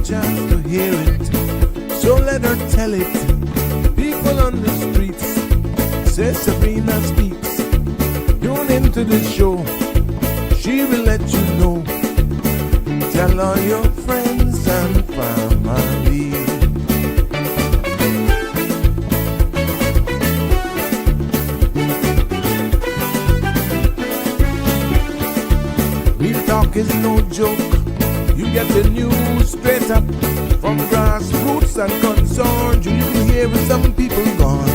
chance to hear it, so let her tell it. People on the streets say Sabrina speaks. Tune into the show, she will let you know. Tell all your friends and family. Real talk is no joke. You get the news straight up from grassroots and concerns. You even hear some people gone.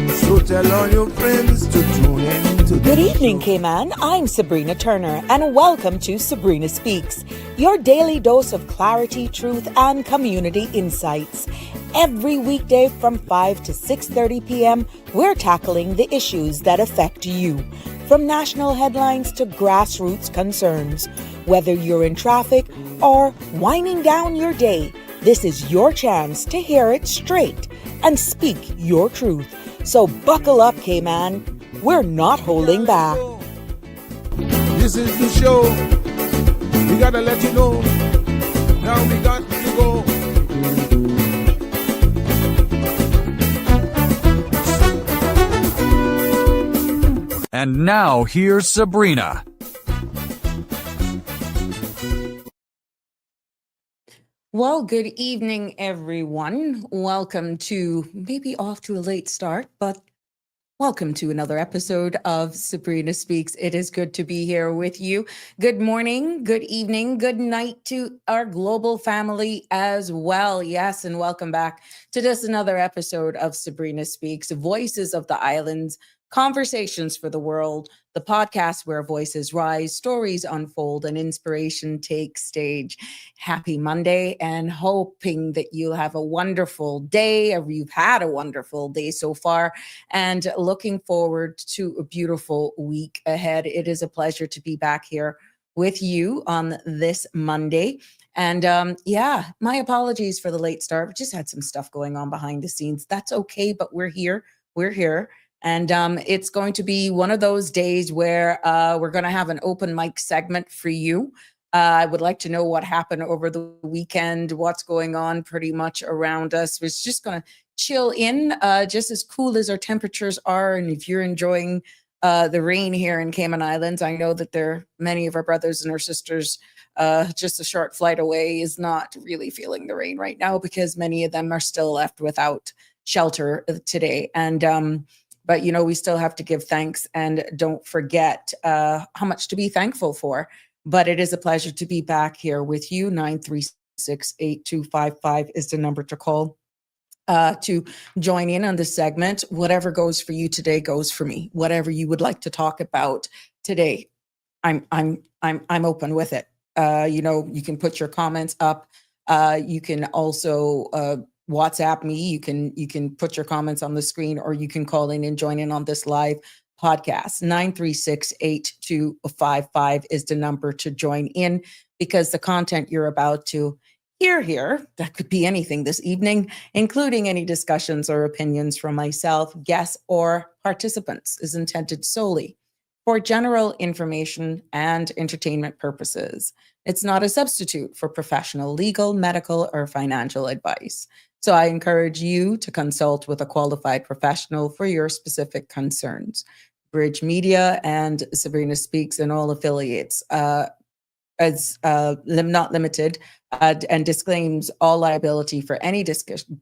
So tell all your friends to tune in to Good evening, Cayman. I'm Sabrina Turner, and welcome to Sabrina Speaks, your daily dose of clarity, truth, and community insights. Every weekday from 5 to 6:30 p.m., we're tackling the issues that affect you, from national headlines to grassroots concerns. Whether you're in traffic or winding down your day, this is your chance to hear it straight and speak your truth. So buckle up, Cayman. We're not holding back. This is the show. We gotta let you know. Now we got to go. And now here's Sabrina. Well, good evening, everyone. Welcome to, maybe off to a late start, but welcome to another episode of Sabrina Speaks. It is good to be here with you. Good morning, good evening, good night to our global family as well. Yes, and welcome back to this another episode of Sabrina Speaks, Voices of the Islands, Conversations for the World, the podcast where voices rise, stories unfold, and inspiration takes stage. Happy Monday, and hoping that you'll have a wonderful day, or you've had a wonderful day so far, and looking forward to a beautiful week ahead. It is a pleasure to be back here with you on this Monday. And my apologies for the late start. We just had some stuff going on behind the scenes. That's okay, but we're here. We're here. And it's going to be one of those days where we're going to have an open mic segment for you. I would like to know what happened over the weekend, what's going on pretty much around us. We're just going to chill in, just as cool as our temperatures are. And if you're enjoying the rain here in Cayman Islands, I know that there are many of our brothers and our sisters just a short flight away is not really feeling the rain right now, because many of them are still left without shelter today. And but, you know, we still have to give thanks, and don't forget how much to be thankful for. But it is a pleasure to be back here with you. 936-8255 is the number to call to join in on this segment. Whatever goes for you today goes for me. Whatever you would like to talk about today, I'm open with it. You can put your comments up. You can also WhatsApp me. You can put your comments on the screen, or you can call in and join in on this live podcast. 936-8255 is the number to join in, because the content you're about to hear here, that could be anything this evening, including any discussions or opinions from myself, guests, or participants, is intended solely for general information and entertainment purposes. It's not a substitute for professional legal, medical, or financial advice. So I encourage you to consult with a qualified professional for your specific concerns. Bridge Media and Sabrina Speaks and all affiliates as not limited and disclaims all liability for any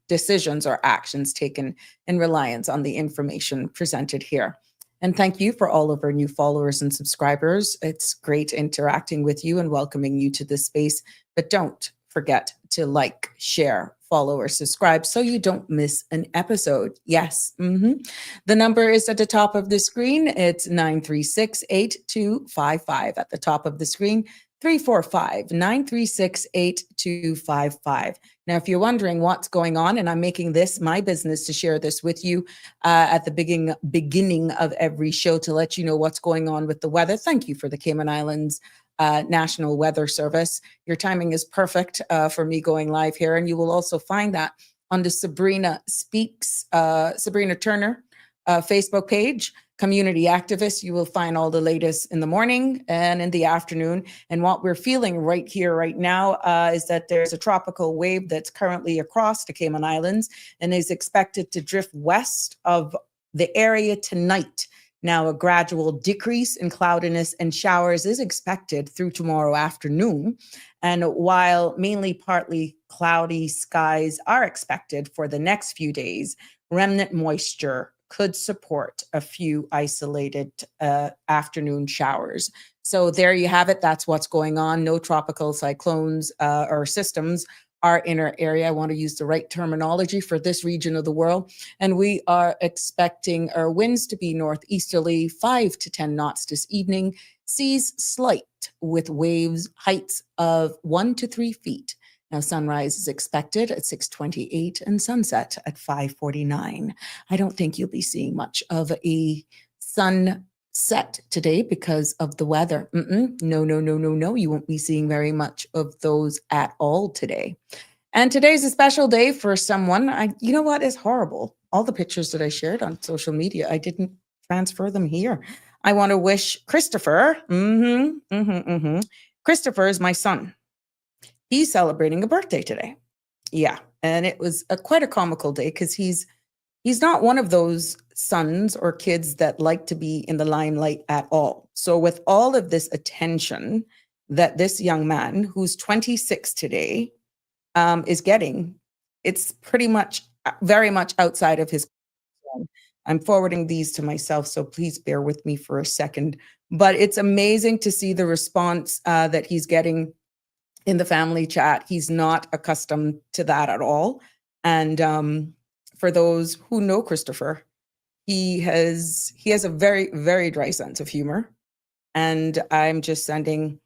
decisions or actions taken in reliance on the information presented here. And thank you for all of our new followers and subscribers. It's great interacting with you and welcoming you to this space. But don't forget to like, share, follow, or subscribe so you don't miss an episode. Yes. The number is at the top of the screen. It's 936-8255 at the top of the screen. 345-936-8255. Now, if you're wondering what's going on, and I'm making this my business to share this with you at the beginning of every show to let you know what's going on with the weather. Thank you for the Cayman Islands National Weather Service. Your timing is perfect for me going live here. And you will also find that on the Sabrina Speaks, Sabrina Turner Facebook page. community activists, you will find all the latest in the morning and in the afternoon. And what we're feeling right here, right now, is that there's a tropical wave that's currently across the Cayman Islands and is expected to drift west of the area tonight. Now, a gradual decrease in cloudiness and showers is expected through tomorrow afternoon. And while mainly partly cloudy skies are expected for the next few days, remnant moisture could support a few isolated afternoon showers. So there you have it. That's what's going on. No tropical cyclones or systems are in our area. I want to use the right terminology for this region of the world. And we are expecting our winds to be northeasterly 5 to 10 knots this evening. Seas slight with waves heights of 1 to 3 feet. Now, sunrise is expected at 6:28 and sunset at 5:49. I don't think you'll be seeing much of a sunset today because of the weather. No. You won't be seeing very much of those at all today. And today's a special day for someone. You know what is horrible? All the pictures that I shared on social media, I didn't transfer them here. I want to wish Christopher. Christopher is my son. He's celebrating a birthday today. Yeah. And it was quite a comical day because he's not one of those sons or kids that like to be in the limelight at all. So with all of this attention that this young man, who's 26 today, is getting, it's pretty much very much outside of his zone. I'm forwarding these to myself, so please bear with me for a second. But it's amazing to see the response that he's getting in the family chat. He's not accustomed to that at all. And for those who know Christopher, he has a very, very dry sense of humor. And I'm just sending,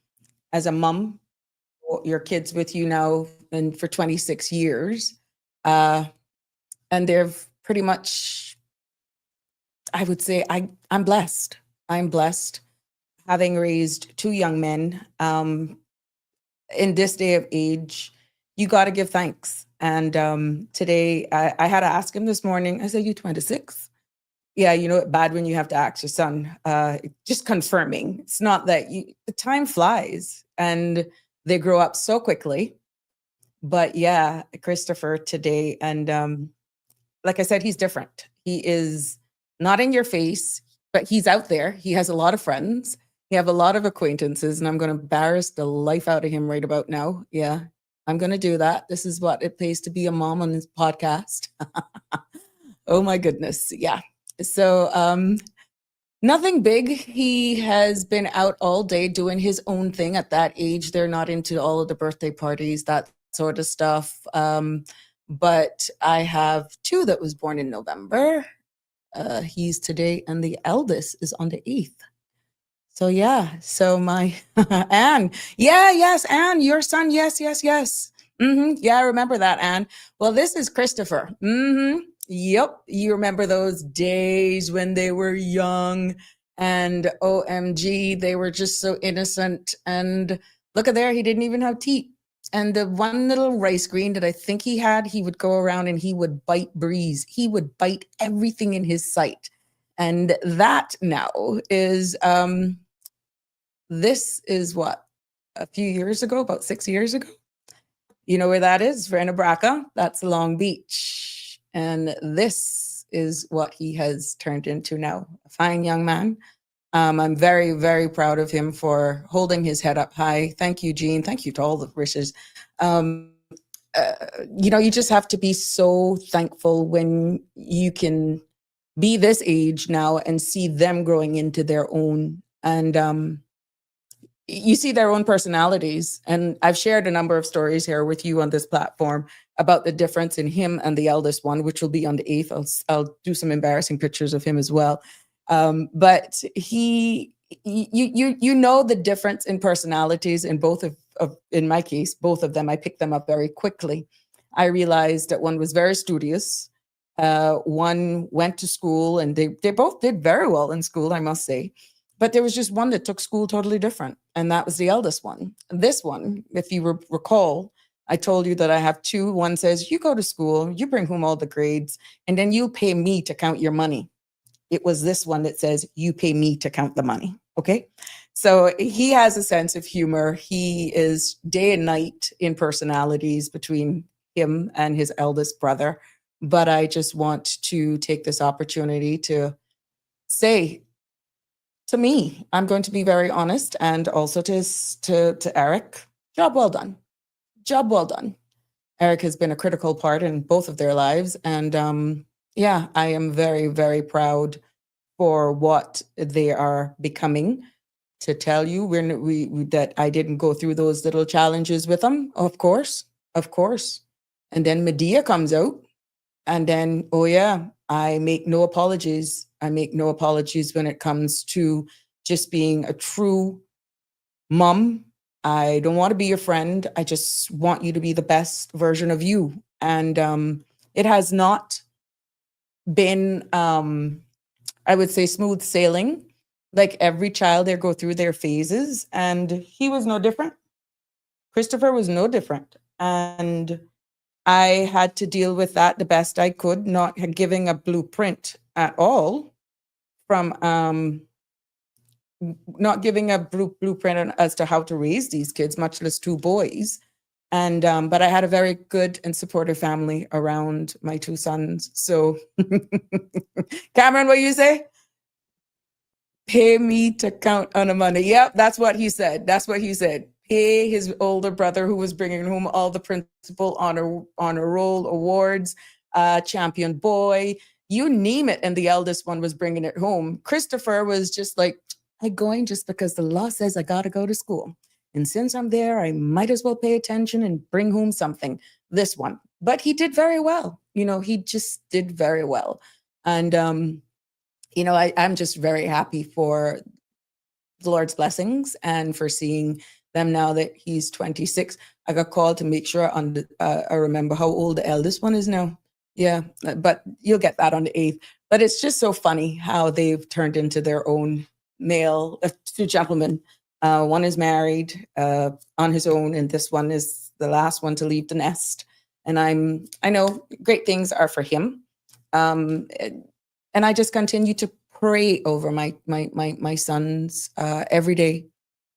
as a mom, your kids with you now and for 26 years. And they've pretty much, I would say, I'm blessed. I'm blessed having raised two young men. In this day of age, you got to give thanks. And today I had to ask him this morning. I said, "You 26?" Yeah, you know, bad when you have to ask your son. Just confirming. It's not that the time flies and they grow up so quickly. But yeah, Christopher today. And like I said, he's different. He is not in your face, but he's out there. He has a lot of friends. He have a lot of acquaintances, and I'm going to embarrass the life out of him right about now. Yeah, I'm going to do that. This is what it pays to be a mom on this podcast. Oh my goodness. Yeah. So nothing big. He has been out all day doing his own thing. At that age, they're not into all of the birthday parties, that sort of stuff. But I have two that was born in November. He's today, and the eldest is on the 8th. So yeah, so my Anne, yes, Anne, your son, yes. Yeah, I remember that, Anne. Well, this is Christopher. Yep, you remember those days when they were young, and OMG, they were just so innocent. And look at there, he didn't even have teeth. And the one little rice green that I think he had, he would go around and he would bite breeze. He would bite everything in his sight. And that now is this is what, a few years ago, about 6 years ago. You know where that is? Vernabraca. That's Long Beach. And this is what he has turned into now. A fine young man. I'm very, very proud of him for holding his head up high. Thank you, Jean. Thank you to all the wishes. You know, you just have to be so thankful when you can be this age now and see them growing into their own. And you see their own personalities. And I've shared a number of stories here with you on this platform about the difference in him and the eldest one, which will be on the 8th. I'll do some embarrassing pictures of him as well. But you know the difference in personalities in both of in my case, both of them. I picked them up very quickly. I realized that one was very studious. One went to school, and they both did very well in school, I must say. But there was just one that took school totally different, and that was the eldest one. This one, if you recall, I told you that I have two. One says, you go to school, you bring home all the grades, and then you pay me to count your money. it was this one that says, you pay me to count the money. Okay. So he has a sense of humor. He is day and night in personalities between him and his eldest brother. But I just want to take this opportunity to say, to me, I'm going to be very honest, and also to Eric, job well done. Job well done. Eric has been a critical part in both of their lives. And yeah, I am very, very proud for what they are becoming. To tell you that I didn't go through those little challenges with them, of course. And then Medea comes out, and then, oh yeah, I make no apologies. I make no apologies when it comes to just being a true mom. I don't want to be your friend. I just want you to be the best version of you. And it has not been, I would say, smooth sailing. Like every child, they go through their phases, and he was no different. Christopher was no different. And I had to deal with that the best I could, not giving a blueprint at all from not giving a blueprint as to how to raise these kids, much less two boys. And but I had a very good and supportive family around my two sons. So Cameron, what you say? Pay me to count on the money. Yep, that's what he said. That's what he said. Pay his older brother, who was bringing home all the principal honor roll awards, champion boy, you name it. And the eldest one was bringing it home. Christopher was just like, I'm going just because the law says I got to go to school. And since I'm there, I might as well pay attention and bring home something. This one. But he did very well. He just did very well. And, I'm just very happy for the Lord's blessings and for seeing them now that he's 26. I got called to make sure I remember how old the eldest one is now. Yeah, but you'll get that on the 8th. But it's just so funny how they've turned into their own male, two gentlemen. One is married on his own, and this one is the last one to leave the nest. And I know great things are for him. And I just continue to pray over my sons every day.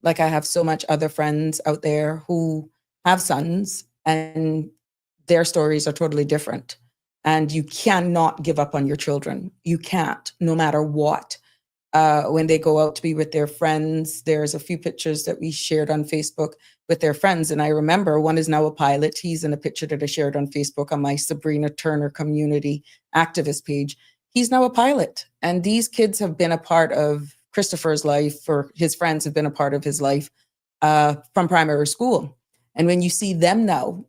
Like I have so much other friends out there who have sons, and their stories are totally different. And you cannot give up on your children. You can't, no matter what. When they go out to be with their friends, there's a few pictures that we shared on Facebook with their friends. And I remember one is now a pilot. He's in a picture that I shared on Facebook on my Sabrina Turner community activist page. He's now a pilot. And these kids have been a part of Christopher's life, or his friends have been a part of his life from primary school. And when you see them now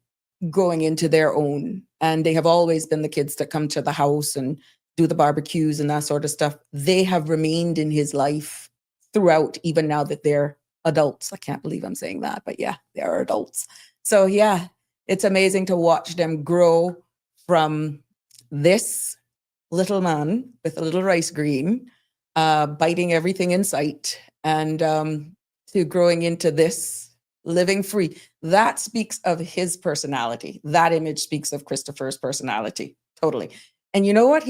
going into their own, and they have always been the kids that come to the house and do the barbecues and that sort of stuff, they have remained in his life throughout, even now that they're adults. I can't believe I'm saying that, but yeah, they are adults. So yeah, it's amazing to watch them grow from this little man with a little rice green, biting everything in sight, and to growing into this living free. That speaks of his personality. That image speaks of Christopher's personality. Totally. And you know what?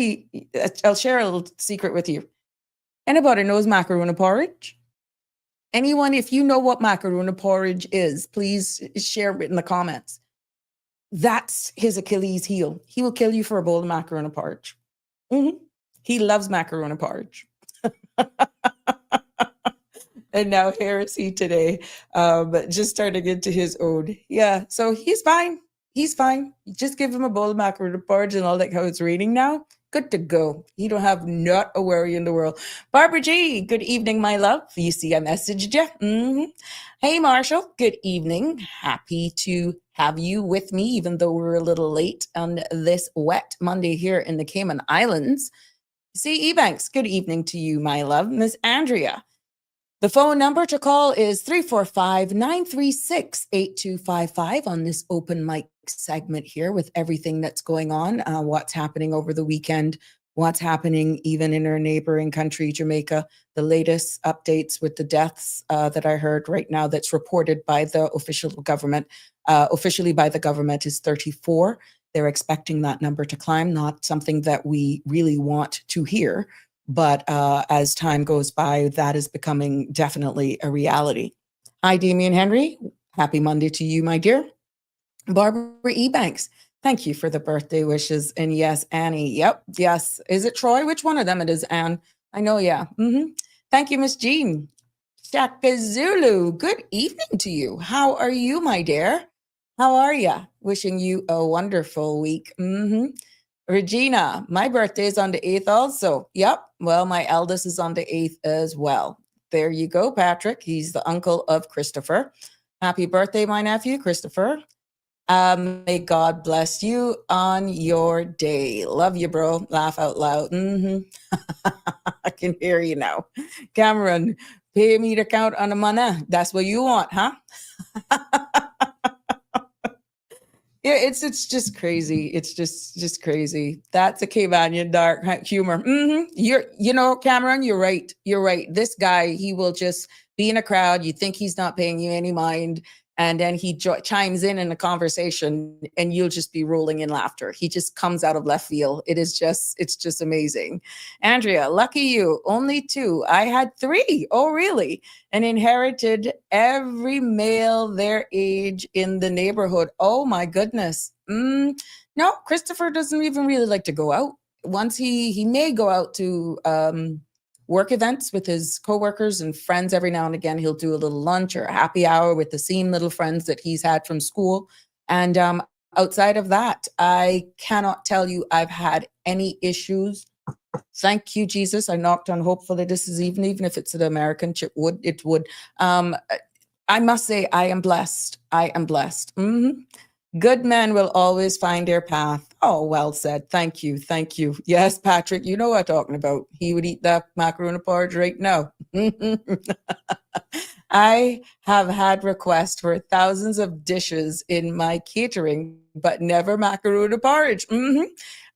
I'll share a little secret with you. Anybody knows macaroni porridge? Anyone, if you know what macaroni porridge is, please share it in the comments. That's his Achilles heel. He will kill you for a bowl of macaroni porridge. Mm-hmm. He loves macaroni porridge. And now here is he today, just starting into his own. Yeah, so he's fine. He's fine. You just give him a bowl of macaroni porridge and all, like how it's raining now. Good to go. He don't have not a worry in the world. Barbara G, good evening, my love. You see I messaged you. Mm-hmm. Hey, Marshall, good evening. Happy to have you with me, even though we're a little late on this wet Monday here in the Cayman Islands. C. Ebanks, good evening to you, my love. Miss Andrea. The phone number to call is 345-936-8255 on this open mic segment here with everything that's going on, what's happening over the weekend, what's happening even in our neighboring country, Jamaica, the latest updates with the deaths that I heard right now that's reported by the official government, officially by the government is 34. They're expecting that number to climb, not something that we really want to hear. But as time goes by, that is becoming definitely a reality. Hi, Damien Henry. Happy Monday to you, my dear. Barbara Ebanks. Thank you for the birthday wishes. And yes, Annie. Yep. Yes. Is it Troy? Which one of them it is, Anne? I know. Yeah. Thank you, Miss Jean. Shaka Zulu. Good evening to you. How are you, my dear? How are you? Wishing you a wonderful week. Regina, my birthday is on the 8th also. Yep. Well, my eldest is on the 8th as well. There you go, Patrick. He's the uncle of Christopher. Happy birthday, my nephew, Christopher. May God bless you on your day. Love you, bro. Laugh out loud. I can hear you now. Cameron, pay me the count on the money. That's what you want, huh? Yeah, it's just crazy. It's just crazy. That's a Cavanian dark humor. Cameron, you're right. You're right. This guy, he will just be in a crowd. You think he's not paying you any mind, and then he chimes in a conversation, and you'll just be rolling in laughter. He just comes out of left field. It's just amazing. Andrea, lucky you. Only 2. I had 3. Oh, really? And inherited every male their age in the neighborhood. Oh my goodness. No, Christopher doesn't even really like to go out. Once he may go out to work events with his coworkers and friends every now and again. He'll do a little lunch or a happy hour with the same little friends that he's had from school. And outside of that, I cannot tell you I've had any issues. Thank you, Jesus. I knocked on. Hopefully, this is even if it's an American, it would. I must say, I am blessed. I am blessed. Good men will always find their path. Oh, well said. Thank you. Thank you. Yes, Patrick, you know what I'm talking about. He would eat that macaroni porridge right now. I have had requests for thousands of dishes in my catering, but never macaroni porridge.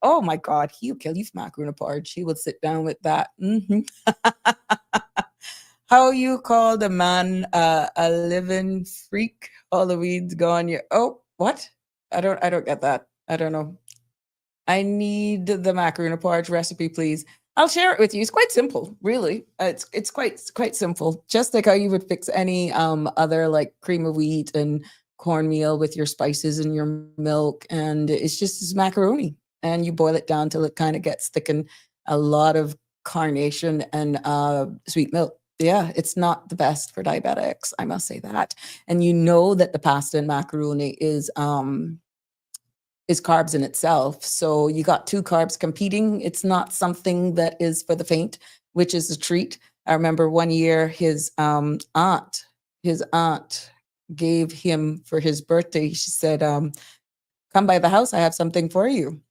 Oh my God, he'll kill you for macaroni porridge. He will sit down with that. How you call the man a living freak? All the weeds gone. Oh, what? I don't get that. I don't know. I need the macaroni porridge recipe, please. I'll share it with you. It's quite simple, really. It's quite simple. Just like how you would fix any other like cream of wheat and cornmeal with your spices and your milk, and it's just this macaroni. And you boil it down till it kind of gets thick and a lot of carnation and sweet milk. Yeah, it's not the best for diabetics, I must say that. And you know that the pasta and macaroni is carbs in itself. So you got 2 carbs competing. It's not something that is for the faint, which is a treat. I remember one year his aunt gave him for his birthday. She said, come by the house. I have something for you.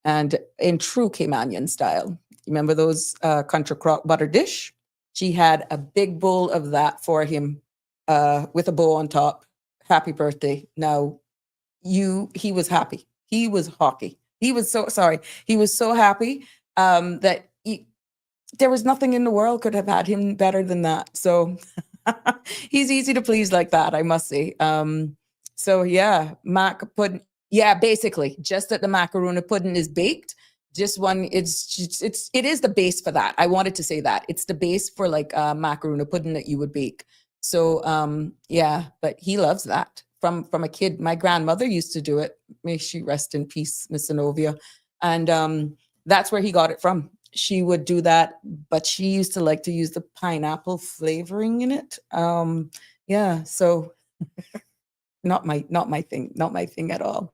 And in true Caymanian style, remember those country crock butter dish? She had a big bowl of that for him with a bow on top. Happy birthday. Now, he was happy. He was hockey. He was so sorry. He was so happy that there was nothing in the world could have had him better than that. So he's easy to please like that, I must say. So yeah, mac pudding. Yeah, basically, just that the macaroni pudding is baked. Just one, it is the base for that. I wanted to say that it's the base for like macaroni pudding that you would bake. So yeah, but he loves that from a kid. My grandmother used to do it. May she rest in peace, Miss Zenobia. And that's where he got it from. She would do that, but she used to like to use the pineapple flavoring in it. Yeah, so not my thing at all.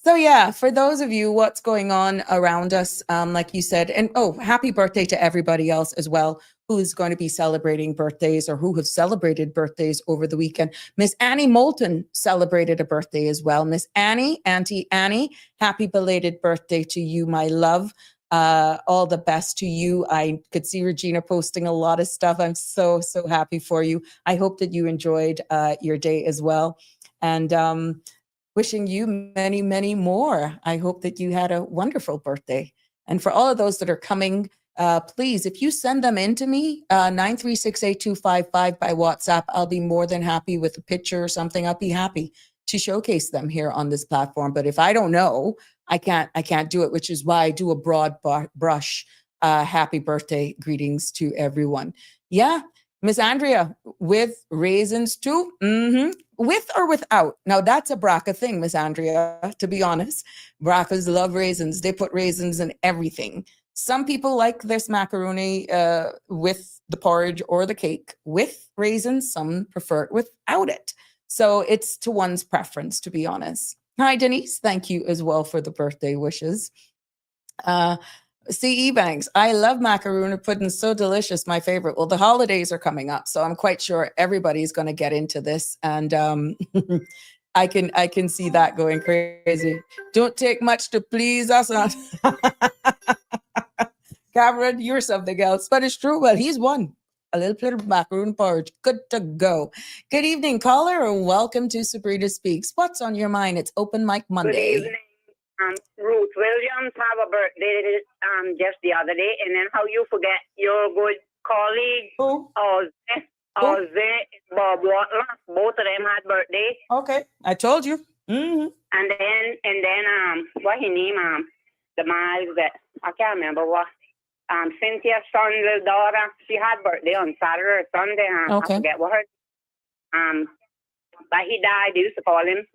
So yeah, for those of you, what's going on around us, like you said, and oh, happy birthday to everybody else as well who's going to be celebrating birthdays or who have celebrated birthdays over the weekend. Miss Annie Moulton celebrated a birthday as well. Miss Annie, Auntie Annie, happy belated birthday to you, my love. All the best to you. I could see Regina posting a lot of stuff. I'm so happy for you. I hope that you enjoyed your day as well. And wishing you many, many more. I hope that you had a wonderful birthday. And for all of those that are coming, please, if you send them in to me, 9368255 by WhatsApp, I'll be more than happy with a picture or something. I'll be happy to showcase them here on this platform. But if I don't know, I can't do it, which is why I do a broad brush happy birthday greetings to everyone. Yeah, Miss Andrea, with raisins too. With or without. Now that's a BRCA thing, Miss Andrea, to be honest. BRCAs love raisins. They put raisins in everything. Some people like this macaroni with the porridge or the cake with raisins. Some prefer it without it. So it's to one's preference, to be honest. Hi, Denise. Thank you as well for the birthday wishes. CE Banks, I love macaroon pudding, so delicious, my favorite. Well, the holidays are coming up, so I'm quite sure everybody's going to get into this, and I can see that going crazy. Don't take much to please us. Cameron, you're something else, but it's true. Well, he's one. A little bit of macaroon porridge, good to go. Good evening, caller, and welcome to Sabrina Speaks. What's on your mind? It's Open Mic Monday. Good evening. Ruth Williams have a birthday just the other day, and then how you forget your good colleague, Ozzy, Bob Watler, both of them had birthday. Okay, I told you. And then what his name the Miles that I can't remember what Cynthia's son's daughter, she had birthday on Saturday or Sunday. Okay. I forget what her but he died. They used to call him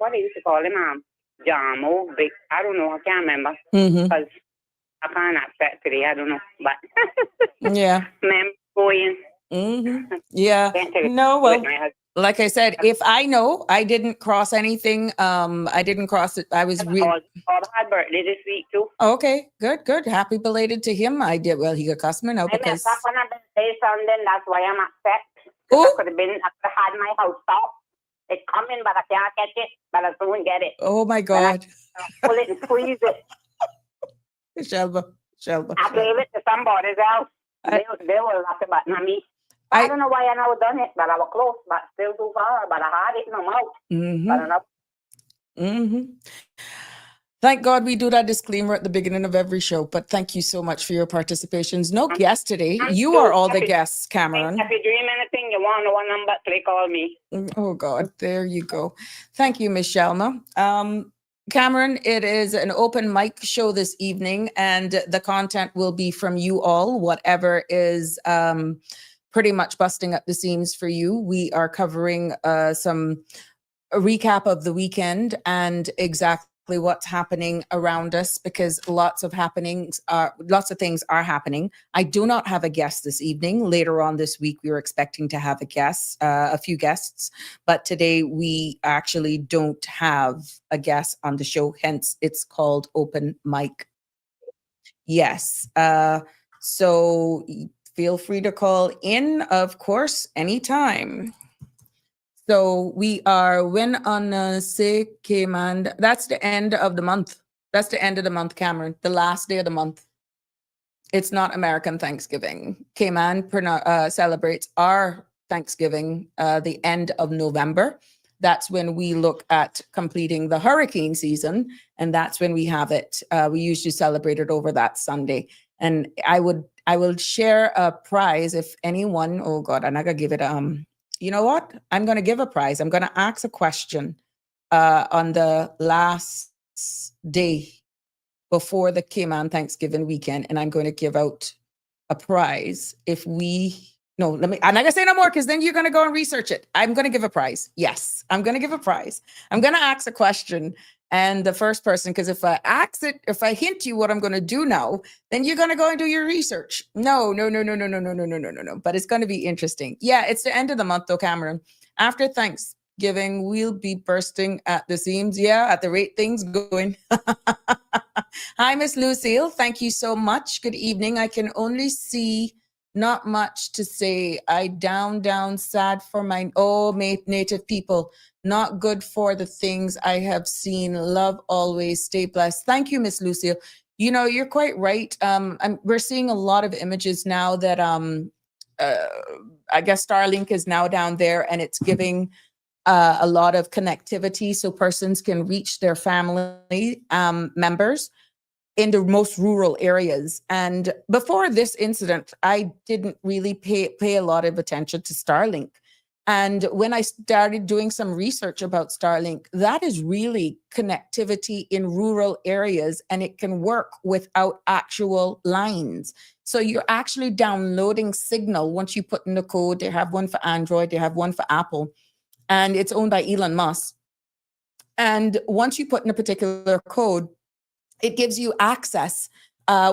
Jamo, big. I don't know. I can't remember because I can't accept today. I don't know, but yeah, going. Yeah. No, well, like I said, if I know I didn't cross anything, I didn't cross it. I was Bob had birthday this week too. Okay, good. Happy belated to him. I did well. He got customer now because I messed up on a birthday Sunday. That's why I'm upset. I could have had my house top. It's coming, but I can't catch it. But I soon get it. Oh my God! Pull it and squeeze it. Shelba. I gave it to somebody else. They were laughing about me. I don't know why I never done it, but I was close, but still too far. But I had it in my mouth. Thank God we do that disclaimer at the beginning of every show. But thank you so much for your participations. No guest today. You are all the guests, Cameron. If you dream anything, you want to know one number, call me. Oh God, there you go. Thank you, Miss Shelma. Cameron, it is an open mic show this evening, and the content will be from you all, whatever is pretty much busting up the seams for you. We are covering a recap of the weekend and exactly what's happening around us, because lots of things are happening. I do not have a guest this evening. Later on this week, we were expecting to have a few guests, but today we actually don't have a guest on the show. Hence, it's called Open Mic. Yes. So feel free to call in, of course, anytime. So we are when on Se Cayman. That's the end of the month. That's the end of the month, Cameron. The last day of the month. It's not American Thanksgiving. Cayman celebrates our Thanksgiving the end of November. That's when we look at completing the hurricane season, and that's when we have it. We usually celebrate it over that Sunday. And I will share a prize if anyone. Oh God, I'm not gonna give it. You know what? I'm going to give a prize. I'm going to ask a question on the last day before the Cayman Thanksgiving weekend, and I'm going to give out a prize. I'm not going to say no more because then you're going to go and research it. I'm going to give a prize. Yes, I'm going to give a prize. I'm going to ask a question. And the first person, because if I hint you what I'm going to do now, then you're going to go and do your research. No. But it's going to be interesting. Yeah, it's the end of the month though, Cameron. After Thanksgiving, we'll be bursting at the seams. Yeah, at the rate things going. Hi, Miss Lucille. Thank you so much. Good evening. I can only see not much to say. I down, sad for my native people. Not good for the things I have seen. Love always. Stay blessed. Thank you, Miss Lucille. You know, you're quite right. We're seeing a lot of images now that I guess Starlink is now down there, and it's giving a lot of connectivity so persons can reach their family members in the most rural areas. And before this incident, I didn't really pay a lot of attention to Starlink. And when I started doing some research about Starlink, that is really connectivity in rural areas, and it can work without actual lines. So you're actually downloading signal once you put in the code. They have one for Android, they have one for Apple, and it's owned by Elon Musk. And once you put in a particular code, it gives you access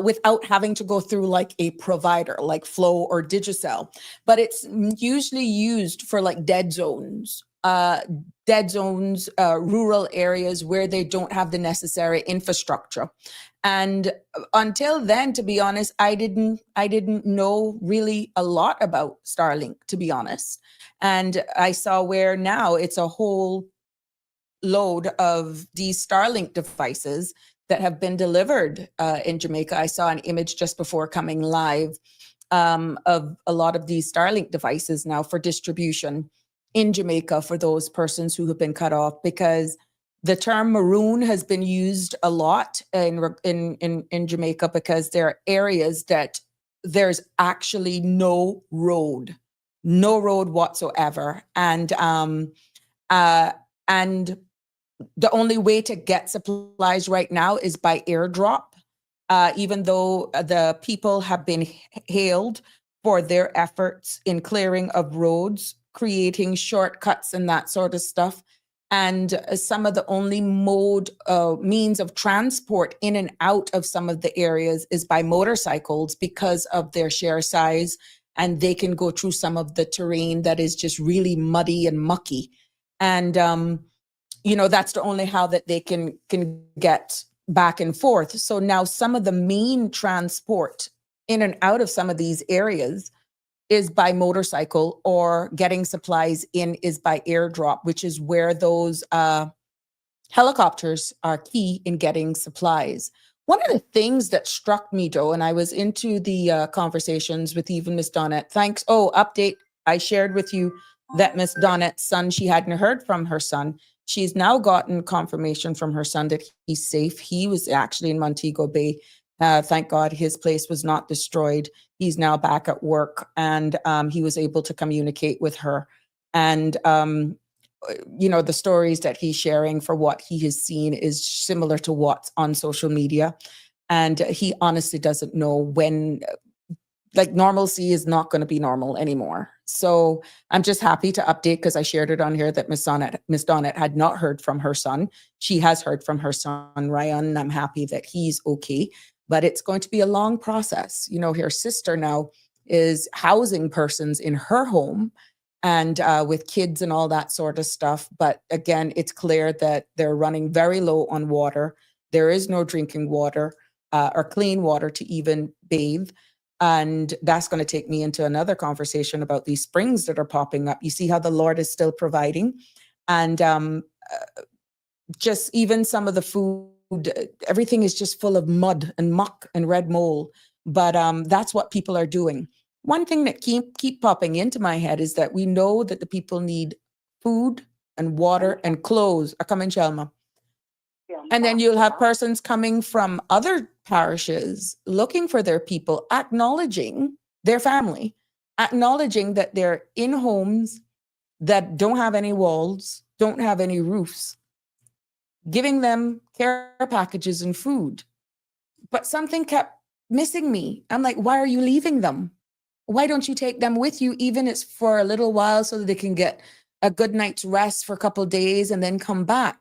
without having to go through like a provider like Flow or Digicel. But it's usually used for like dead zones, rural areas where they don't have the necessary infrastructure. And until then, to be honest, I didn't know really a lot about Starlink, to be honest. And I saw where now it's a whole load of these Starlink devices that have been delivered in Jamaica. I saw an image just before coming live of a lot of these Starlink devices now for distribution in Jamaica for those persons who have been cut off, because the term maroon has been used a lot in Jamaica, because there are areas that there's actually no road whatsoever, and the only way to get supplies right now is by airdrop, even though the people have been hailed for their efforts in clearing of roads, creating shortcuts and that sort of stuff. And some of the only means of transport in and out of some of the areas is by motorcycles because of their sheer size. And they can go through some of the terrain that is just really muddy and mucky. And, that's the only how that they can get back and forth. So now some of the main transport in and out of some of these areas is by motorcycle, or getting supplies in is by airdrop, which is where those helicopters are key in getting supplies. One of the things that struck me, though, and I was into the conversations with even Miss Donnette. Thanks. Oh, update. I shared with you that Miss Donnette's son, she hadn't heard from her son. She's now gotten confirmation from her son that he's safe. He was actually in Montego Bay. Thank God his place was not destroyed. He's now back at work, and he was able to communicate with her. And, the stories that he's sharing for what he has seen is similar to what's on social media. And he honestly doesn't know when, normalcy is not going to be normal anymore. So I'm just happy to update, because I shared it on here, that Miss Donnette had not heard from her son. She has heard from her son, Ryan, and I'm happy that he's okay. But it's going to be a long process. Her sister now is housing persons in her home, and with kids and all that sort of stuff. But again, it's clear that they're running very low on water. There is no drinking water or clean water to even bathe. And that's going to take me into another conversation about these springs that are popping up. You see how the Lord is still providing. And just even some of the food, everything is just full of mud and muck and red mold. But that's what people are doing. One thing that keep popping into my head is that we know that the people need food and water and clothes. I come in, Shelma. And then you'll have persons coming from other parishes looking for their people, acknowledging their family, acknowledging that they're in homes that don't have any walls, don't have any roofs, giving them care packages and food. But something kept missing me. I'm like, why are you leaving them? Why don't you take them with you, even if it's for a little while, so that they can get a good night's rest for a couple of days and then come back?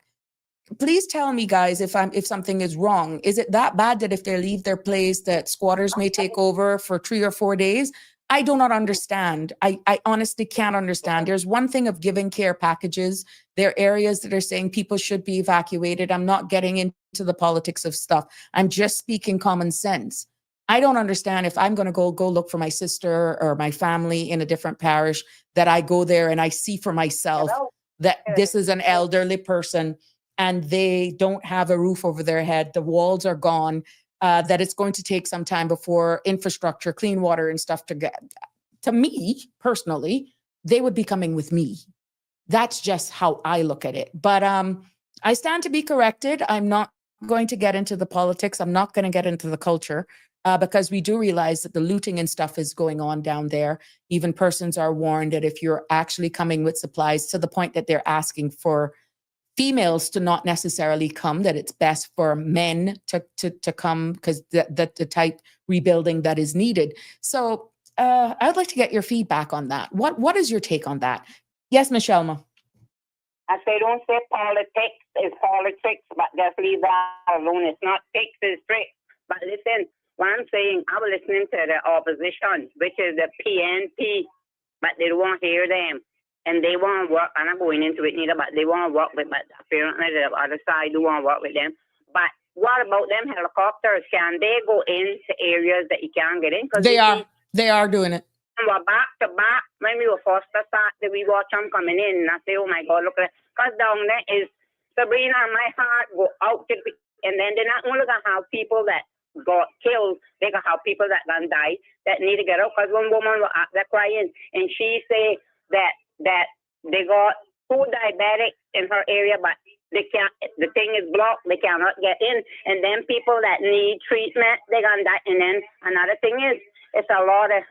Please tell me, guys, if something is wrong. Is it that bad that if they leave their place, that squatters may take over for 3 or 4 days? I do not understand. I honestly can't understand. There's one thing of giving care packages. There are areas that are saying people should be evacuated. I'm not getting into the politics of stuff. I'm just speaking common sense. I don't understand if I'm going to go look for my sister or my family in a different parish, that I go there and I see for myself that this is an elderly person and they don't have a roof over their head. The walls are gone. That it's going to take some time before infrastructure, clean water and stuff to get. To me, personally, they would be coming with me. That's just how I look at it. But I stand to be corrected. I'm not going to get into the politics. I'm not going to get into the culture because we do realize that the looting and stuff is going on down there. Even persons are warned that if you're actually coming with supplies, to the point that they're asking for females to not necessarily come, that it's best for men to come because the type rebuilding that is needed. So I'd like to get your feedback on that. What is your take on that? Yes, Michelle. I say don't say politics is politics, but just leave that alone. It's not tricks, it's tricks. But listen, what I'm saying, I was listening to the opposition, which is the PNP, but they don't want to hear them. And they want to work, I'm not going into it neither, but they want to work with, but apparently the other side do want to work with them. But what about them helicopters? Can they go into areas that you can't get in? They are doing it. And we're back to back. When we were first to start, we watch them coming in, and I say, oh my God, look at it. Because down there is Sabrina, my heart go out to the, and then they're not only going to have people that got killed, they're going to have people that gonna die that need to get out. Because one woman was out there crying, and she say that they got 2 diabetics in her area, but they can't, the thing is blocked, they cannot get in. And then people that need treatment, they're gonna die. And then another thing is, it's a lot of,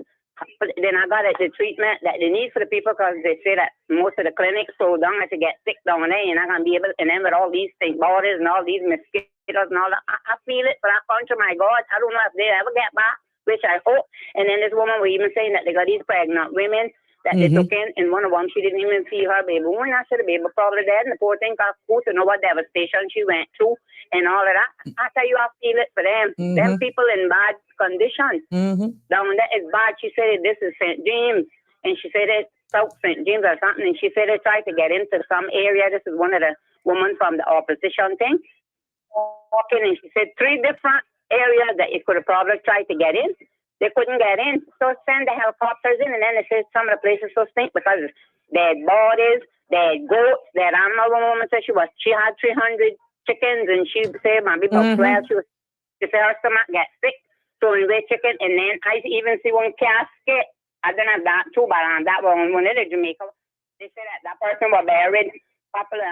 then I got the treatment that they need for the people, because they say that most of the clinics so down to get sick down there, you're not gonna be able, and then with all these things, borders and all these mosquitoes and all that, I feel it for that country, my God. I don't know if they ever get back, which I hope. And then this woman was even saying that they got these pregnant women that they took in, and one of them, she didn't even see her baby. When I said the baby probably dead, and the poor thing got food to know what devastation she went through and all of that. I tell you, I feel it for them. Them people in bad condition. Down there is bad. She said this is St. James, and she said it's South St. James or something, and she said they tried to get into some area. This is one of the women from the opposition thing. Walking, and she said 3 different areas that you could have probably tried to get in. They couldn't get in, so send the helicopters in, and then they said some of the places so stink because they had bodies, they had goats, they had animal. One woman said she had 300 chickens, and she said maybe about 12. She said her stomach get sick, so we weigh chicken, and then I even see one casket. I don't have that too, but that one in Jamaica. They said that person was buried a couple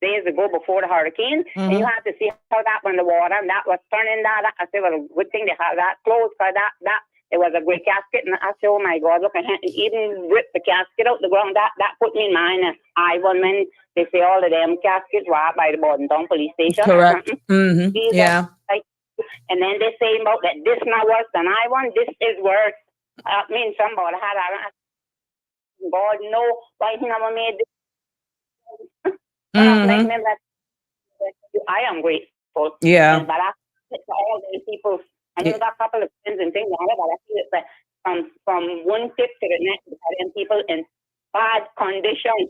days ago before the hurricane, and you have to see how that went in the water, and that was turning that. I said, well, good thing they had that closed, because that it was a great casket, and I said, oh my God, look, I even ripped the casket out the ground. That put me in mind. When they say all of them caskets were out by the Bordentown police station. Correct. Yeah. And then they say about that this not worse than I want. This is worse. I mean, somebody had God know why he never made this. I am grateful. Yeah. But I feel it for all these people. I know got a couple of friends and things, but I feel it from one tip to the next, them people in bad conditions.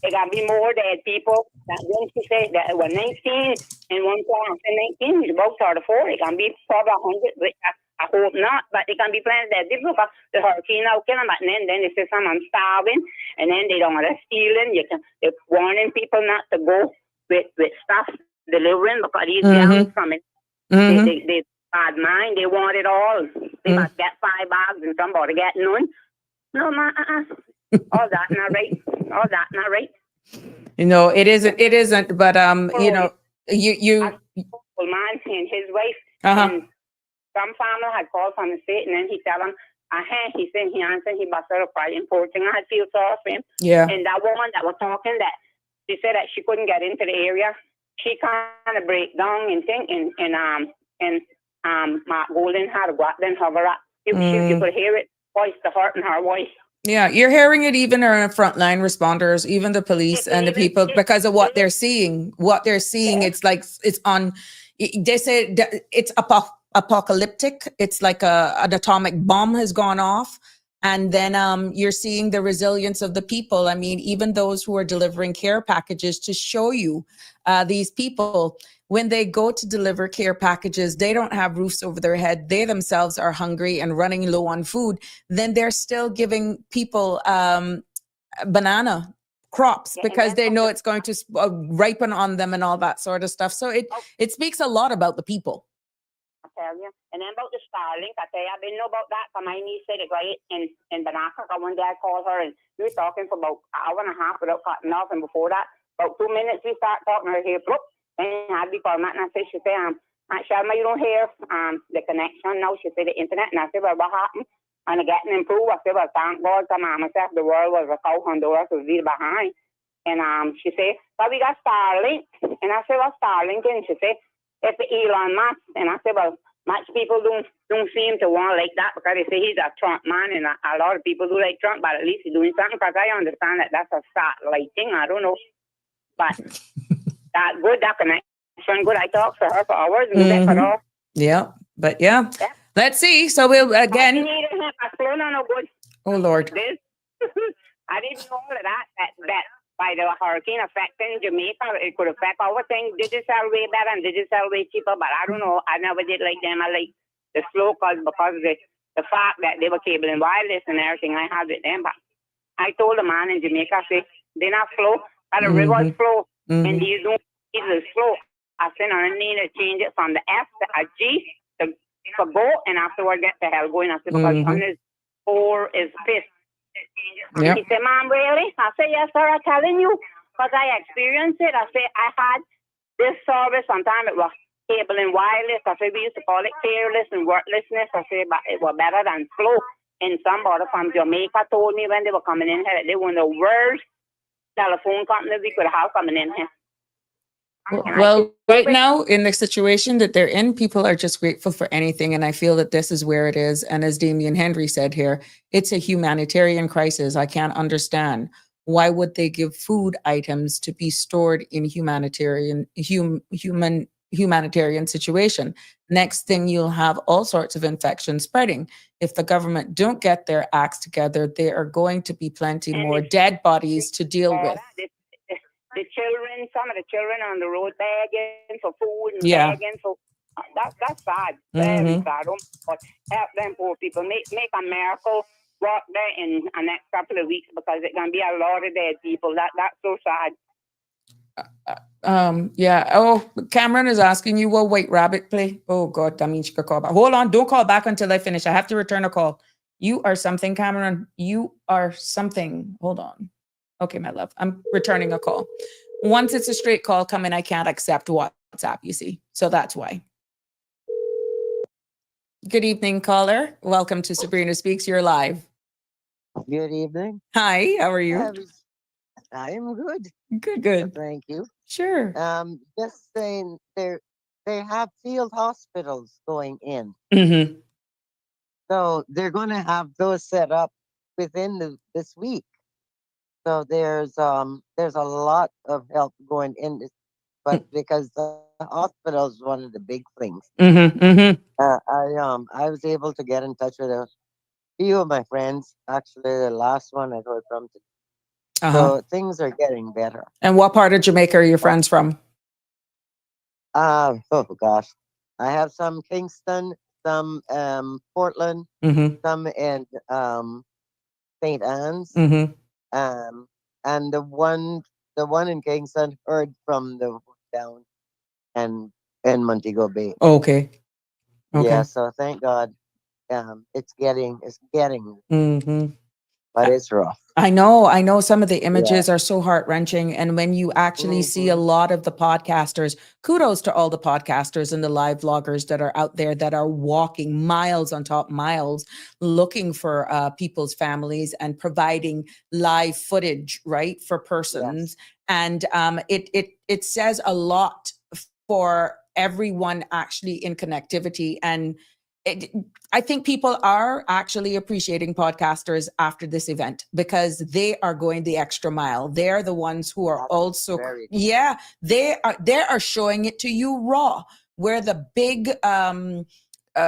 There got to be more dead people. That when she said that were 19 and one class and 19, about 34, it can be probably 100, but I hope not. But it can be planned that different because the hurricane out killing, but then they say someone's starving, and then they don't want to stealing. They're warning people not to go with stuff delivering because these gangs coming. They bad mind. They want it all. They must get 5 bags and somebody get none. No, all that not right. All that not right. You know, it isn't, but you know, you man and his wife and some farmer had called from the state, and then he tell him, he said he answered, he busted a cry importing. I feel sorry for him. Yeah. And that woman that was talking, that she said that she couldn't get into the area. She kind of break down and think, and Mark Golden had to go out there and hug her up. You could hear it, voice, the heart in her voice. Yeah, you're hearing it even our frontline responders, even the police and the people, because of what they're seeing. What they're seeing, it's like it's on. They say it's apocalyptic. It's like an atomic bomb has gone off, and then you're seeing the resilience of the people. I mean, even those who are delivering care packages to show you these people. When they go to deliver care packages, they don't have roofs over their head. They themselves are hungry and running low on food. Then they're still giving people banana crops because they know it's going to ripen on them and all that sort of stuff. So it speaks a lot about the people. I tell you. And then about the Starlink, I tell you, I didn't know about that. My niece said it right in Banaka. One day I called her, and we were talking for about an hour and a half without cutting off. And before that, about 2 minutes, we start talking right here. And I be called Matt, and I said, she said, Aunt Sharma, you don't hear the connection now. She said the internet, and I said, well, what happened? And it getting improved. I said, well, thank God, come on, myself, the world was a cow Honduras was really behind. And she said, well, we got Starlink. And I said, well, Starlink, and she said, it's the Elon Musk. And I said, well, much people don't seem to want like that because they say he's a Trump man, and a lot of people do like Trump, but at least he's doing something, because I understand that that's a satellite thing. I don't know. But that good, that connection good. I talked to her for hours and that cut off. Yeah, but yeah. Let's see. So we'll again. Oh Lord. This, I didn't know all of that by the hurricane affecting Jamaica, it could affect our things. Digital way better and digital way cheaper, but I don't know. I never did like them. I like the slow calls because of the fact that they were cable and wireless and everything I had with them. But I told the man in Jamaica, I said, they're not slow, but the river's slow, and these don't either slow. I said, I need to change it from the F to a G for go, and afterward get the hell going. I said, because on this 4 is pissed. Yep. He said, Mom, really? I said, yes, sir, I'm telling you, because I experienced it. I said, I had this service. Sometimes it was cable and wireless. I said, we used to call it careless and worthlessness. I said, but it was better than slow. And somebody from Jamaica told me when they were coming in here that they were the worst telephone company we could have coming in here. Well, right now in the situation that they're in, people are just grateful for anything. And I feel that this is where it is. And as Damien Henry said here, it's a humanitarian crisis. I can't understand. Why would they give food items to be stored in humanitarian situation? Next thing, you'll have all sorts of infections spreading. If the government don't get their acts together, there are going to be plenty more dead bodies to deal with. The children, some of the children on the road begging for food and begging for that's sad. Very sad. But help them poor people. Make a miracle work there in the next couple of weeks, because it's gonna be a lot of dead people. That's so sad. Yeah. Oh, Cameron is asking you, well, wait, rabbit play. Oh God, that means you could call back. Hold on, don't call back until I finish. I have to return a call. You are something, Cameron. You are something. Hold on. Okay, my love, I'm returning a call. Once it's a straight call coming, I can't accept WhatsApp, you see. So that's why. Good evening, caller. Welcome to Sabrina Speaks. You're live. Good evening. Hi, how are you? I am good. Good. Thank you. Sure. Just saying they have field hospitals going in. So they're going to have those set up within this week. So there's a lot of help going in this, but because the hospital is one of the big things. I was able to get in touch with a few of my friends. Actually, the last one I heard from. So things are getting better. And what part of Jamaica are your friends from? Oh gosh, I have some Kingston, some Portland, some in St. Anne's. And the one in Kingston heard from the down and in Montego Bay. Okay. Yeah, so thank God. It's getting but it's rough. I know some of the images are so heart-wrenching. And when you actually see a lot of the podcasters, kudos to all the podcasters and the live vloggers that are out there that are walking miles on top miles, looking for people's families and providing live footage, right, for persons. And it says a lot for everyone actually in connectivity. And I think people are actually appreciating podcasters after this event because they are going the extra mile. They're the ones who are also, they are showing it to you raw, where the big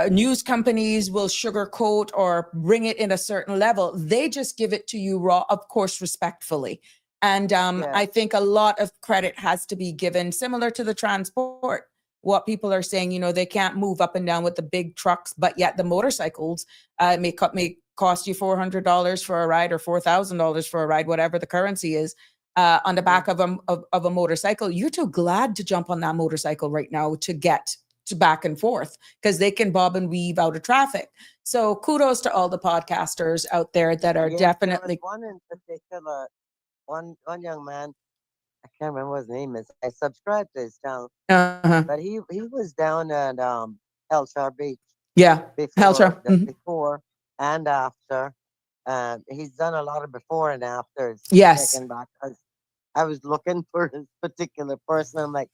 news companies will sugarcoat or bring it in a certain level. They just give it to you raw, of course, respectfully. And I think a lot of credit has to be given, similar to the transport. What people are saying, they can't move up and down with the big trucks, but yet the motorcycles may cost you $400 for a ride or $4,000 for a ride, whatever the currency is, on the back of a motorcycle. You're too glad to jump on that motorcycle right now to get to back and forth because they can bob and weave out of traffic. So kudos to all the podcasters out there that are definitely. One in particular, one young man, I can't remember what his name is. I subscribe to his channel, Uh-huh. but he was down at Elshire Beach Yeah. before Helter. the before and after. He's done a lot of before and afters. Yes. Checking back, 'cause I was looking for this particular person. I'm like,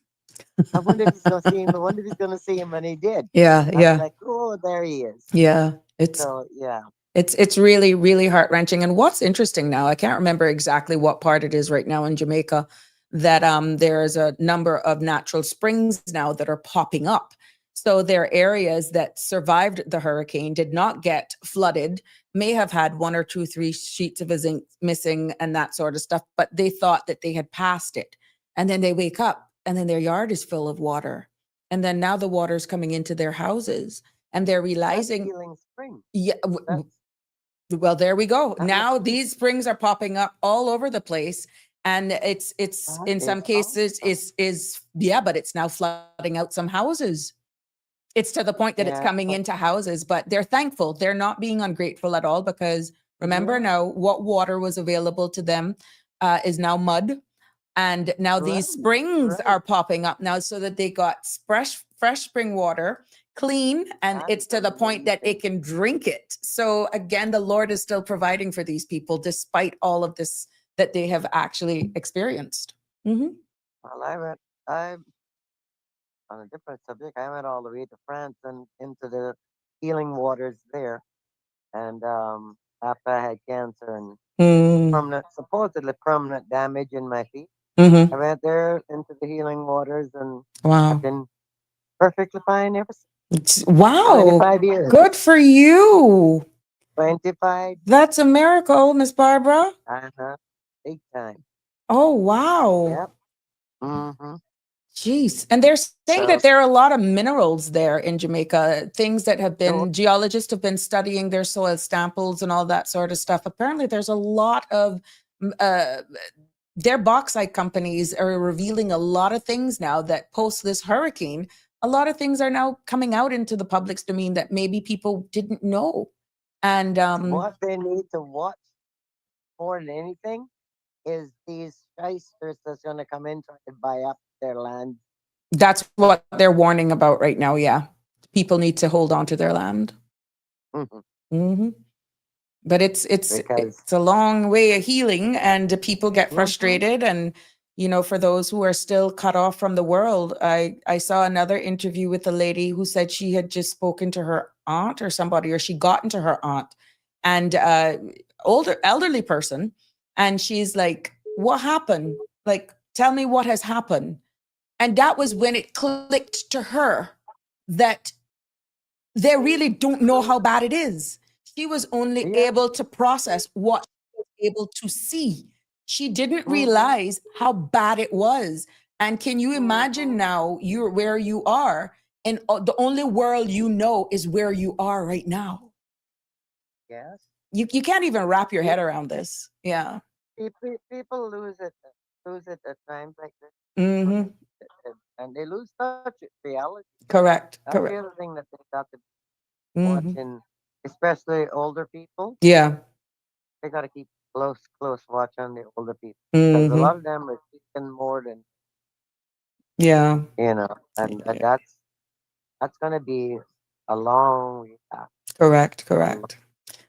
I wonder if he's gonna see him. I wonder if he's gonna see him, and he did. Yeah. I was Yeah. like, oh, there he is. Yeah. It's So yeah, It's really, really heart-wrenching. And what's interesting now, I can't remember exactly what part it is right now in Jamaica, that there's a number of natural springs now that are popping up. So there are areas that survived the hurricane, did not get flooded, may have had one or two, three sheets of zinc missing and that sort of stuff, but they thought that they had passed it. And then they wake up and then their yard is full of water. And then now the water's coming into their houses and they're that's realizing, Healing Spring. yeah, That's well, there we go. that, Now these springs are popping up all over the place. And it's that in some is cases awesome. is yeah, but it's now flooding out some houses. It's to the point that it's Yeah, coming into houses, but they're thankful. They're not being ungrateful at all because remember yeah, now what water was available to them is now mud. And now right, these springs right. are popping up now so that they got fresh spring water, clean, and That's it's to the point that they amazing. can drink it. So again, the Lord is still providing for these people despite all of this that they have actually experienced. Mhm. Well, I on a different subject. I went all the way to France and into the healing waters there, and after I had cancer and Mm, permanent, supposedly permanent damage in my feet, I mhm. went there into the healing waters, and I've Wow. been perfectly fine ever since. Wow. 25 years. Good for you. 25. That's a miracle, Miss Barbara. Uh-huh. Big time. Oh, wow. Yep. Mm-hmm. Jeez. And they're saying So, that there are a lot of minerals there in Jamaica, things that have sure. been, geologists have been studying their soil samples and all that sort of stuff. Apparently, there's a lot of, their bauxite companies are revealing a lot of things now that post this hurricane. A lot of things are now coming out into the public's domain that maybe people didn't know. And What they need to watch more than anything is these shysters that's going to come in trying to buy up their land. that's what they're warning about right now. Yeah. People need to hold on to their land. Mhm. Hmm. But Because it's a long way of healing, and people get mhm, frustrated. And for those who are still cut off from the world, I saw another interview with a lady who said she had just spoken to her aunt or somebody, or she got into her aunt, and older elderly person, and she's like, "What happened? Like, tell me what has happened." And that was when it clicked to her that they really don't know how bad it is. She was only yeah, able to process what she was able to see. She didn't hmm realize how bad it was. And can you imagine hmm now you're where you are, and the only world you know is where you are right now? yes. You can't even wrap your Pe- head around this. Yeah. People lose it at times like this, Hmm. and they lose touch with reality. Correct. That's the Correct. other thing that they got to watch, Hmm. and especially older people. Yeah. They got to keep close watch on the older people because a Hmm. lot of them are speaking more than Yeah. and that's gonna be a long way back. Correct. A lo- Correct.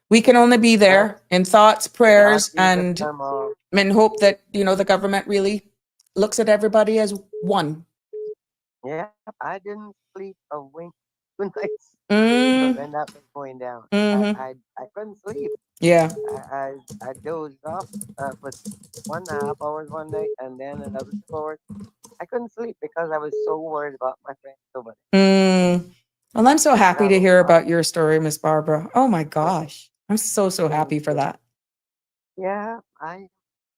We can only be But there in thoughts, God prayers, gave us and them all. hope that the government really looks at everybody as one. Yeah, I didn't sleep a wink 2 nights Mm, when that was going down. mm-hmm. I couldn't sleep. Yeah. I dozed off for 1.5 hours one night, and then another 2 hours. I couldn't sleep because I was so worried about my friend over Mm. Well, I'm so there. happy That to was hear hard. about your story, Miss Barbara. Oh my Thank gosh. I'm so thank happy for you. that. Yeah, I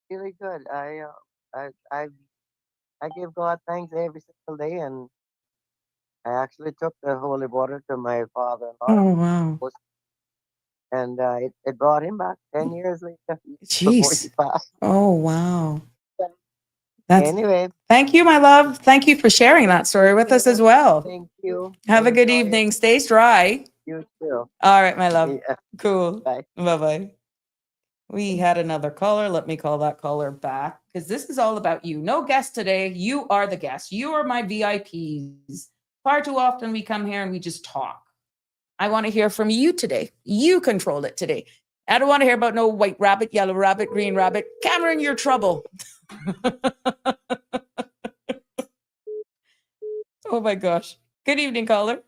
really good. I I give God thanks every single day, and I actually took the holy water to my father-in-law, Oh wow. and it brought him back 10 years later before he Jeez. passed. Oh wow. That's Anyway, Thank you, my love. Thank you for sharing that story with us as yeah, well. thank you. Have a good Enjoy it. evening. Stay dry. You too. All right, my love. Yeah, Cool. bye. Bye-bye. We had another caller. Let me call that caller back because this is all about you. No guest today. You are the guest. You are my VIPs. Far too often we come here and we just talk. I want to hear from you today. You control it today. I don't want to hear about no white rabbit, yellow rabbit, green rabbit. Cameron, you're trouble. Oh my gosh. Good evening, caller.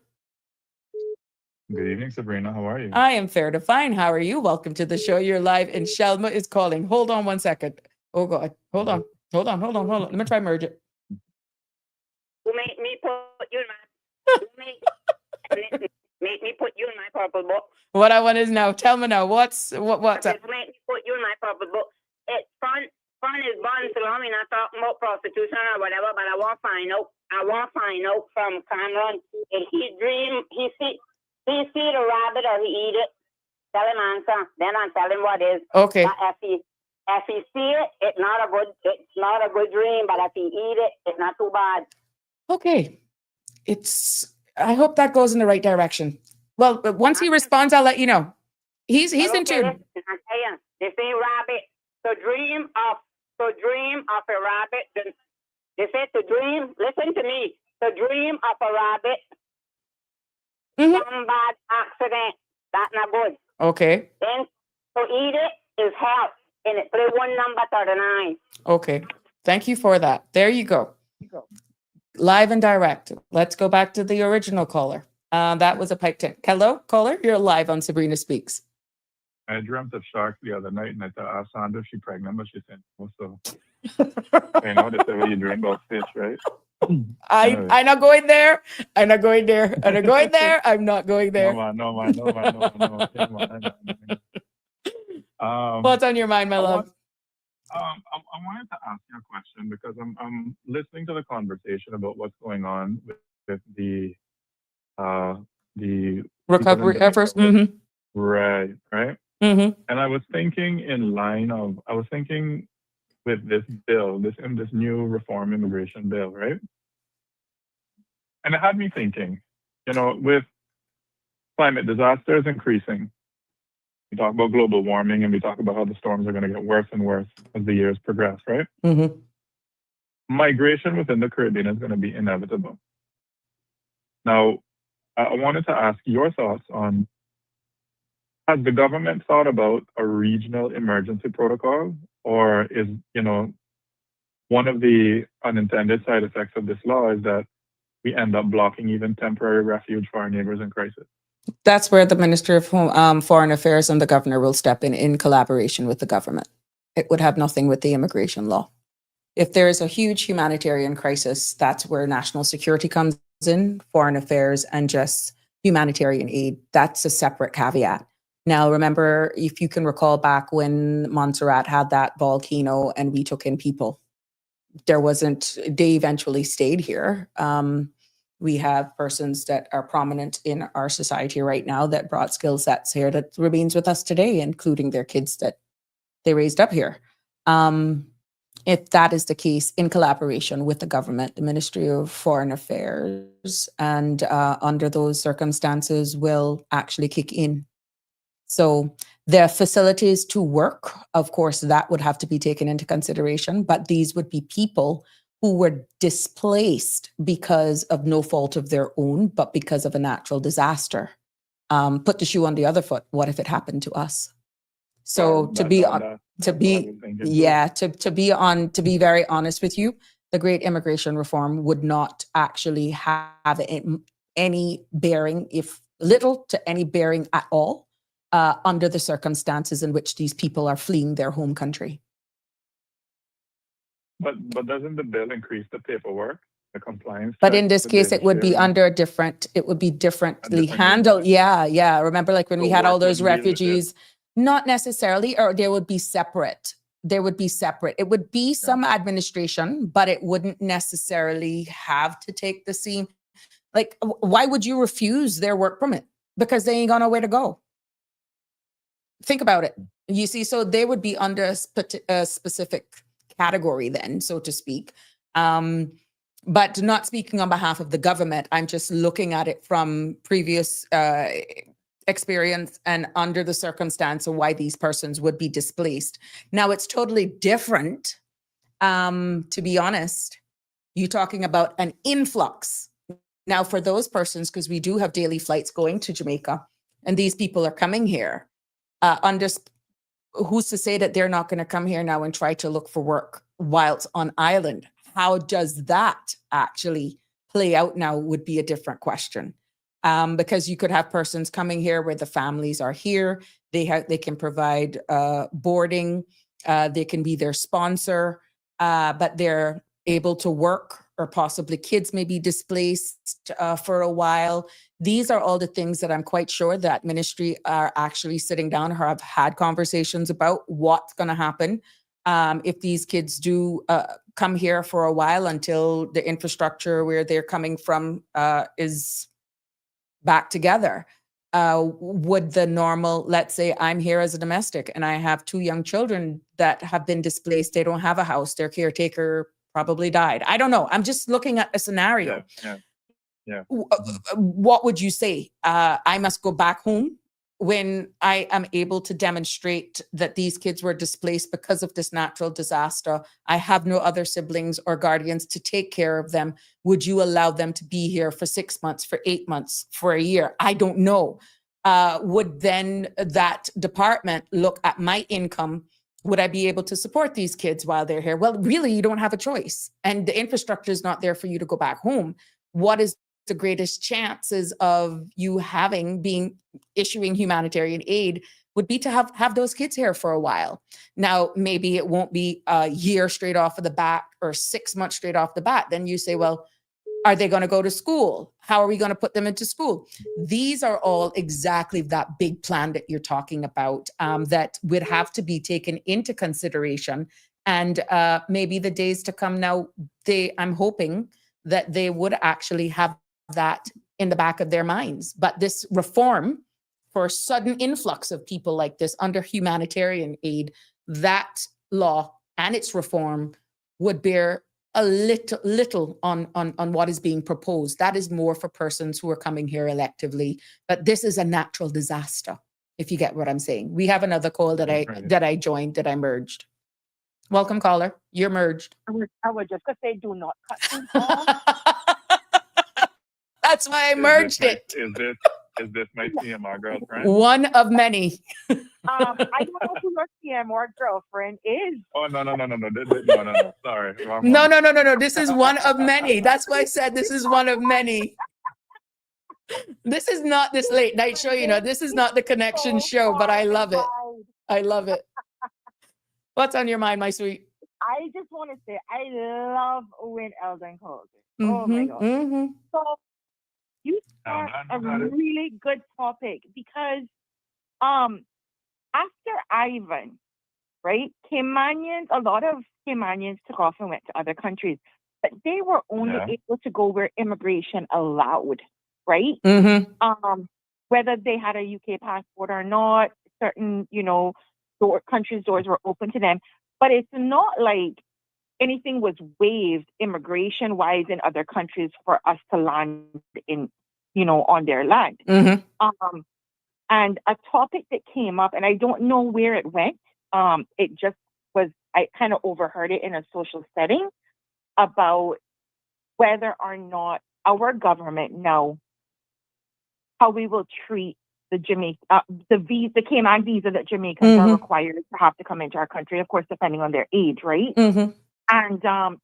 Good evening, Sabrina. How are you? I am fair to fine. How are you? Welcome to the show. You're live and Shelma is calling. Hold on 1 second. Oh God. Hold on. Let me try merge it. Who made me put you in my make me put you in my purple book? What I want is now. Tell me now. What's up? Just make me put you in my purple book. It's fun is fun, so I'm not talking about prostitution or whatever, but I want to find out from Cameron if he see the rabbit or he eat it. Tell him answer. Then I'll tell him what is. Okay. But if he see it, it's not a good dream. But if he eat it, it's not too bad. Okay. I hope that goes in the right direction. Well, once he responds, I'll let you know. He's in tune. I tell you, they say rabbit. To dream of a rabbit. They say to dream. Listen to me. To dream of a rabbit. Some bad accident. That's not good. Okay. Then to eat it is health. And it play one number 39. Okay. Thank you for that. There you go. Live and direct. Let's go back to the original caller. That was a pipe tin. Hello, caller. You're live on Sabrina Speaks. I dreamt of sharks the other night, and I asked Sandra if she's pregnant, but she said no. So, you know, they say when you dream about fish, right? I'm not going there. I'm not going there. I'm not going there. I'm not going there. No, man. What's on your mind, my love? I wanted to ask you a question because I'm listening to the conversation about what's going on with the Recovery efforts. Mm-hmm. Right. Mm-hmm. And I was thinking with this bill, this new reform immigration bill, right? And it had me thinking, you know, with climate disasters increasing, we talk about global warming and we talk about how the storms are going to get worse and worse as the years progress, right? Mm-hmm. Migration within the Caribbean is going to be inevitable. Now, I wanted to ask your thoughts on, has the government thought about a regional emergency protocol, or is, you know, one of the unintended side effects of this law is that we end up blocking even temporary refuge for our neighbors in crisis? That's where the Minister of Foreign Affairs and the governor will step in collaboration with the government. It would have nothing with the immigration law. If there is a huge humanitarian crisis, that's where national security comes in, foreign affairs, and just humanitarian aid. That's a separate caveat. Now, remember, if you can recall back when Montserrat had that volcano and we took in people, they eventually stayed here. We have persons that are prominent in our society right now that brought skill sets here that remains with us today, including their kids that they raised up here. If that is the case, in collaboration with the government, the Ministry of Foreign Affairs, and under those circumstances will actually kick in. So the facilities to work, of course, that would have to be taken into consideration, but these would be people who were displaced because of no fault of their own, but because of a natural disaster. Put the shoe on the other foot. What if it happened to us? So to be very honest with you, the Great Immigration Reform would not actually have any bearing, if little to any bearing at all, under the circumstances in which these people are fleeing their home country. But doesn't the bill increase the paperwork, the compliance? But in this case, it would be differently handled. Yeah. Remember, like when we had all those refugees, not necessarily, or they would be separate. It would be some administration, but it wouldn't necessarily have to take the same. Like, why would you refuse their work permit? Because they ain't got nowhere to go. Think about it. You see, so they would be under a specific category then, so to speak. But not speaking on behalf of the government, I'm just looking at it from previous experience and under the circumstance of why these persons would be displaced. Now, it's totally different, to be honest. You're talking about an influx. Now, for those persons, because we do have daily flights going to Jamaica, and these people are coming here, who's to say that they're not going to come here now and try to look for work whilst on island? How does that actually play out now would be a different question. Because you could have persons coming here where the families are here, they can provide boarding, they can be their sponsor, but they're able to work, or possibly kids may be displaced for a while. These are all the things that I'm quite sure that ministry are actually sitting down or have had conversations about what's going to happen if these kids do come here for a while until the infrastructure where they're coming from is back together. Would the normal, let's say I'm here as a domestic and I have 2 young children that have been displaced, they don't have a house, their caretaker probably died. I don't know. I'm just looking at a scenario. Yeah. What would you say? I must go back home when I am able to demonstrate that these kids were displaced because of this natural disaster. I have no other siblings or guardians to take care of them. Would you allow them to be here for 6 months, for 8 months, for a year? I don't know. Would then that department look at my income? Would I be able to support these kids while they're here? Well, really, you don't have a choice. And the infrastructure is not there for you to go back home. What is the greatest chances of you issuing humanitarian aid would be to have those kids here for a while. Now, maybe it won't be a year straight off of the bat or 6 months straight off the bat. Then you say, well, are they going to go to school? How are we going to put them into school? These are all exactly that big plan that you're talking about that would have to be taken into consideration. And maybe the days to come now, I'm hoping that they would actually have that in the back of their minds. But this reform for a sudden influx of people like this under humanitarian aid, that law and its reform would bear a little on what is being proposed. That is more for persons who are coming here electively. But this is a natural disaster, if you get what I'm saying. We have another call that I joined, that I merged. Welcome, caller. You're merged. I was just going to say, do not cut things off. That's why I merged it. Is this my CMR girlfriend? One of many. I don't know who your CMR girlfriend is. Oh, no. Sorry. No. This is one of many. That's why I said this is one of many. This is not this late night show, this is not the connection show, but I love it. I love it. What's on your mind, my sweet? I just want to say, I love when Eldon calls it. Oh my God. Mm-hmm. So you start a really good topic because after Ivan, right, a lot of Caymanians took off and went to other countries, but they were only able to go where immigration allowed, right? Mm-hmm. Whether they had a UK passport or not, certain, countries' doors were open to them. But it's not like anything was waived immigration-wise in other countries for us to land in, on their land. Mm-hmm. And a topic that came up, and I don't know where it went. It just was, I kind of overheard it in a social setting about whether or not our government know how we will treat the Cayman visa that Jamaicans are required to have to come into our country, of course, depending on their age, right? Mm-hmm. And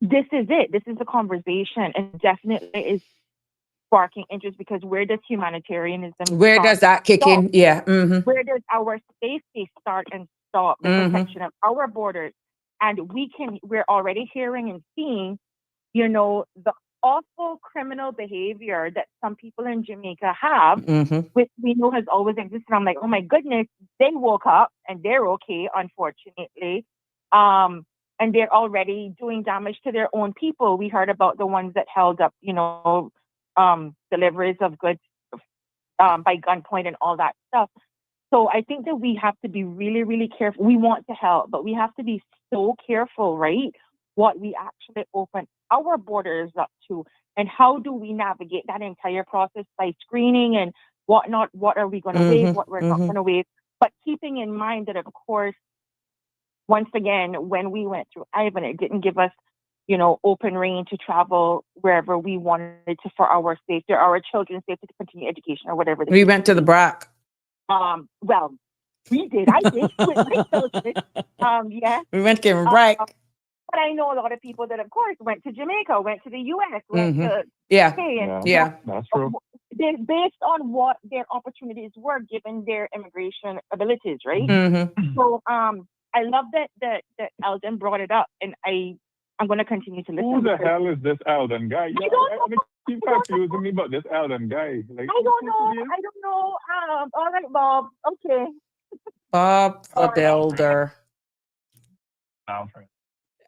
this is it. This is the conversation, and definitely is sparking interest because where does humanitarianism? Where does that kick in? Yeah. Mm-hmm. Where does our safety start and stop? The protection of our borders, and we're already hearing and seeing, the awful criminal behavior that some people in Jamaica have, which we know has always existed. I'm like, oh my goodness, they woke up and they're okay, unfortunately. And they're already doing damage to their own people. We heard about the ones that held up, deliveries of goods by gunpoint and all that stuff. So I think that we have to be really, really careful. We want to help, but we have to be so careful, right? What we actually open our borders up to, and how do we navigate that entire process by screening and what not, what are we going to waive, what we're not going to waive. But keeping in mind that, of course, once again, when we went through Ivan, it didn't give us, you know, open reign to travel wherever we wanted to for our safety, or our children's safety, to continue education or whatever. We went to the BRAC. Well, we did. I did with my children. Yeah. We went to give them a break. But I know a lot of people that, of course, went to Jamaica, went to the U.S., went to Yeah. yeah, that's true. They're based on what their opportunities were given their immigration abilities, right? So I love that Eldon brought it up, and I'm going to continue to listen. Who the hell is this Eldon guy? I mean, keep confusing me about this Eldon guy. Like, I don't know. All right, Bob. Okay. Bob the Builder.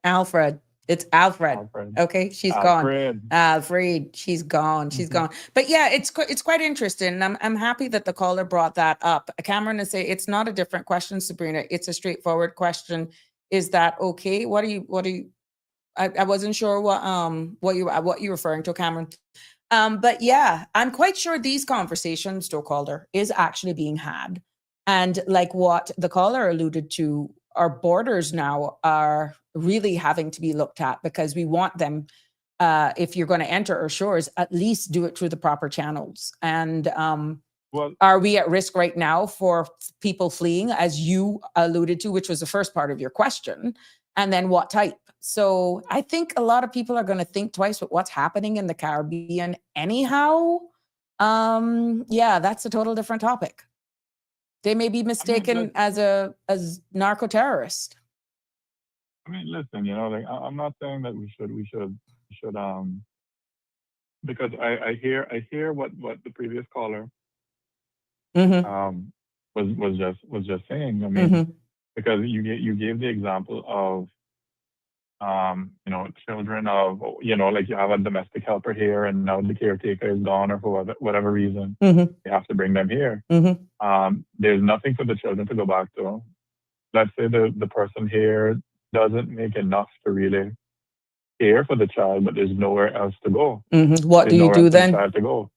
Alfred. It's Alfred. Okay, she's gone. Alfred, she's gone. She's gone. But yeah, it's quite interesting. I'm happy that the caller brought that up. Cameron is saying it's not a different question, Sabrina. It's a straightforward question. Is that okay? What do you? I wasn't sure what you're referring to, Cameron. But yeah, I'm quite sure these conversations, Joe Calder, is actually being had. And like what the caller alluded to, our borders now are really having to be looked at, because we want them, if you're going to enter our shores, at least do it through the proper channels. And are we at risk right now for people fleeing, as you alluded to, which was the first part of your question? And then what type? So I think a lot of people are going to think twice with what's happening in the Caribbean anyhow. Yeah, that's a total different topic. They may be mistaken as narco terrorist. I mean, listen, you know, like, I'm not saying that we should, because I hear what the previous caller was just saying. I mean, because you gave the example of you know, children of, you know, like you have a domestic helper here and now the caretaker is gone, or for whatever reason, you have to bring them here. There's nothing for the children to go back to. Let's say the person here doesn't make enough to really care for the child, but there's nowhere else to go. What do you do then?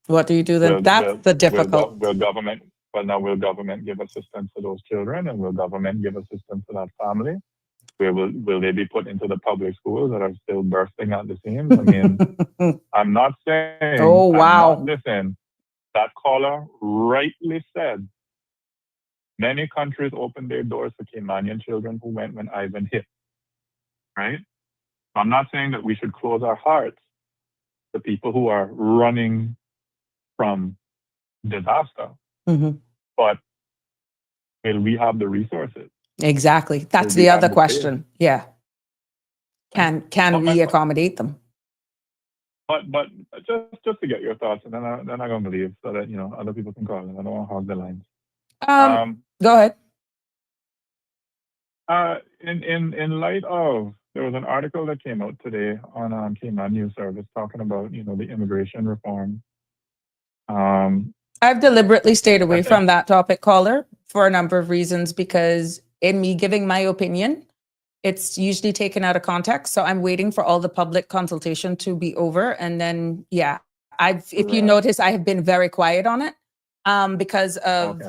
What do you do then? That's the difficult. Will government give assistance to those children, and will government give assistance to that family? Will they be put into the public schools that are still bursting at the seams? I mean, I'm not saying. Oh, wow. Listen, that caller rightly said, many countries opened their doors for Caymanian children who went when Ivan hit. Right? I'm not saying that we should close our hearts to people who are running from disaster, but will we have the resources? Exactly. That's the other question. Yeah. Can we accommodate them? But just to get your thoughts, and then I'm going to leave so that, you know, other people can call, and I don't want to hog the lines. Go ahead. In light of, there was an article that came out today on Cayman News Service talking about, you know, the immigration reform. I've deliberately stayed away from that topic, caller, for a number of reasons, because in me giving my opinion, it's usually taken out of context. So I'm waiting for all the public consultation to be over. And then, yeah, if you notice, I have been very quiet on it because of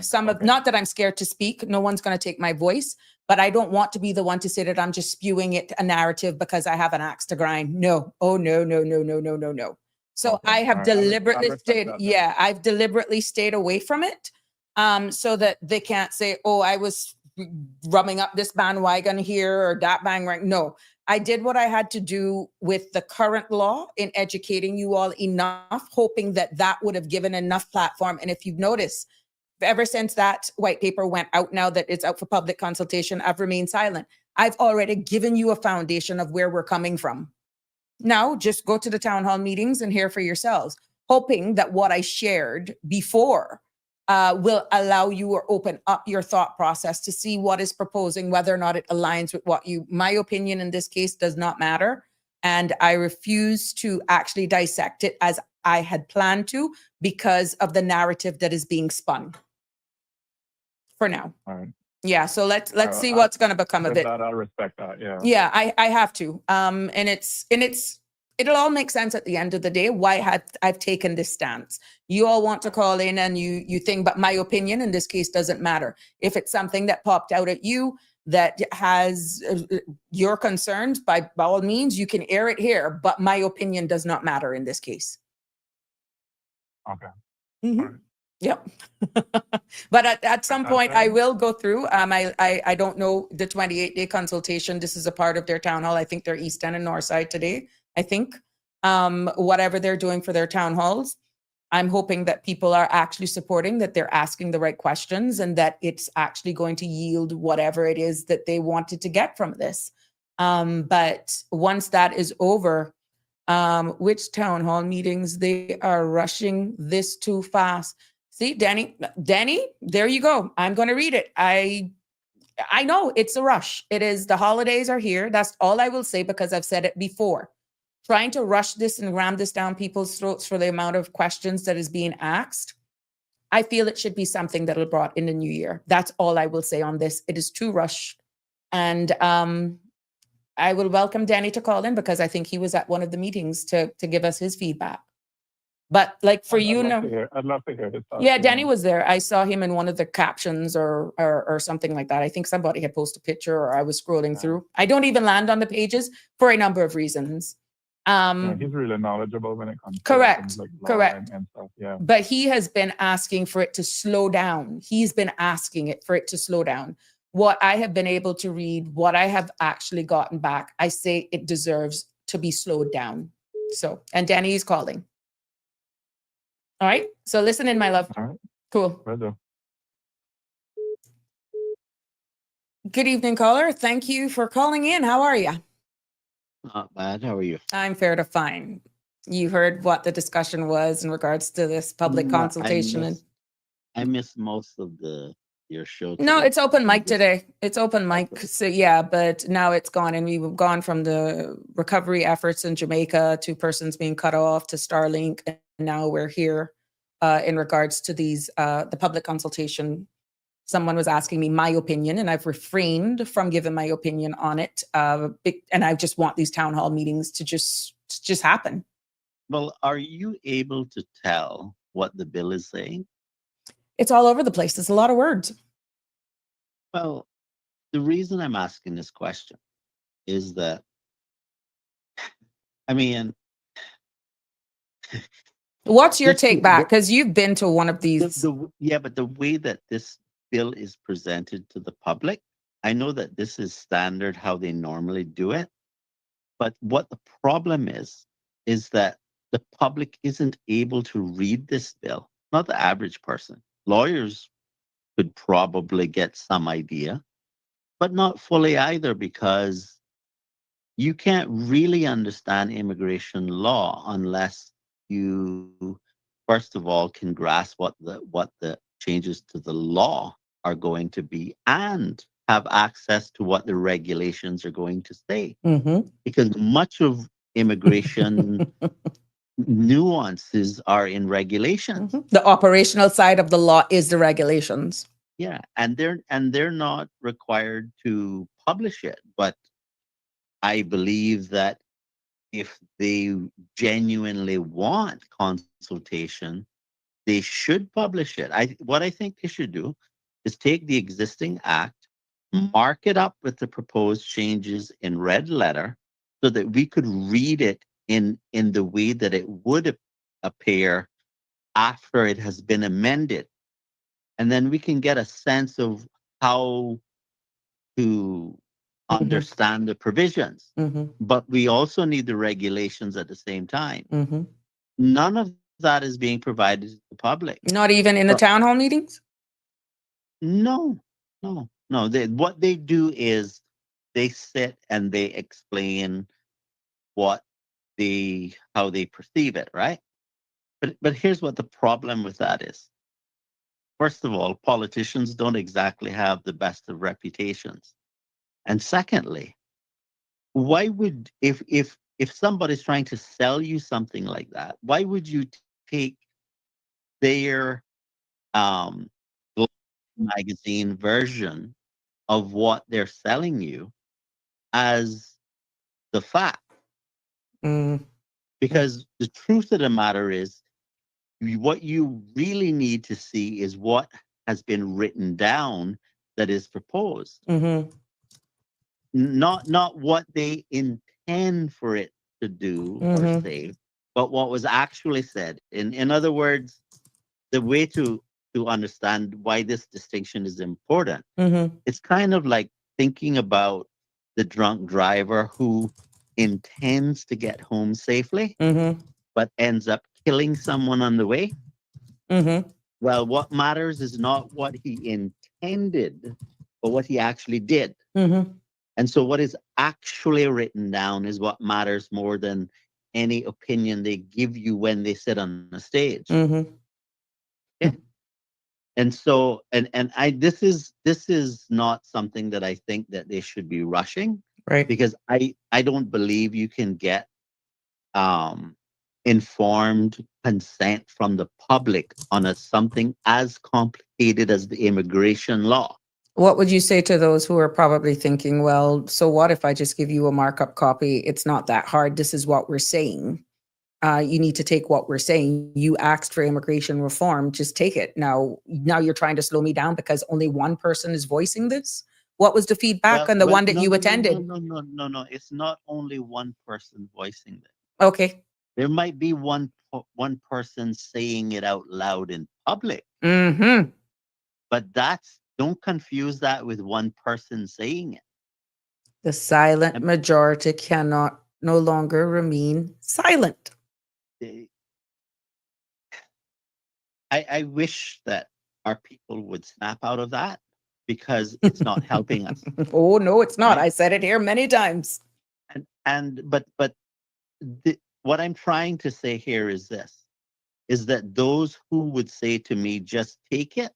not that I'm scared to speak. No one's going to take my voice, but I don't want to be the one to say that I'm just spewing it a narrative because I have an axe to grind. No. Oh, no. So I have deliberately I've deliberately stayed away from it so that they can't say, oh, I was rubbing up this bandwagon here or that bandwagon. No, I did what I had to do with the current law in educating you all enough, hoping that would have given enough platform. And if you've noticed, ever since that white paper went out, now that it's out for public consultation, I've remained silent. I've already given you a foundation of where we're coming from. Now, just go to the town hall meetings and hear for yourselves, hoping that what I shared before will allow you or open up your thought process to see what is proposing, whether or not it aligns with what my opinion in this case does not matter. And I refuse to actually dissect it as I had planned to because of the narrative that is being spun for now. All right. Yeah. So let's see what's going to become of it. That, I'll respect that. Yeah. Yeah, I have to. And it's it'll all make sense at the end of the day why I've taken this stance. You all want to call in and you think, but my opinion in this case doesn't matter. If it's something that popped out at you that has your concerns, by all means, you can air it here, but my opinion does not matter in this case. Okay. Mhm. All right. Yep. But at some point, I Okay. will go through. I don't know the 28-day consultation. This is a part of their town hall. I think they're East End and North Side today. I think whatever they're doing for their town halls, I'm hoping that people are actually supporting, that they're asking the right questions, and that it's actually going to yield whatever it is that they wanted to get from this. But once that is over, which town hall meetings, they are rushing this too fast. See, Danny, there you go. I'm going to read it. I know it's a rush. It is, the holidays are here. That's all I will say, because I've said it before. Trying to rush this and ram this down people's throats for the amount of questions that is being asked, I feel it should be something that'll brought in the new year. That's all I will say on this. It is too rushed. And I will welcome Danny to call in, because I think he was at one of the meetings to give us his feedback. But like for you, I'd love to hear his thoughts. yeah, Danny was there. I saw him in one of the captions or something like that. I think somebody had posted a picture, or I was scrolling through. I don't even land on the pages for a number of reasons. Yeah, he's really knowledgeable when it comes Correct, to things like law correct. and stuff. Yeah. But he has been asking for it to slow down. He's been asking it for it to slow down. What I have been able to read, what I have actually gotten back, I say it deserves to be slowed down. So, and Danny is calling. All right. So listen in, my love. All right. Cool. Will do. Good evening, caller. Thank you for calling in. How are you? Not bad. How are you? I'm fair to fine. You heard what the discussion was in regards to this public No, consultation. I missed most of your show today. No, it's open mic Just- today. It's open mic. So yeah, but now it's gone, and we've gone from the recovery efforts in Jamaica to persons being cut off to Starlink, and now we're here in regards to these the public consultation. Someone was asking me my opinion, and I've refrained from giving my opinion on it. And I just want these town hall meetings to just happen. Well, are you able to tell what the bill is saying? It's all over the place. There's a lot of words. Well, the reason I'm asking this question is that, I mean, What's your This- take back? Because you've been to one of the, these. the but the way that this bill is presented to the public, I know that this is standard how they normally do it. But what the problem is that the public isn't able to read this bill, not the average person. Lawyers could probably get some idea, but not fully either, because you can't really understand immigration law unless you, first of all, can grasp what the changes to the law are going to be, and have access to what the regulations are going to say. Mhm. Because much of immigration nuances are in regulations. The operational side of the law is the regulations. Yeah, and they're not required to publish it, but I believe that if they genuinely want consultation, they should publish it. What I think they should do is take the existing act, mark it up with the proposed changes in red letter, so that we could read it in the way that it would appear after it has been amended. And then we can get a sense of how to understand the provisions. Mhm. But we also need the regulations at the same time. Mhm. None of that is being provided to the public. Not even in the town hall meetings? No. What they do is they sit and they explain how they perceive it, right? But here's what the problem with that is. First of all, politicians don't exactly have the best of reputations. And secondly, why would if somebody's trying to sell you something like that, why would you take their magazine version of what they're selling you as the fact? Mm. Because the truth of the matter is, what you really need to see is what has been written down that is proposed, Mm-hmm. not what they intend for it to do or Mm-hmm. say, but what was actually said. In other words, the way to understand why this distinction is important, Mm-hmm. it's kind of like thinking about the drunk driver who intends to get home safely, Mm-hmm. but ends up killing someone on the way. Mm-hmm. Well, what matters is not what he intended, but what he actually did. Mm-hmm. And so, what is actually written down is what matters more than any opinion they give you when they sit on the stage. Mm-hmm. Yeah. And so, and I this is not something that I think that they should be rushing, Right. because I don't believe you can get um informed consent from the public on something as complicated as the immigration law. What would you say to those who are probably thinking, well, so what if I just give you a markup copy? It's not that hard. This is what we're saying. You need to take what we're saying. You asked for immigration reform, just take it. Now you're trying to slow me down because only one person is voicing this. What was the feedback on the Well, one that no, you no, no, no, attended? no, no, no, no. It's not only one person voicing it. Okay. There might be one person saying it out loud in public, Mm-hmm. but don't confuse that with one person saying it. The silent majority cannot no longer remain silent. Eh, I wish that our people would snap out of that, because it's not helping us, Oh, no, it's not. right? I said it here many times. But what I'm trying to say here is this: is that those who would say to me, "Just take it,"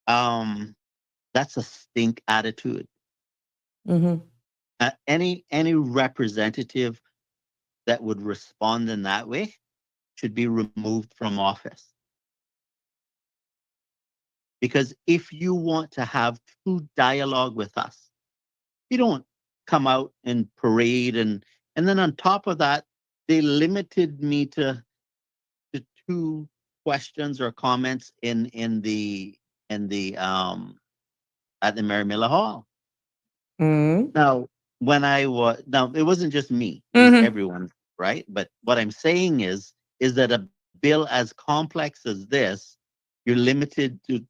um, that's a stink attitude. Mm-hmm. Any representative that would respond in that way should be removed from office. Because if you want to have true dialogue with us, you don't come out and parade, and then on top of that, they limited me to two questions or comments in the at the Mary Miller Hall. Mm-hmm. Now, now it wasn't just me; it was Mm-hmm. everyone, right? But what I'm saying is that a bill as complex as this, you're limited to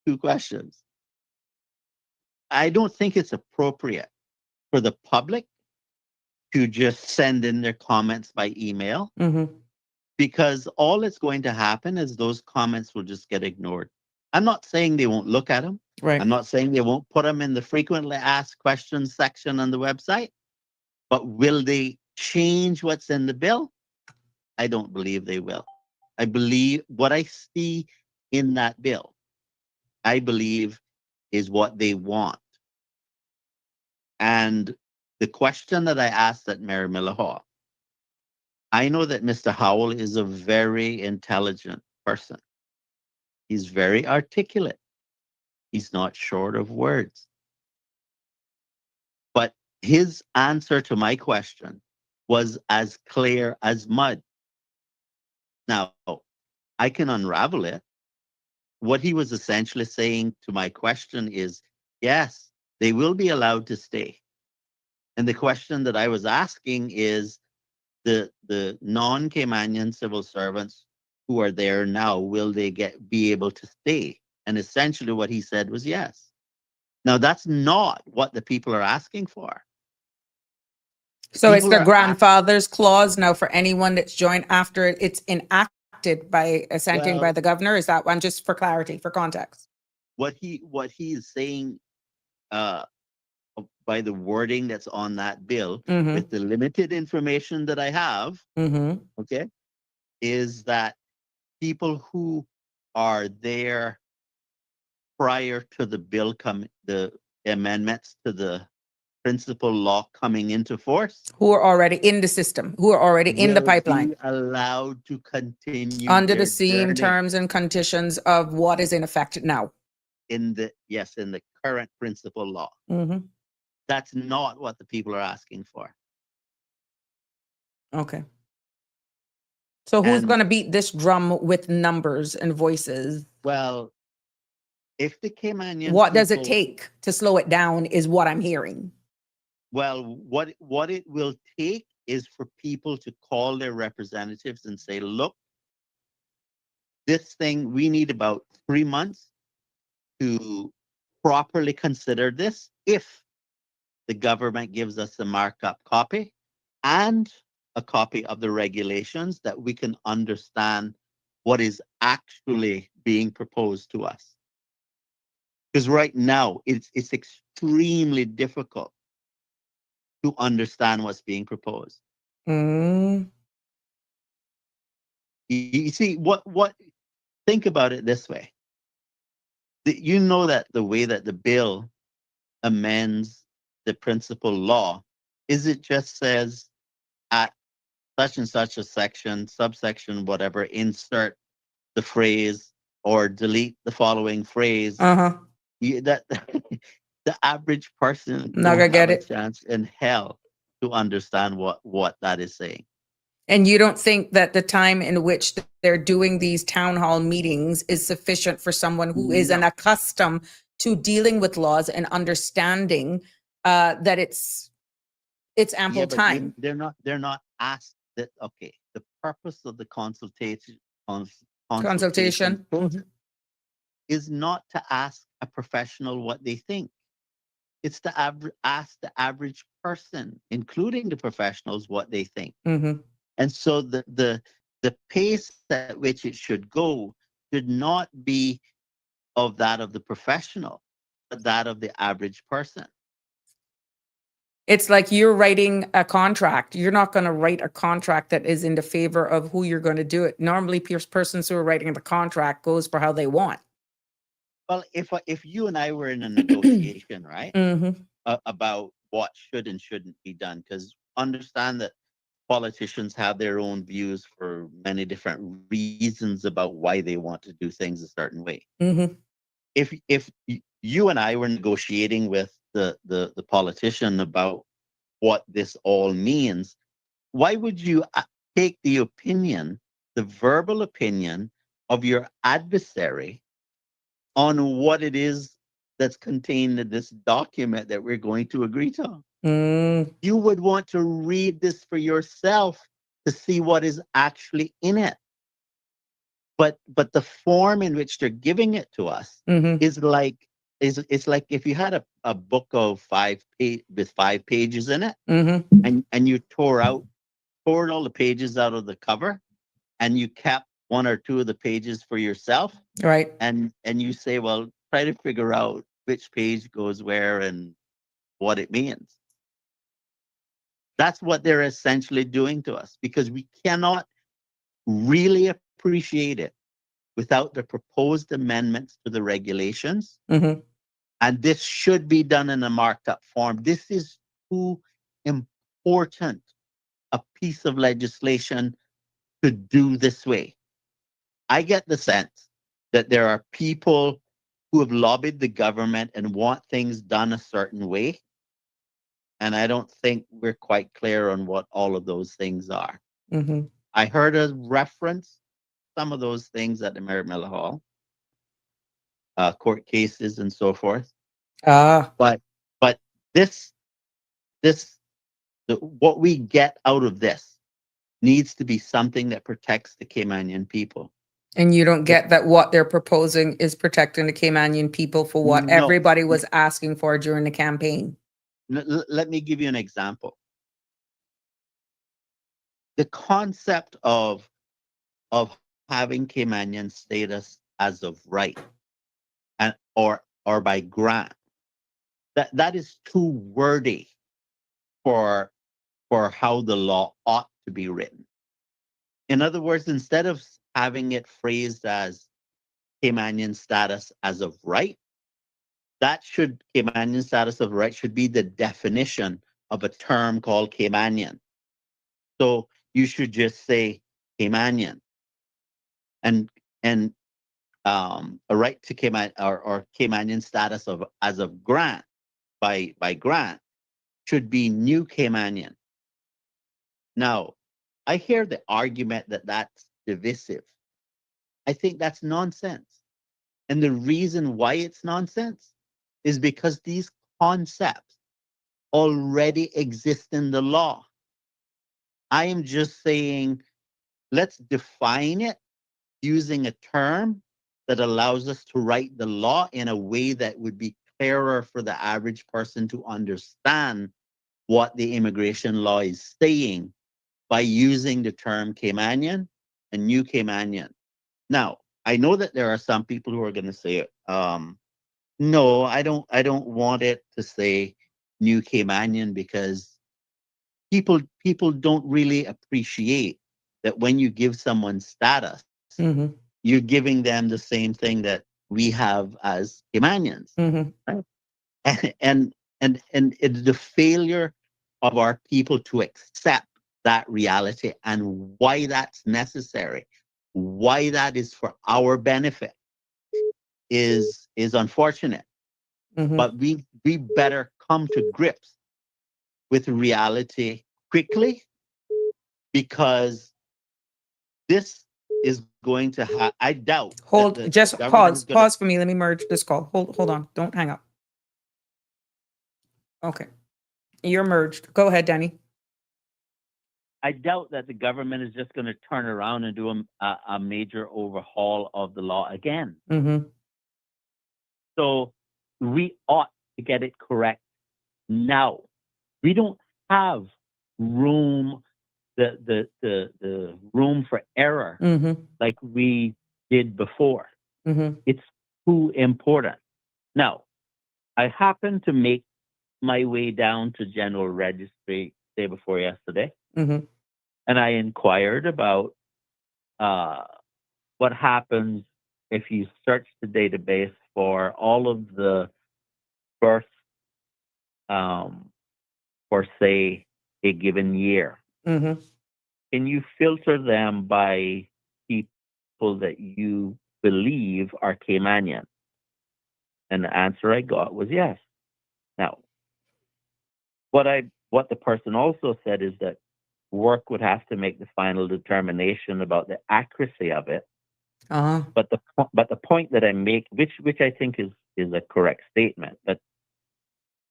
two questions. I don't think it's appropriate for the public to just send in their comments by email, Mm-hmm. because all that's going to happen is those comments will just get ignored. I'm not saying they won't look at them. Right. I'm not saying they won't put them in the frequently asked questions section on the website, but will they change what's in the bill? I don't believe they will. I believe what I see in that bill, I believe, is what they want. And the question that I asked at Mary Miller Hall, I know that Mr. Howell is a very intelligent person. He's very articulate. He's not short of words. But his answer to my question was as clear as mud. Now, I can unravel it. What he was essentially saying to my question is, yes, they will be allowed to stay. And the question that I was asking is, the non-Caymanian civil servants who are there now, will they be able to stay? And essentially what he said was yes. Now that's not what the people are asking for. So it's People the are grandfather's clause now for anyone that's joined after it's enacted by assenting by well, the governor. Is that one, just for clarity, for context? what he is saying, uh, by the wording that's on that bill, Mm-hmm. with the limited information that I have, Mm-hmm. okay, is that people who are there prior to the amendments to the principal law coming into force, Who are already in the system, who are already in the will pipeline be allowed to continue under the their same journey terms and conditions of what is in effect now. in the current principal law. Mm-hmm. That's not what the people are asking for. Okay. So who's And- going to beat this drum with numbers and voices? Well, if the Caymanian What does it people- take to slow it down is what I'm hearing. Well, what it will take is for people to call their representatives and say, look, this thing, we need about 3 months to properly consider this. If the government gives us a markup copy and a copy of the regulations, that we can understand what is actually being proposed to us. Because right now it's extremely difficult to understand what's being proposed. Mm. You see, think about it this way. You know that the way that the bill amends the principal law is it just says at such and such a section, subsection, whatever, insert the phrase or delete the following phrase. That the average person Not gonna don't get have a it. chance in hell to understand what that is saying. And you don't think that the time in which they're doing these town hall meetings is sufficient for someone who isn't accustomed to dealing with laws and understanding that it's ample But time. they're not asked that. Okay, the purpose of the consultation Consultation. process is not to ask a professional what they think. It's to ask the average person, including the professionals, what they think. Mm-hmm. And so the pace at which it should go should not be of that of the professional, but that of the average person. It's like you're writing a contract. You're not going to write a contract that is in the favor of who you're going to do it. Normally, persons who are writing the contract goes for how they want. Well, if you and I were in a negotiation, right, Mm-hmm. about what should and shouldn't be done, because understand that politicians have their own views for many different reasons about why they want to do things a certain way. Mm-hmm. If you and I were negotiating with the politician about what this all means, why would you take the opinion, the verbal opinion of your adversary on what it is that's contained in this document that we're going to agree to? Mm. You would want to read this for yourself to see what is actually in it. But the form in which they're giving it to us Mm-hmm. is like it's like if you had a book of 5 pages in it, Mm-hmm. and you tore all the pages out of the cover, and you kept 1 or 2 of the pages for yourself, Right. and you say, well, try to figure out which page goes where and what it means. That's what they're essentially doing to us, because we cannot really appreciate it without the proposed amendments to the regulations. Mm-hmm. And this should be done in a marked up form. This is too important a piece of legislation to do this way. I get the sense that there are people who have lobbied the government and want things done a certain way. And I don't think we're quite clear on what all of those things are. Mm-hmm. I heard a reference some of those things at the Merritt Miller Hall, court cases and so forth. But this what we get out of this needs to be something that protects the Caymanian people. And you don't get that what they're proposing is protecting the Caymanian people for what No. everybody was asking for during the campaign. Let me give you an example. The concept of having Caymanian status as of right and or by grant, that is too wordy for how the law ought to be written. In other words, instead of having it phrased as Caymanian status as of right, Caymanian status of right should be the definition of a term called Caymanian. So you should just say Caymanian, and a right to Cayman or Caymanian status of as of grant by grant should be new Caymanian. Now, I hear the argument that that's divisive. I think that's nonsense. And the reason why it's nonsense is because these concepts already exist in the law. I am just saying, let's define it using a term that allows us to write the law in a way that would be clearer for the average person to understand what the immigration law is saying by using the term Caymanian and New Caymanian. Now, I know that there are some people who are going to say, no, I don't want it to say New Caymanian because people don't really appreciate that when you give someone status, Mm-hmm. you're giving them the same thing that we have as Caymanians. Mm-hmm. Right? And it's the failure of our people to accept that reality and why that's necessary, why that is for our benefit is unfortunate. Mm-hmm. But we better come to grips with reality quickly, because this is going to have, I doubt that Hold, the just government is going to, pause for me. Let me merge this call. Hold on. Don't hang up. Okay. You're merged. Go ahead, Danny. I doubt that the government is just going to turn around and do a major overhaul of the law again. Mm-hmm. So we ought to get it correct now. We don't have room, the room for error Mm-hmm. like we did before. Mm-hmm. It's too important. Now, I happened to make my way down to General Registry day before yesterday, Mm-hmm. and I inquired about what happens if you search the database for all of the births for, say, a given year. Mm-hmm. Can you filter them by people that you believe are Caymanian? And the answer I got was yes. Now, what the person also said is that work would have to make the final determination about the accuracy of it. Uh-huh. But the point that I make, which I think is a correct statement, that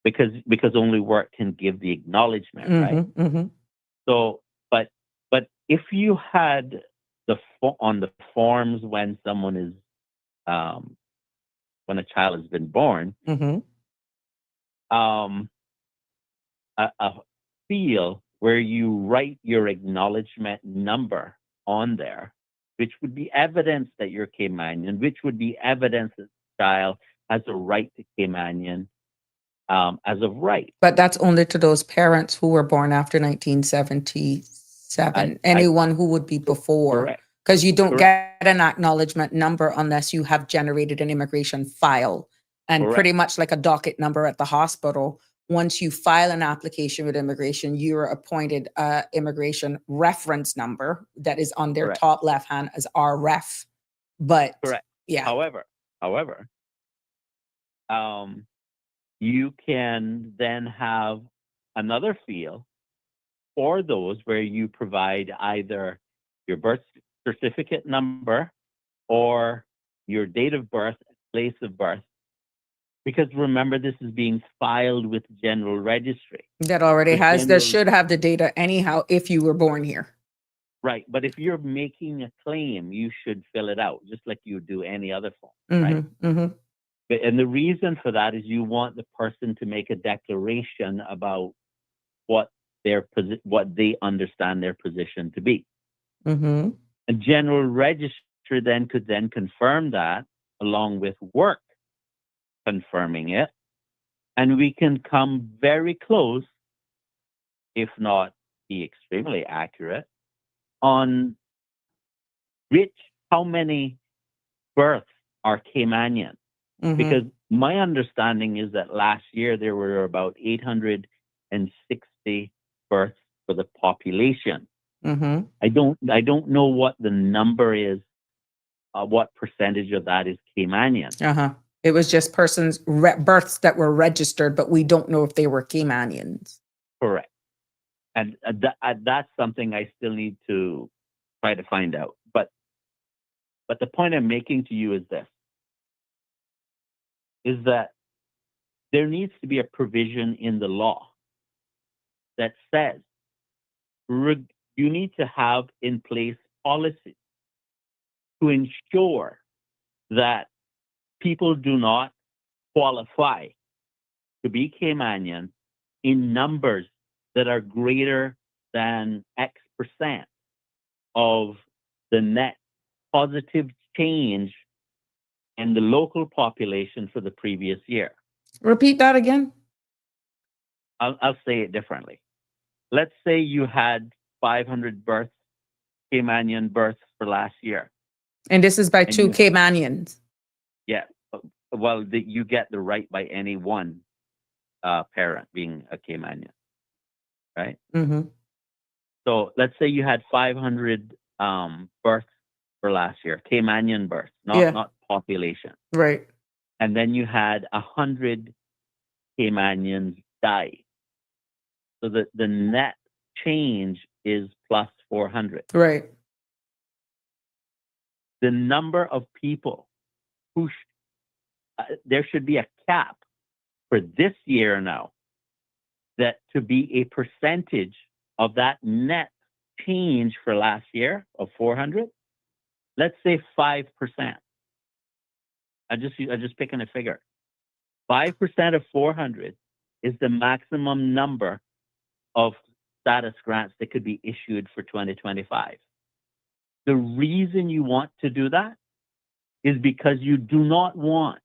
because only work can give the acknowledgement, right? Mm-hmm. Mm-hmm. So, but if you had on the forms when someone is when a child has been born, Mm-hmm. a field where you write your acknowledgement number on there, which would be evidence that you're Caymanian, which would be evidence that the child has a right to Caymanian as of right. But that's only to those parents who were born after 1977. Anyone who would be before. Correct. Because you don't Correct. get an acknowledgement number unless you have generated an immigration file. And Correct. pretty much like a docket number at the hospital, once you file an application with immigration, you're appointed a immigration reference number that is on their Correct. top left hand as RREF. But Correct. yeah. However, you can then have another field for those where you provide either your birth certificate number or your date of birth, place of birth. Because remember, this is being filed with General Registry. That already has, that should have the data anyhow if you were born here. Right. But if you're making a claim, you should fill it out just like you do any other form. Mm-hmm. Right. Mm-hmm. And the reason for that is you want the person to make a declaration about what they understand their position to be. Mm-hmm. A General Registry then could confirm that along with work confirming it, and we can come very close, if not be extremely accurate, on how many births are Caymanian. Mm-hmm. Because my understanding is that last year there were about 860 births for the population. Mm-hmm. I don't know what the number is, what percentage of that is Caymanian. Uh-huh. It was just persons' births that were registered, but we don't know if they were Caymanians. Correct. And that's something I still need to try to find out. But the point I'm making to you is this: is that there needs to be a provision in the law that says you need to have in place policies to ensure that people do not qualify to be Caymanian in numbers that are greater than X percent of the net positive change in the local population for the previous year. Repeat that again. I'll say it differently. Let's say you had 500 births, Caymanian births for last year. And this is by And two Caymanians. Yeah. Well, you get the right by any one parent being a Caymanian, right? Mm-hmm. So let's say you had 500 births for last year, Caymanian births, not population. Right. And then you had 100 Caymanians die. So the net change is plus 400. Right. The number of people who there should be a cap for this year now, that to be a percentage of that net change for last year of 400, let's say 5%. I'm just picking a figure. 5% of 400 is the maximum number of status grants that could be issued for 2025. The reason you want to do that is because you do not want,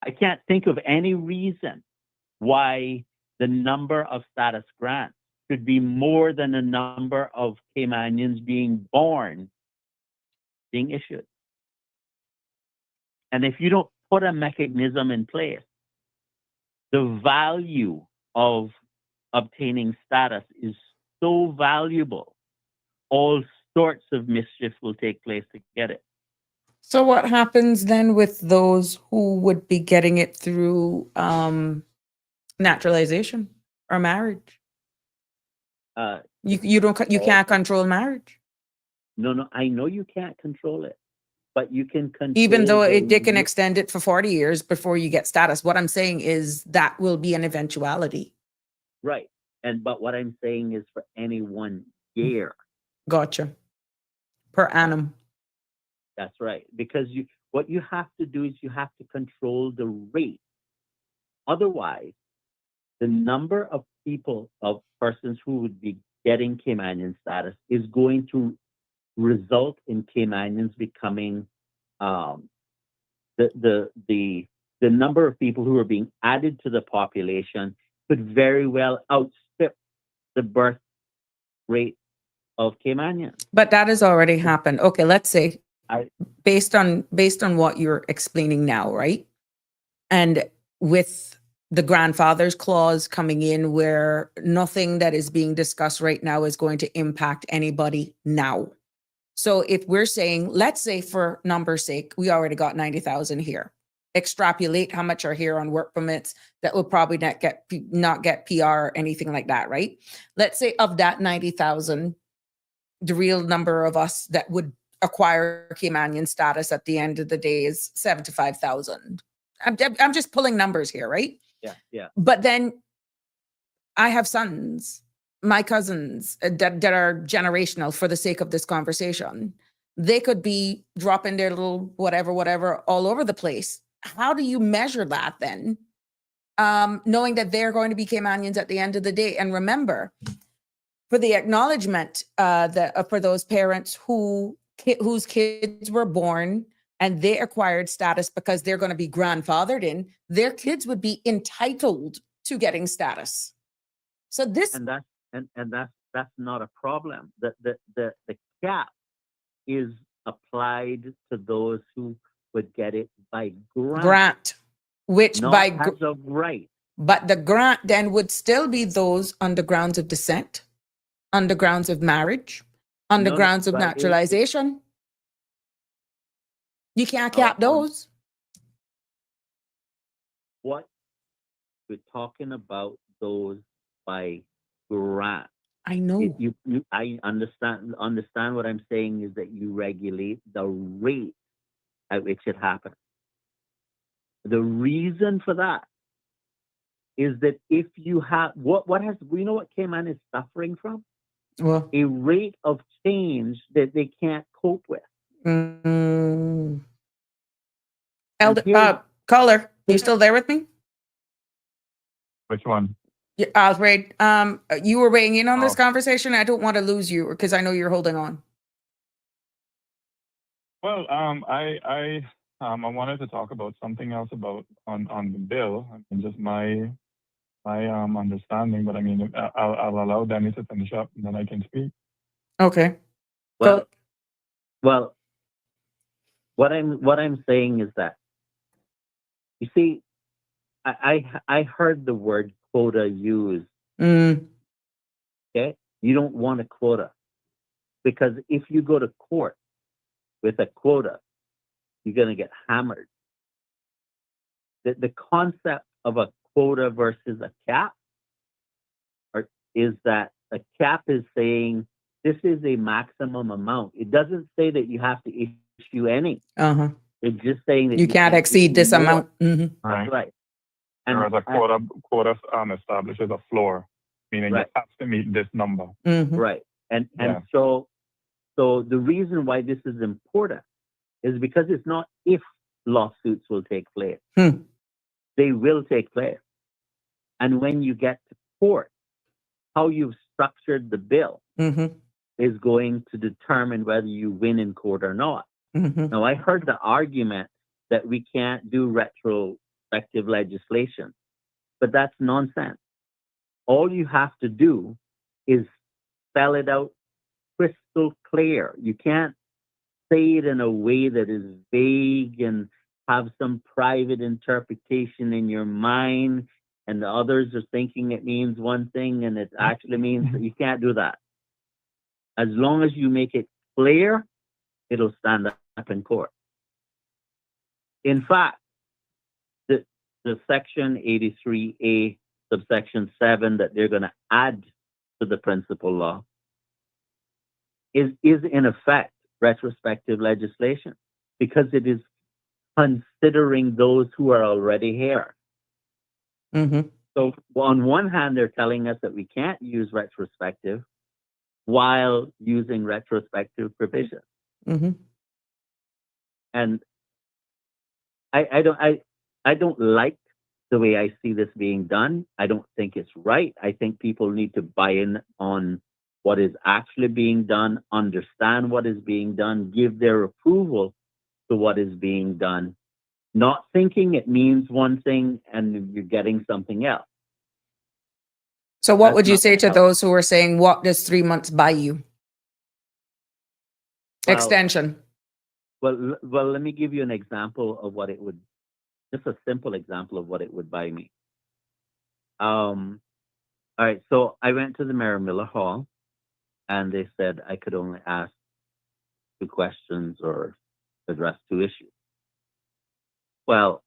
I can't think of any reason why the number of status grants should be more than the number of Caymanians being born, being issued. And if you don't put a mechanism in place, the value of obtaining status is so valuable, all sorts of mischief will take place to get it. So what happens then with those who would be getting it through naturalization or marriage? You can't control marriage, No, I know you can't control it, but you can control. even though they can extend it for 40 years before you get status. What I'm saying is that will be an eventuality. Right. But what I'm saying is for any 1 year. Gotcha. Per annum. That's right. Because what you have to do is you have to control the rate. Otherwise, the number of persons who would be getting Caymanian status is going to result in Caymanians becoming the number of people who are being added to the population could very well outstrip the birth rate of Caymanians. But that has already happened. Okay, let's say based on what you're explaining now, right? And with the grandfather's clause coming in, where nothing that is being discussed right now is going to impact anybody now. So if we're saying, let's say for number's sake, we already got 90,000 here. Extrapolate how much are here on work permits that will probably not get PR or anything like that, right? Let's say of that 90,000, the real number of us that would acquire Caymanian status at the end of the day is 75,000. I'm just pulling numbers here, right? Yeah. But then I have sons, my cousins that are generational for the sake of this conversation. They could be dropping their little whatever all over the place. How do you measure that then? Knowing that they're going to be Caymanians at the end of the day. And remember, for the acknowledgement for those parents whose kids were born and they acquired status because they're going to be grandfathered in, their kids would be entitled to getting status. So this and that's not a problem. The cap is applied to those who would get it by grant, which not by as of right. But the grant then would still be those on the grounds of descent, on the grounds of marriage, on the grounds of naturalization. You can't cap those. What we're talking about, those by grant. I know. I understand what I'm saying is that you regulate the rate at which it happens. The reason for that is that if you have what has we know what Cayman is suffering from? Well, A rate of change that they can't cope with. Elder, caller, you still there with me? Which one? Yeah, Alfred, you were weighing in on this Oh. conversation. I don't want to lose you because I know you're holding on. Well, I wanted to talk about something else about on the bill and just my understanding. But I mean, I'll allow Danny to finish up, and then I can speak. Okay. Well, what I'm saying is that, you see, I heard the word quota used. Okay, you don't want a quota, because if you go to court with a quota, you're going to get hammered. The concept of a quota versus a cap is that a cap is saying this is a maximum amount. It doesn't say that you have to issue any. It's just saying that You can't exceed this more. amount. Right. And Whereas a quota establishes a floor, meaning you have to meet this number. Right. And so the reason why this is important is because it's not if lawsuits will take place. They will take place. And when you get to court, how you've structured the bill is going to determine whether you win in court or not. Now, I heard the argument that we can't do retrospective legislation, but that's nonsense. All you have to do is spell it out crystal clear. You can't say it in a way that is vague and have some private interpretation in your mind, and the others are thinking it means one thing and it actually means that you can't do that. As long as you make it clear, it'll stand up in court. In fact, the section 83A, subsection 7 that they're going to add to the principal law is in effect retrospective legislation, because it is considering those who are already here. So on one hand, they're telling us that we can't use retrospective while using retrospective provisions. And I don't like the way I see this being done. I don't think it's right. I think people need to buy in on what is actually being done, understand what is being done, give their approval to what is being done, not thinking it means one thing and you're getting something else. So what would you say to those who are saying, what does 3 months buy you? Extension. Well, let me give you an example of what it would, just a simple example of what it would buy me. All right, so I went to the Mary Miller Hall, and they said I could only ask 2 questions or address 2 issues. Well,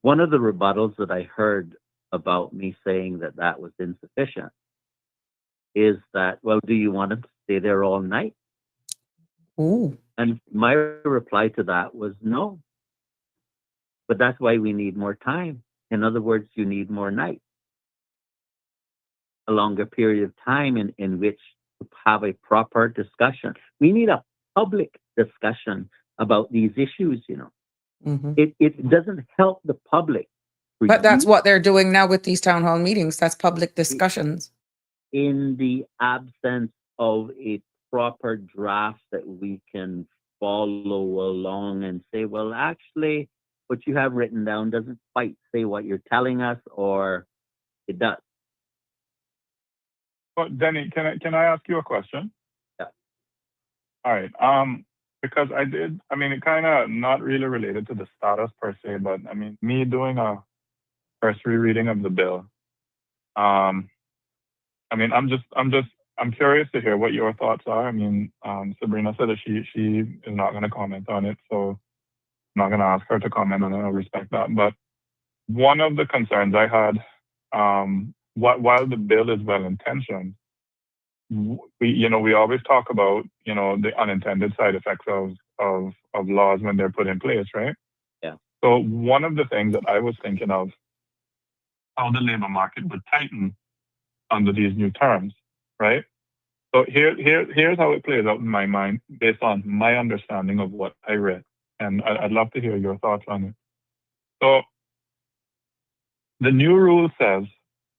one of the rebuttals that I heard about me saying that was insufficient is that, well, do you want them to stay there all night? Ooh. And my reply to that was no. But that's why we need more time. In other words, you need more nights. A longer period of time in which to have a proper discussion. We need a public discussion about these issues, you know. It doesn't help the public. But that's what they're doing now with these town hall meetings. That's public discussions. In the absence of a proper draft that we can follow along and say, well, actually, what you have written down doesn't quite say what you're telling us, or it does. Well, Denny, can I ask you a question? Yeah. All right. Because it kind of not really related to the status per se, but I mean, me doing a first rereading of the bill. I'm curious to hear what your thoughts are. I mean, Sabrina said that she is not going to comment on it, so I'm not going to ask her to comment on it. I respect that. But one of the concerns I had while the bill is well intentioned, we always talk about the unintended side effects of laws when they're put in place, right? Yeah. So one of the things that I was thinking of how the labor market would tighten under these new terms, right? So here's how it plays out in my mind based on my understanding of what I read, and I'd love to hear your thoughts on it. So the new rule says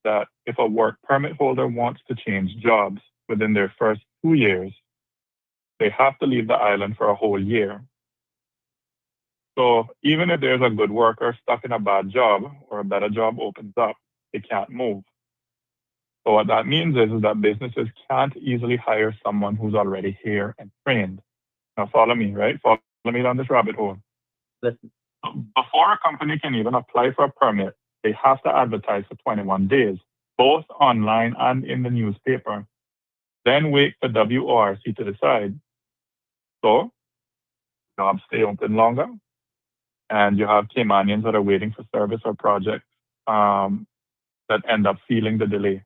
that if a work permit holder wants to change jobs within their first 2 years, they have to leave the island for a whole year. So even if there's a good worker stuck in a bad job or a better job opens up, they can't move. So what that means is that businesses can't easily hire someone who's already here and trained. Now follow me, right? Follow me down this rabbit hole. Listen. Before a company can even apply for a permit, they have to advertise for 21 days, both online and in the newspaper. Then wait for WORC to decide. So jobs stay open longer, and you have Caymanians that are waiting for service or projects that end up feeling the delay.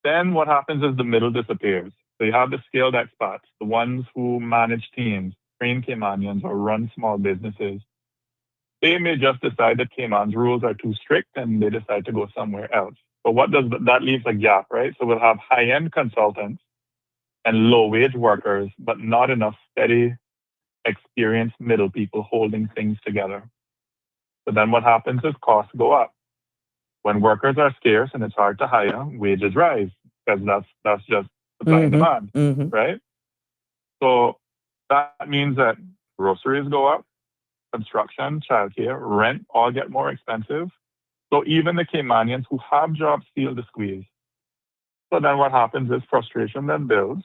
Then what happens is the middle disappears. So you have the skilled expats, the ones who manage teams, train Caymanians, or run small businesses. They may just decide that Cayman's rules are too strict and they decide to go somewhere else. But what does that leaves a gap, right? So we'll have high-end consultants and low-wage workers, but not enough steady, experienced middle people holding things together. So then what happens is costs go up. When workers are scarce and it's hard to hire, wages rise because that's just supply and demand, right? So that means that groceries go up, construction, childcare, rent all get more expensive. So even the Caymanians who have jobs feel the squeeze. So then what happens is frustration then builds.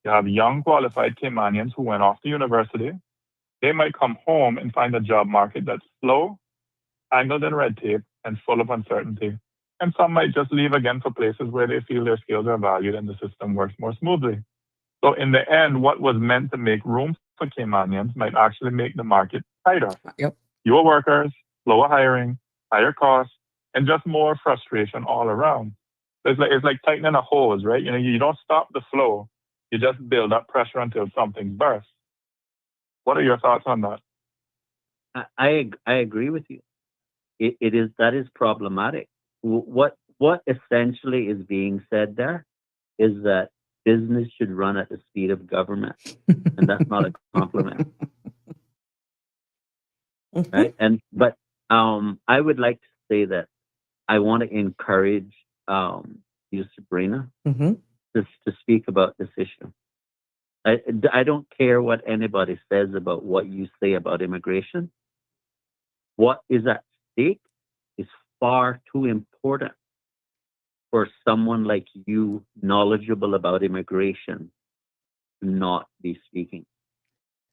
You have young qualified Caymanians who went off to university. They might come home and find a job market that's slow, tangled in red tape, and full of uncertainty. And some might just leave again for places where they feel their skills are valued and the system works more smoothly. So in the end, what was meant to make room for Caymanians might actually make the market tighter. Yep. Fewer workers, slower hiring, higher costs, and just more frustration all around. It's like tightening a hose, right? You don't stop the flow, you just build up pressure until something bursts. What are your thoughts on that? I agree with you. That is problematic. What essentially is being said there is that business should run at the speed of government, and that's not a compliment, right? But I would like to say that I want to encourage you, Sabrina, to speak about this issue. I don't care what anybody says about what you say about immigration. What is at stake is far too important for someone like you, knowledgeable about immigration, to not be speaking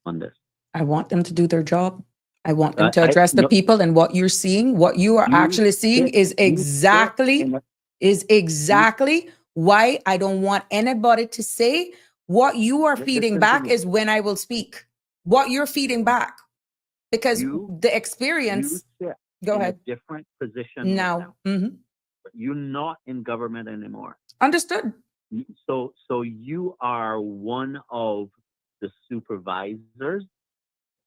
on this. I want them to do their job. I want them to address the no, people, and what you're seeing, what you are actually seeing is exactly why I don't want anybody to say what you are feeding back is when I will speak. What you're feeding back. Because the experience, go ahead. A different position now. But you're not in government anymore. Understood. So you are one of the supervisors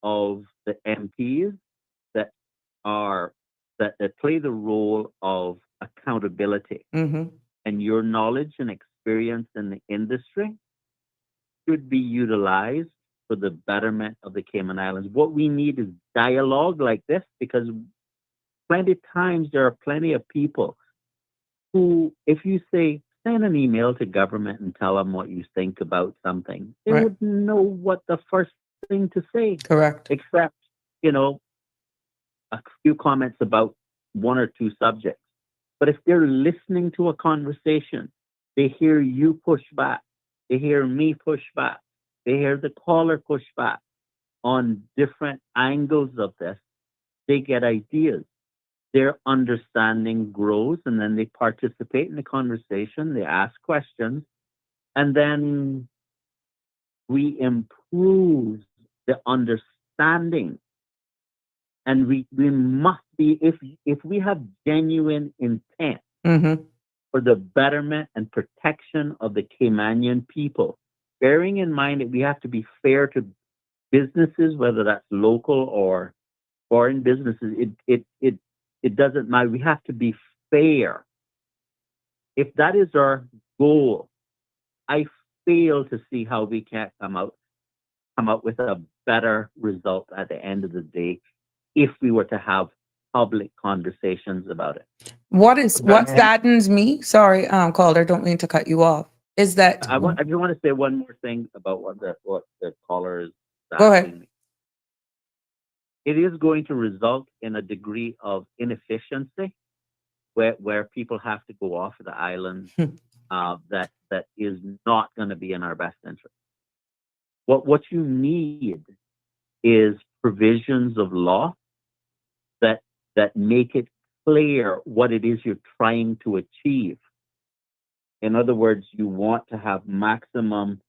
of the MPs that play the role of accountability, and your knowledge and experience in the industry should be utilized for the betterment of the Cayman Islands. What we need is dialogue like this, because plenty of times there are plenty of people who, if you say, send an email to government and tell them what you think about something, they wouldn't know what the first thing to say. Correct. Except, a few comments about one or two subjects. But if they're listening to a conversation, they hear you push back, they hear me push back, they hear the caller push back on different angles of this, they get ideas. Their understanding grows, and then they participate in the conversation, they ask questions, and then we improve the understanding And we must be, if we have genuine intent Mm-hmm. for the betterment and protection of the Caymanian people, bearing in mind that we have to be fair to businesses, whether that's local or foreign businesses, it doesn't matter. We have to be fair. If that is our goal, I fail to see how we can't come out with a better result at the end of the day if we were to have public conversations about it. What That, saddens me, sorry, Calder, don't mean to cut you off, is that, I just want to say one more thing about what the caller is go ahead. asking me. It is going to result in a degree of inefficiency where people have to go off the island that is not going to be in our best interest. What you need is provisions of law that make it clear what it is you're trying to achieve. In other words, you want to have maximum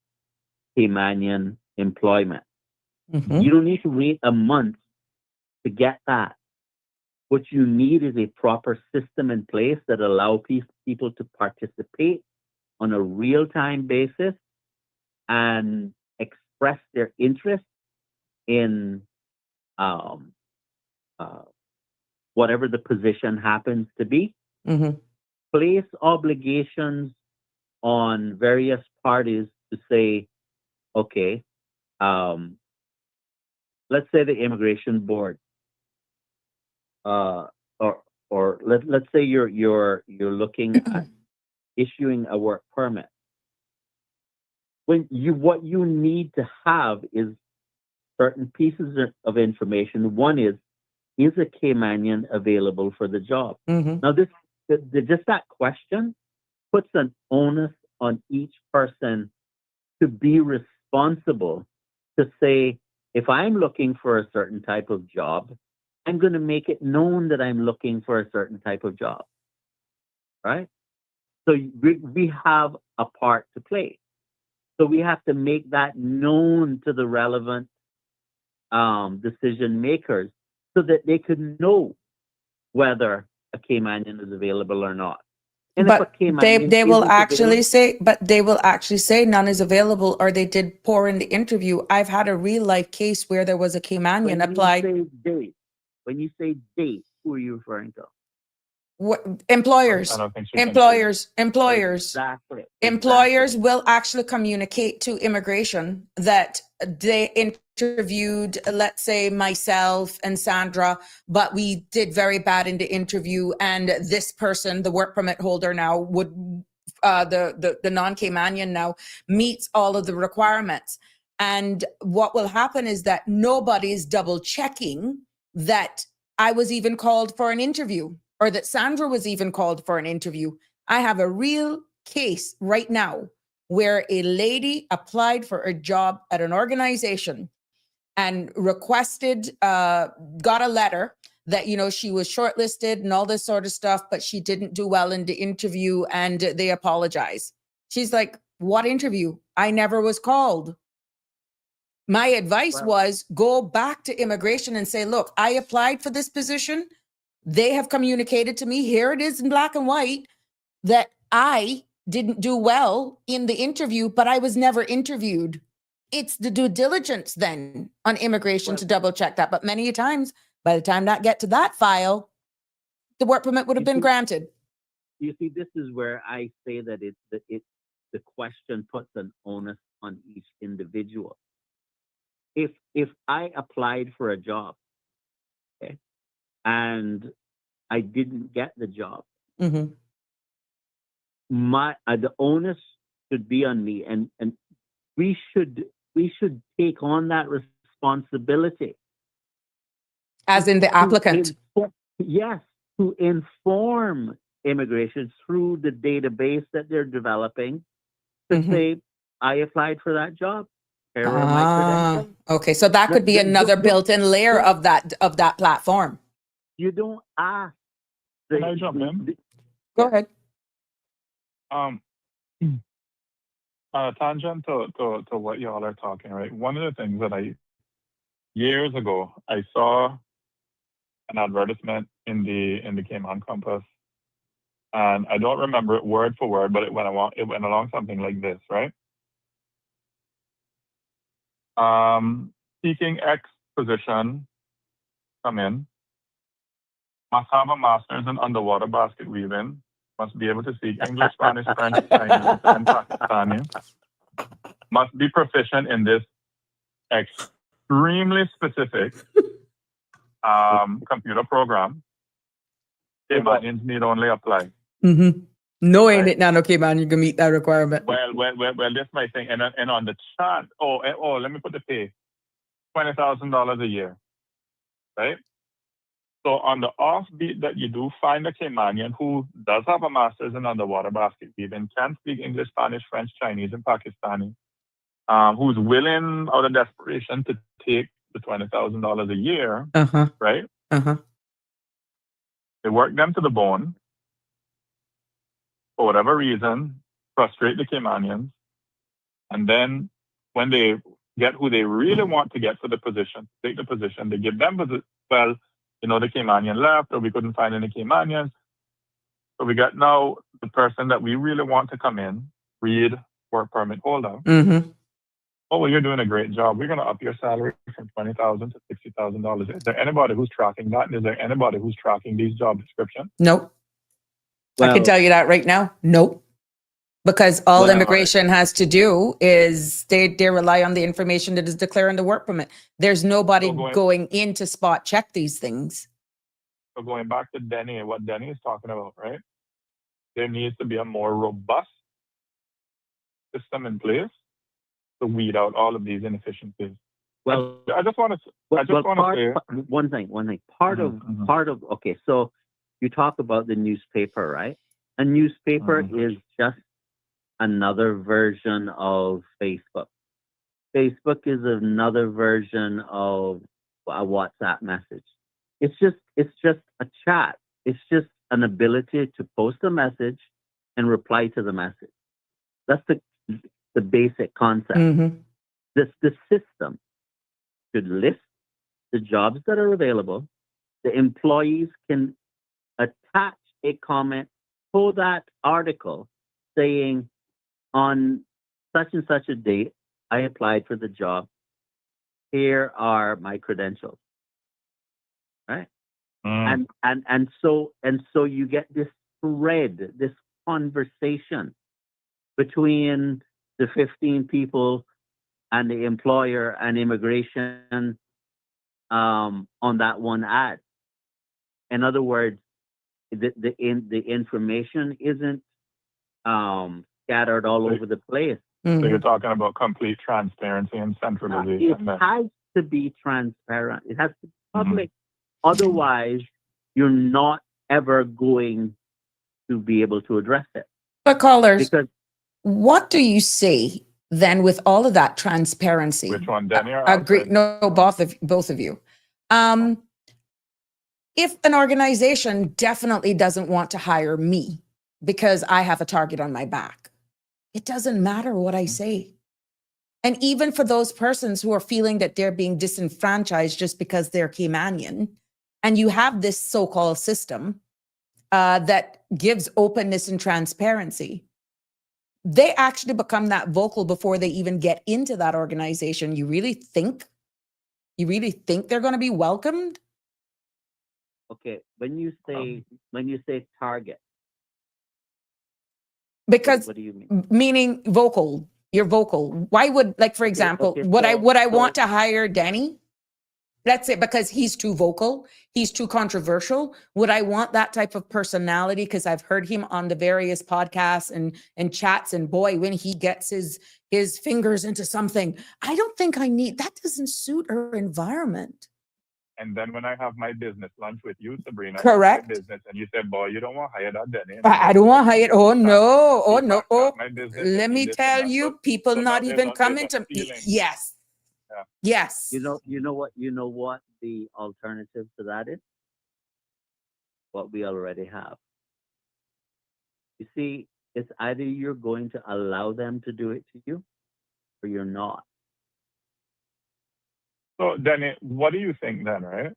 Caymanian employment. Mm-hmm. You don't need to wait a month to get that. What you need is a proper system in place that allow people to participate on a real-time basis and express their interest in whatever the position happens to be. Mm-hmm. Place obligations on various parties to say, okay, let's say the immigration board, uh, or let's say you're looking at issuing a work permit. What you need to have is certain pieces of information. One is a Caymanian available for the job? Mm-hmm. Now, just that question puts an onus on each person to be responsible to say, if I'm looking for a certain type of job, I'm going to make it known that I'm looking for a certain type of job, right? So we have a part to play. So we have to make that known to the relevant decision makers so that they can know whether a Caymanian is available or not. And if a But Caymanian they will isn't actually available, say, none is available, or they did poor in the interview. I've had a real life case where there was a Caymanian when applied. you say date, who are you referring to? Employers, I don't think she can say that. Exactly. employers will actually communicate to immigration that they interviewed, let's say myself and Sandra, but we did very bad in the interview, and this person, the work permit holder now, would the non-Caymanian now meets all of the requirements. And what will happen is that nobody's double checking that I was even called for an interview, or that Sandra was even called for an interview. I have a real case right now where a lady applied for a job at an organization and requested, got a letter that, she was shortlisted and all this sort of stuff, but she didn't do well in the interview and they apologize. She's like, what interview? I never was called. My advice was go back to immigration and say, look, I applied for this position. They have communicated to me, here it is in black and white, that I didn't do well in the interview, but I was never interviewed. It's the due diligence then on immigration to double check that. But many times, by the time that get to that file, the work permit would have been granted. You see, this is where I say that the question puts an onus on each individual. If I applied for a job, okay, and I didn't get the job, Mm-hmm. the onus should be on me, and we should take on that responsibility. As in the applicant. Yes, to inform immigration through the database that they're developing to say, I applied for that job. Here are my credentials. Okay, so that could be another built-in layer of that platform. You don't ask. Can I jump in? Go ahead. Tangent to what y'all are talking, right? One of the things that years ago, I saw an advertisement in the Cayman Compass, and I don't remember it word for word, but it went along something like this, right? Seeking X position, come in, must have a master's in underwater basket weaving, must be able to speak English, Spanish, French, Chinese, and Pakistani, must be proficient in this extremely specific computer program. Caymanians need only apply. Mm-hmm. Knowing Right. that now, okay, man, you can meet that requirement. Well, this my thing. And on the chart, let me put the pay, $20,000 a year, right? So on the offbeat that you do find a Caymanian who does have a master's in underwater basket weaving, can speak English, Spanish, French, Chinese, and Pakistani, who's willing out of desperation to take the $20,000 a year, right? They work them to the bone for whatever reason, frustrate the Caymanians, and then when they get who they really want to get for the position, take the position, they give them the Caymanian left, or we couldn't find any Caymanians. So we got now the person that we really want to come in, read work permit holder. Oh, well, you're doing a great job. We're going to up your salary from $20,000 to $60,000. Is there anybody who's tracking that? And is there anybody who's tracking these job descriptions? Nope. I can tell you that right now. Nope. Because all immigration has to do is they rely on the information that is declared in the work permit. There's nobody going in to spot check these things. So going back to Denny and what Denny is talking about, right? There needs to be a more robust system in place to weed out all of these inefficiencies. Well, I just want to say one thing. Part of okay. So you talk about the newspaper, right? A newspaper is just another version of Facebook. Facebook is another version of a WhatsApp message. It's just a chat. It's just an ability to post a message and reply to the message. That's the basic concept. The system should list the jobs that are available. The employees can attach a comment for that article saying, on such and such a date, I applied for the job. Here are my credentials. Right? And so you get this thread, this conversation between the 15 people and the employer and immigration on that one ad. In other words, the information isn't scattered all over the place. So you're talking about complete transparency and centralization. It has to be transparent. It has to be public. Otherwise, you're not ever going to be able to address it. But callers, what do you say then with all of that transparency? Which one, Denny or Agree? No, both of you. If an organization definitely doesn't want to hire me because I have a target on my back, it doesn't matter what I say. And even for those persons who are feeling that they're being disenfranchised just because they're Caymanian, and you have this so-called system that gives openness and transparency, they actually become that vocal before they even get into that organization. You really think they're going to be welcomed? Okay, when you say target, because what do you mean? Meaning vocal. You're vocal. Why would, like, for example, would I want to hire Danny? That's it, because he's too vocal, he's too controversial. Would I want that type of personality? Because I've heard him on the various podcasts and chats, and boy, when he gets his fingers into something, I don't think I need, that doesn't suit our environment. And then when I have my business lunch with you, Sabrina, correct, business, and you said, boy, you don't want to hire that Denny. I don't want to hire, oh no. Let me tell you, people not even coming to me. Yes. Yeah. Yes. You know what the alternative to that is? What we already have. You see, it's either you're going to allow them to do it to you or you're not. So, Danny, what do you think then, right?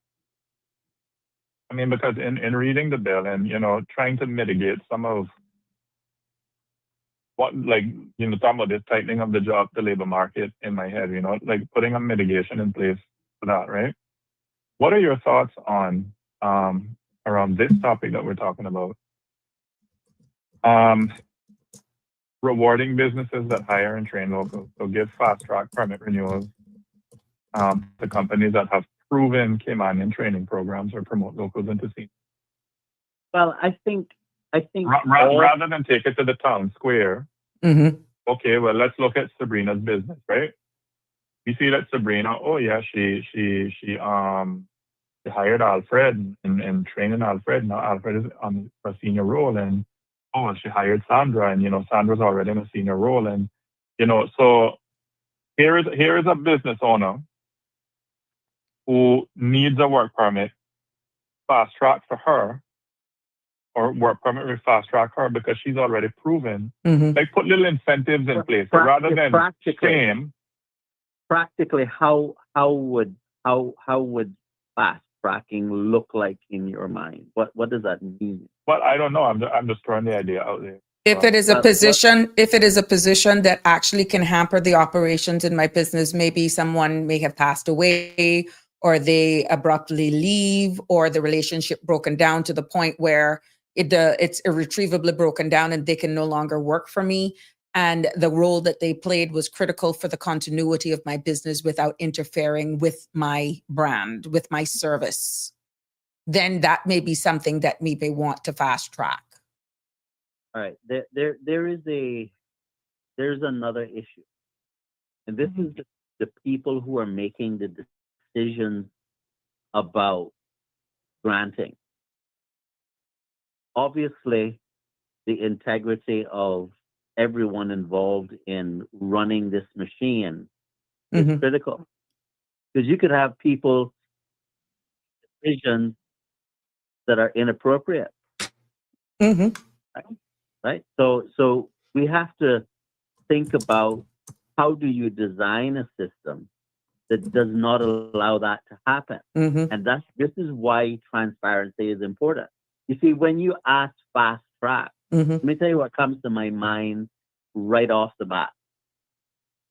I mean, because in reading the bill and, trying to mitigate some of what, like, talking about this tightening of the labor market in my head, like putting a mitigation in place for that, right? What are your thoughts on around this topic that we're talking about? Rewarding businesses that hire and train locals. So give fast track permit renewals to companies that have proven Caymanian training programs or promote locals into senior. Well, I think rather than take it to the town square. Mm-hmm. Okay, well, let's look at Sabrina's business, right? We see that Sabrina, oh yeah, she hired Alfred and trained Alfred. Now Alfred is on a senior role, and she hired Sandra, and Sandra's already in a senior role, and so here is a business owner who needs a work permit fast track for her, or work permit with fast track her because she's already proven. Mm-hmm. Like put little incentives in place rather than shame. Practically, how would fast tracking look like in your mind? What does that mean? Well, I don't know. I'm just throwing the idea out there. If it is a position that actually can hamper the operations in my business, maybe someone may have passed away, or they abruptly leave, or the relationship broken down to the point where it's irretrievably broken down and they can no longer work for me. And the role that they played was critical for the continuity of my business without interfering with my brand, with my service. Then that may be something that we may want to fast track. All right, there's another issue, and this is the people who are making the decisions about granting. Obviously, the integrity of everyone involved in running this machine is critical, because you could have people decisions that are inappropriate. Mm-hmm. Right. So we have to think about how do you design a system that does not allow that to happen. Mm-hmm. And this is why transparency is important. You see, when you ask fast track, let me tell you what comes to my mind right off the bat.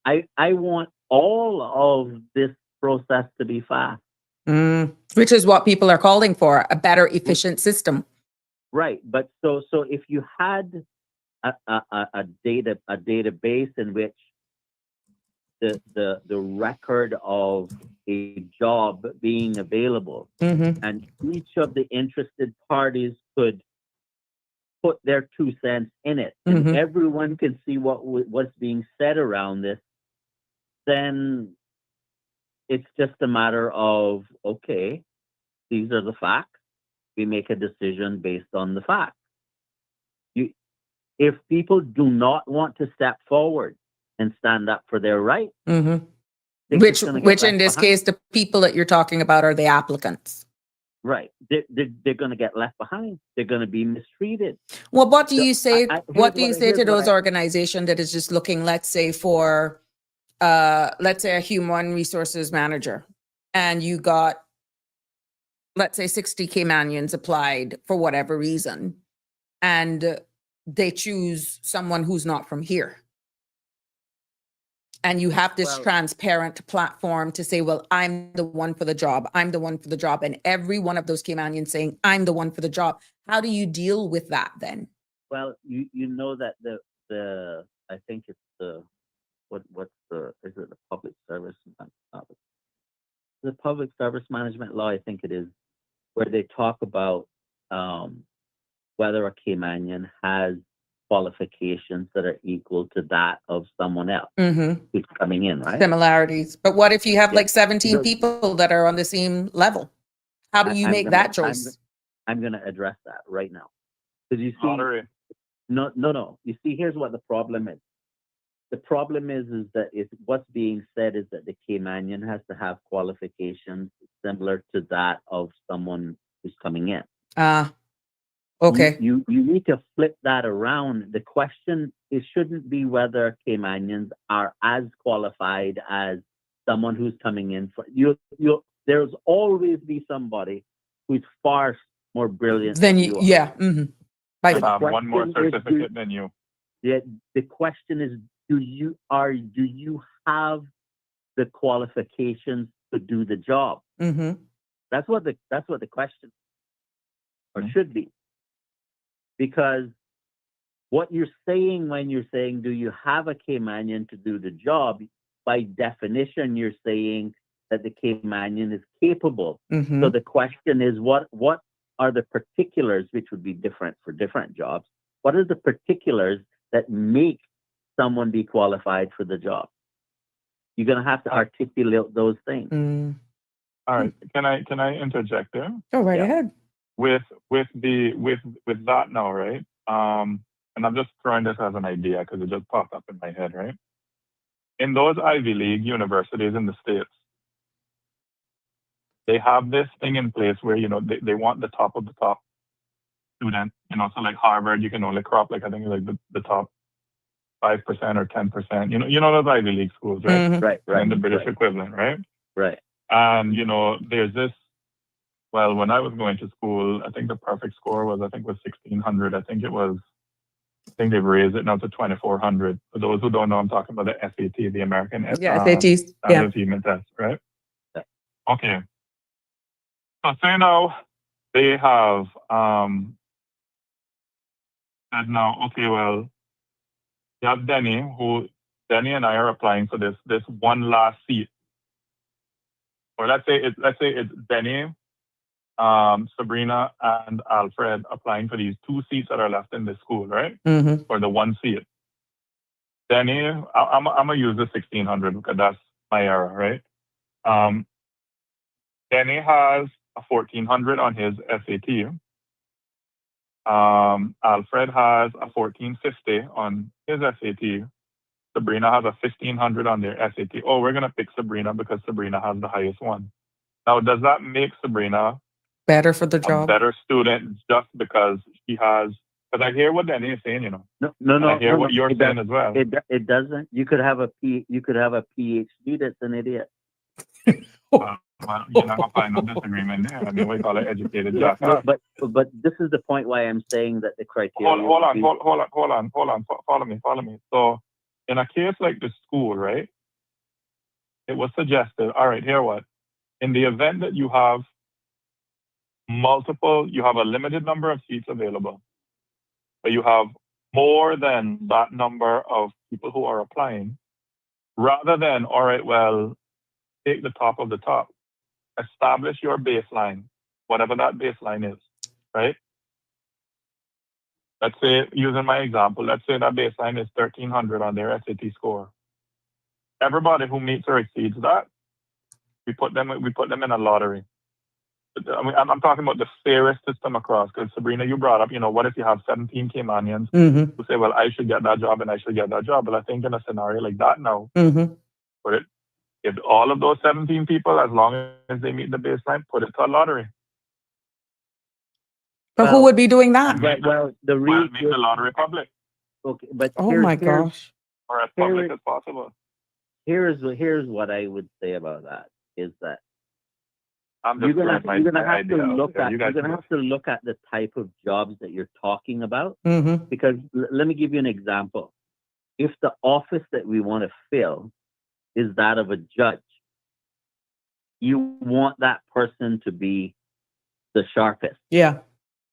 I want all of this process to be fast. Which is what people are calling for, a better, efficient system. Right, but so if you had a database in which the record of a job being available, and each of the interested parties could put their 2 cents in it, and everyone can see what's being said around this, then it's just a matter of, okay, these are the facts. We make a decision based on the facts. If people do not want to step forward and stand up for their right, which in this case, the people that you're talking about are the applicants. Right. They're going to get left behind. They're going to be mistreated. Well, what do you say? What do you say to those organizations that is just looking, let's say, for, let's say, a human resources manager, and you got, let's say, 60 Caymanians applied for whatever reason, and they choose someone who's not from here. And you have this transparent platform to say, well, I'm the one for the job. I'm the one for the job. And every one of those Caymanians saying, I'm the one for the job. How do you deal with that then? Well, you know that the I think it's the, is it the public service? The public service management law, I think it is, where they talk about whether a Caymanian has qualifications that are equal to that of someone else who's coming in, right? Similarities. But what if you have like 17 people that are on the same level? How do you make that choice? I'm going to address that right now. Because you see, no. You see, here's what the problem is. The problem is that what's being said is that the Caymanian has to have qualifications similar to that of someone who's coming in. Okay. You need to flip that around. The question, it shouldn't be whether Caymanians are as qualified as someone who's coming in. There's always be somebody who's far more brilliant Then than you, you are. yeah, by And far. have one more question is, certificate than you. The question is, do you have the qualifications to do the job? Mm-hmm. That's what the question or should be. Because what you're saying when you're saying, do you have a Caymanian to do the job? By definition, you're saying that the Caymanian is capable. Mm-hmm. So the question is, what are the particulars, which would be different for different jobs? What are the particulars that make someone be qualified for the job? You're going to have to articulate those things. Mm. All right. Can I interject there? Go right Yeah. ahead. With that now, right? And I'm just throwing this as an idea because it just popped up in my head, right? In those Ivy League universities in the States, they have this thing in place where, they want the top of the top student, so like Harvard, you can only crop like, I think like the top 5% or 10%, those Ivy League schools, right? Mhm. Right. And the British equivalent, right? Right. And, there's this, well, when I was going to school, I think the perfect score was 1,600. I think they've raised it now to 2,400. For those who don't know, I'm talking about the SAT, the American Yeah, SATs. Yeah. Standard Achievement Test, right? Yeah. Okay. So say now they have said now, okay, well, you have Denny and I are applying for this one last seat. Or let's say it's Denny, Sabrina, and Alfred applying for these 2 seats that are left in the school, right? Mm-hmm. Or the 1 seat. Denny, I'm gonna use the 1,600 because that's my era, right? Denny has a 1,400 on his SAT. Alfred has a 1,450 on his SAT. Sabrina has a 1,500 on their SAT. Oh, we're gonna pick Sabrina because Sabrina has the highest one. Now, does that make Sabrina Better for the a job. better student just because she has? Because I hear what Denny is saying, No. I hear what you're saying as well. It doesn't. You could have a PhD that's an idiot. Well, you're not gonna find no disagreement there. I mean, we call it educated jackass. But this is the point why I'm saying that the criteria. Hold on. Follow me. So, in a case like the school, right? It was suggested. All right, here what? In the event that you have a limited number of seats available, but you have more than that number of people who are applying, rather than, all right, well, take the top of the top, establish your baseline, whatever that baseline is, right? Let's say, using my example, let's say that baseline is 1,300 on their SAT score. Everybody who meets or exceeds that, we put them in a lottery. I mean, I'm talking about the fairest system across. Because Sabrina, you brought up, what if you have 17 Caymanians Mm-hmm. who say, well, I should get that job and I should get that job. But I think in a scenario like that now, Mm-hmm. if all of those 17 people, as long as they meet the baseline, put it to a lottery. But who would be doing that? Make the lottery public. Okay, but Oh my gosh. Or as public as possible. Here's what I would say about that is that I'm you're just gonna have idea to out look there. at You guys you're gonna know. have to look at the type of jobs that you're talking about. Mm-hmm. Because let me give you an example. If the office that we want to fill is that of a judge, you want that person to be the sharpest. Yeah.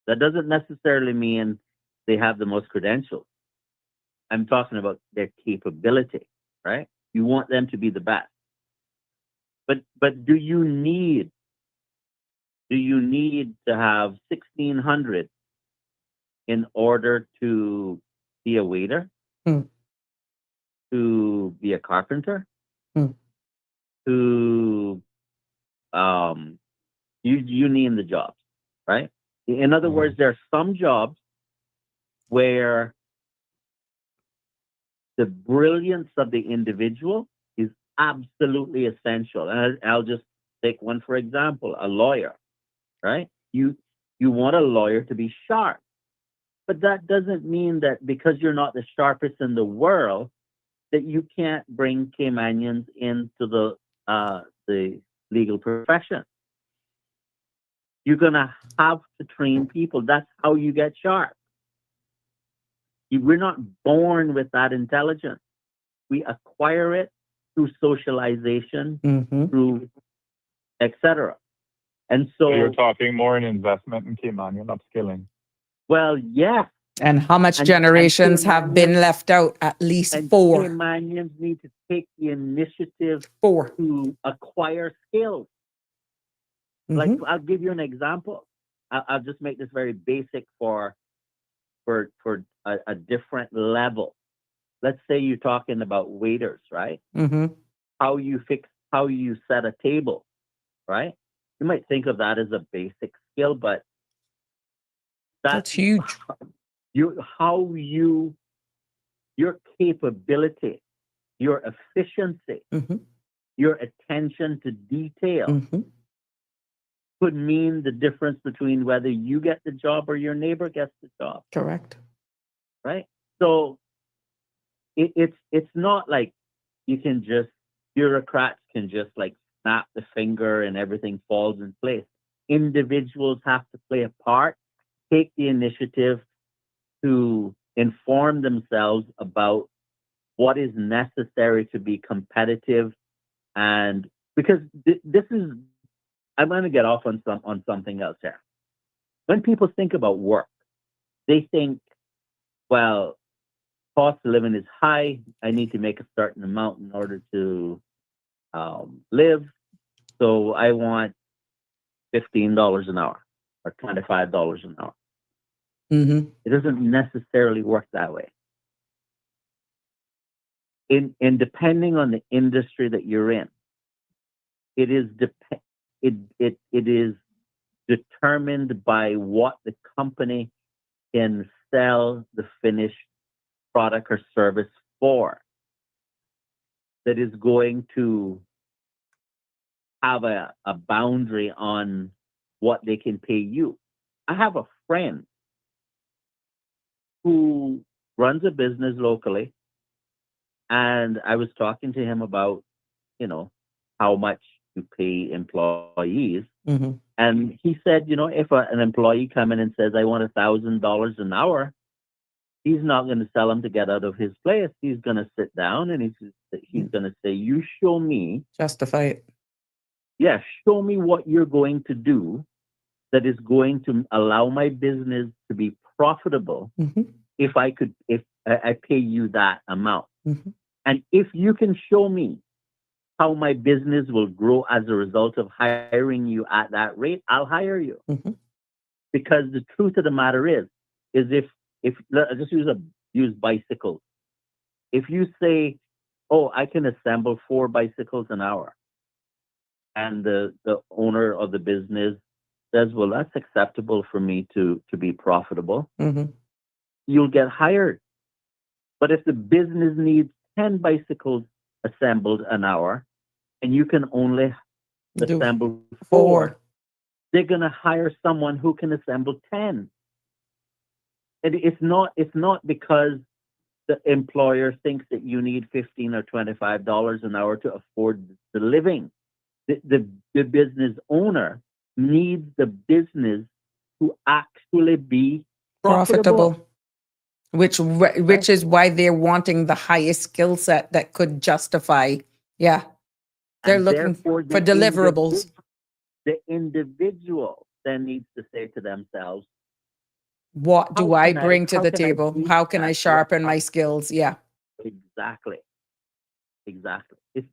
That doesn't necessarily mean they have the most credentials. I'm talking about their capability, right? You want them to be the best. But do you need to have 1,600 in order to be a waiter? To be a carpenter? To you name the jobs, right? In other words, there are some jobs where the brilliance of the individual is absolutely essential. And I'll just take one for example, a lawyer, right? You want a lawyer to be sharp, but that doesn't mean that because you're not the sharpest in the world that you can't bring Caymanians into the legal profession. You're going to have to train people. That's how you get sharp. We're not born with that intelligence. We acquire it through socialization, through etc. And so So you're talking more in investment in Caymanian upskilling. well, yes. And how much And generations have been left out? At least and 4. Caymanians need to take the initiative 4. to acquire skills. Like, I'll give you an example. I'll just make this very basic for a different level. Let's say you're talking about waiters, right? How you set a table, right? You might think of that as a basic skill, but That's huge. Your capability, your efficiency, your attention to detail could mean the difference between whether you get the job or your neighbor gets the job. Correct. Right? So it's not like bureaucrats can just like snap the finger and everything falls in place. Individuals have to play a part, take the initiative to inform themselves about what is necessary to be competitive. And because this is, I'm going to get off on something else here. When people think about work, they think, well, cost of living is high. I need to make a certain amount in order to live. So I want $15 an hour or $25 an hour. It doesn't necessarily work that way. In depending on the industry that you're in, it is determined by what the company can sell the finished product or service for. That is going to have a boundary on what they can pay you. I have a friend who runs a business locally, and I was talking to him about, how much to pay employees. And he said, if an employee come in and says, I want $1,000 an hour, he's not going to tell him to get out of his place. He's going to sit down and he's going to say, you show me. Justify it. Yeah, show me what you're going to do that is going to allow my business to be profitable if I pay you that amount. And if you can show me how my business will grow as a result of hiring you at that rate, I'll hire you. Because the truth of the matter is if let's just use bicycles. If you say, oh, I can assemble 4 bicycles an hour, and the owner of the business says, well, that's acceptable for me to be profitable, you'll get hired. But if the business needs 10 bicycles assembled an hour, and you can only assemble 4, they're going to hire someone who can assemble 10. And it's not because the employer thinks that you need $15 or $25 an hour to afford the living. The business owner needs the business to actually be profitable. Which is why they're wanting the highest skill set that could justify. Yeah. They're looking for deliverables. The individual then needs to say to themselves, what do I bring to the table? How can I sharpen my skills? Yeah. Exactly. It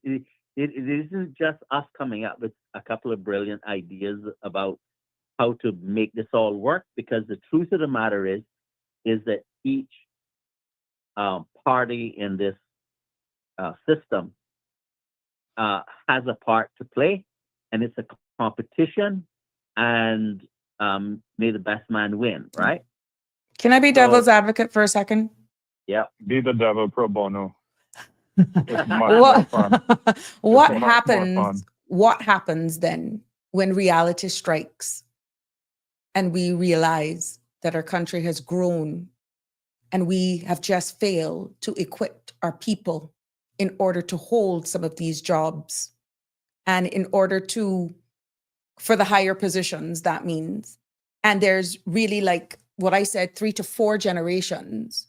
isn't just us coming up with a couple of brilliant ideas about how to make this all work, because the truth of the matter is that each party in this system has a part to play, and it's a competition, and may the best man win, right? Can I be devil's advocate for a second? Yeah. Be the devil pro bono. What happens then when reality strikes and we realize that our country has grown and we have just failed to equip our people in order to hold some of these jobs and in order to for the higher positions, that means. And there's really, like what I said, 3 to 4 generations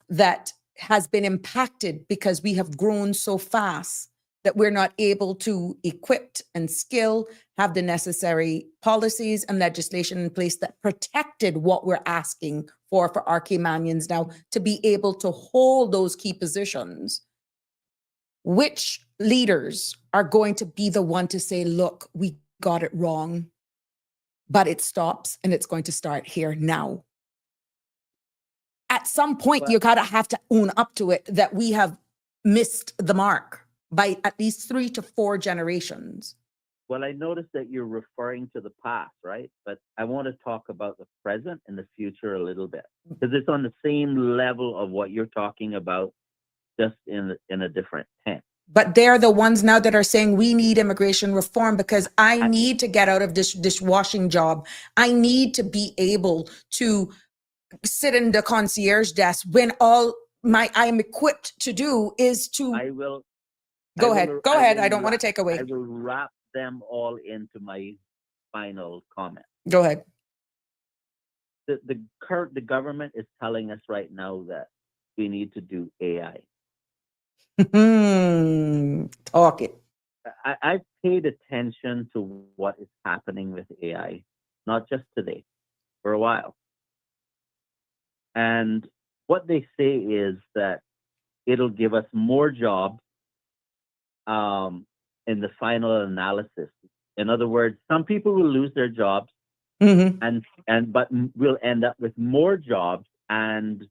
that has been impacted because we have grown so fast that we're not able to equip and skill, have the necessary policies and legislation in place that protected what we're asking for our Caymanians now to be able to hold those key positions. Which leaders are going to be the one to say, look, we got it wrong, but it stops and it's going to start here now? At some point, you gotta have to own up to it that we have missed the mark by at least 3 to 4 generations. Well, I noticed that you're referring to the past, right? But I want to talk about the present and the future a little bit, because it's on the same level of what you're talking about, just in a different tent. But they're the ones now that are saying we need immigration reform because I need to get out of this dishwashing job. I need to be able to sit in the concierge desk when all I'm equipped to do is to go ahead. I don't want to take away. I will wrap them all into my final comment. Go ahead. The government is telling us right now that we need to do AI. Talk it. I've paid attention to what is happening with AI, not just today, for a while. And what they say is that it'll give us more jobs in the final analysis. In other words, some people will lose their jobs, but we'll end up with more jobs and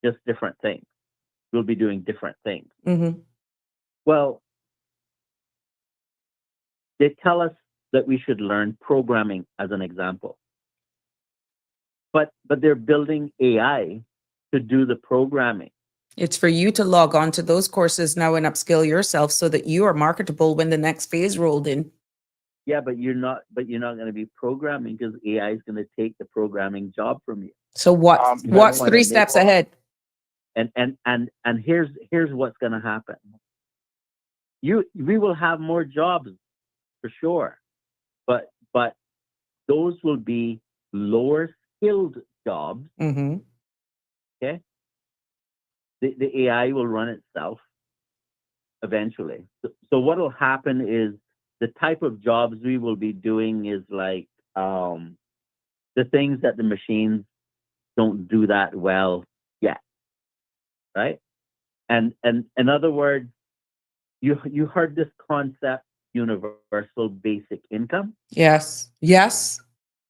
just different things. We'll be doing different things. Well, they tell us that we should learn programming as an example. But they're building AI to do the programming. It's for you to log on to those courses now and upskill yourself so that you are marketable when the next phase rolled in. Yeah, but you're not going to be programming because AI is going to take the programming job from you. So what's 3 steps ahead? And here's what's going to happen. We will have more jobs for sure, but those will be lower skilled jobs. Okay, the AI will run itself eventually. So what will happen is the type of jobs we will be doing is like the things that the machines don't do that well yet, right? And in other words, you heard this concept, universal basic income? Yes.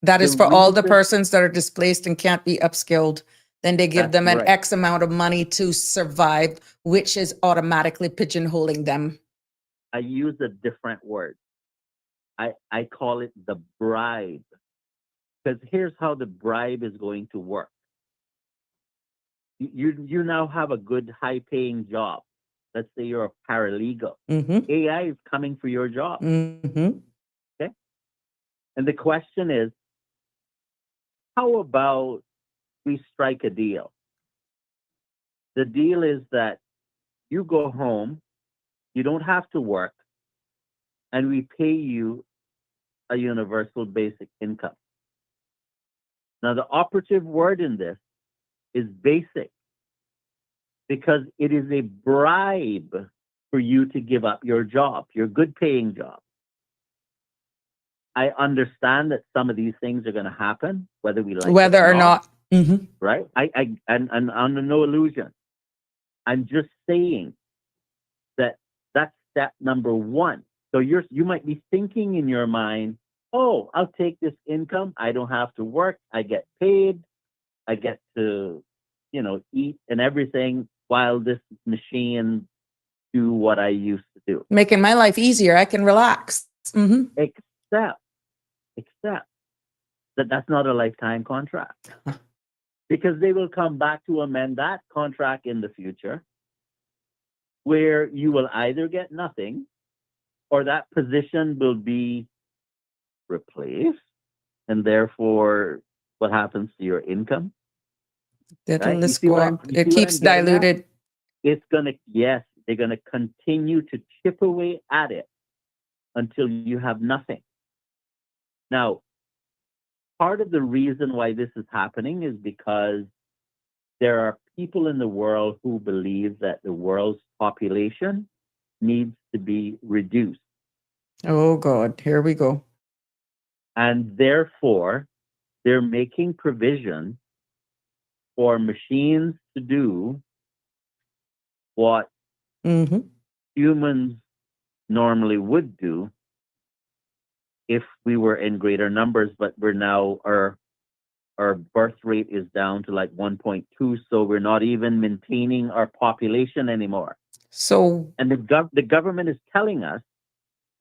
That is for all the persons that are displaced and can't be upskilled. Then they give them an X amount of money to survive, which is automatically pigeonholing them. I use a different word. I call it the bribe. Because here's how the bribe is going to work. You now have a good high-paying job. Let's say you're a paralegal. AI is coming for your job. Okay? And the question is, how about we strike a deal? The deal is that you go home, you don't have to work, and we pay you a universal basic income. Now, the operative word in this is basic, because it is a bribe for you to give up your job, your good paying job. I understand that some of these things are going to happen, whether we like it or not. Right? And under no illusion. I'm just saying that that's step number 1. So you might be thinking in your mind, oh, I'll take this income. I don't have to work. I get paid. I get to, eat and everything while this machine do what I used to do. Making my life easier. I can relax. Except that that's not a lifetime contract. Because they will come back to amend that contract in the future, where you will either get nothing or that position will be replaced, and therefore what happens to your income? It keeps diluted. They're going to continue to chip away at it until you have nothing. Now, part of the reason why this is happening is because there are people in the world who believe that the world's population needs to be reduced. Oh, God. Here we go. And therefore, they're making provision for machines to do what Mm-hmm. humans normally would do if we were in greater numbers, but we're now, our birth rate is down to like 1.2, so we're not even maintaining our population anymore. So, And the government is telling us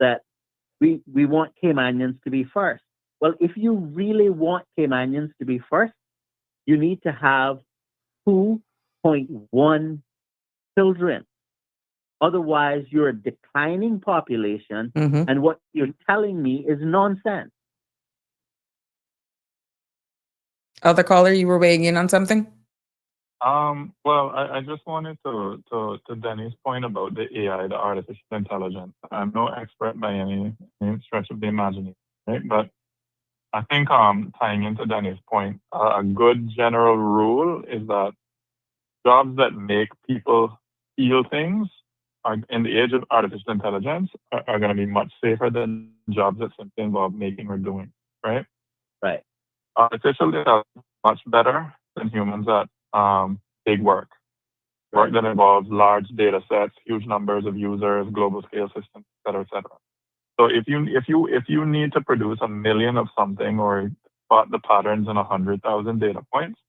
that we want Caymanians to be first. Well, if you really want Caymanians to be first, you need to have 2.1 children. Otherwise, you're a declining population, mm-hmm. and what you're telling me is nonsense. Other caller, you were weighing in on something? Well, I just wanted to Denny's point about the AI, the artificial intelligence. I'm no expert by any stretch of the imagination, right? But I think tying into Denny's point, a good general rule is that jobs that make people feel things are, in the age of artificial intelligence, are going to be much safer than jobs that simply involve making or doing, right? Right. Artificial intelligence is much better than humans at big work that involves large data sets, huge numbers of users, global scale systems, et cetera, et cetera. So if you need to produce 1 million of something or spot the patterns in 100,000 data points,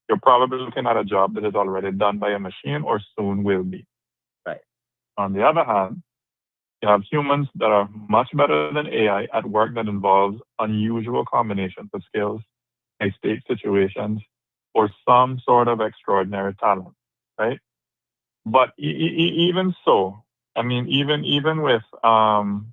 you're probably looking at a job that is already done by a machine or soon will be. Right. On the other hand, you have humans that are much better than AI at work that involves unusual combinations of skills, high-stake situations, or some sort of extraordinary talent, right? But even so, I mean, even with, because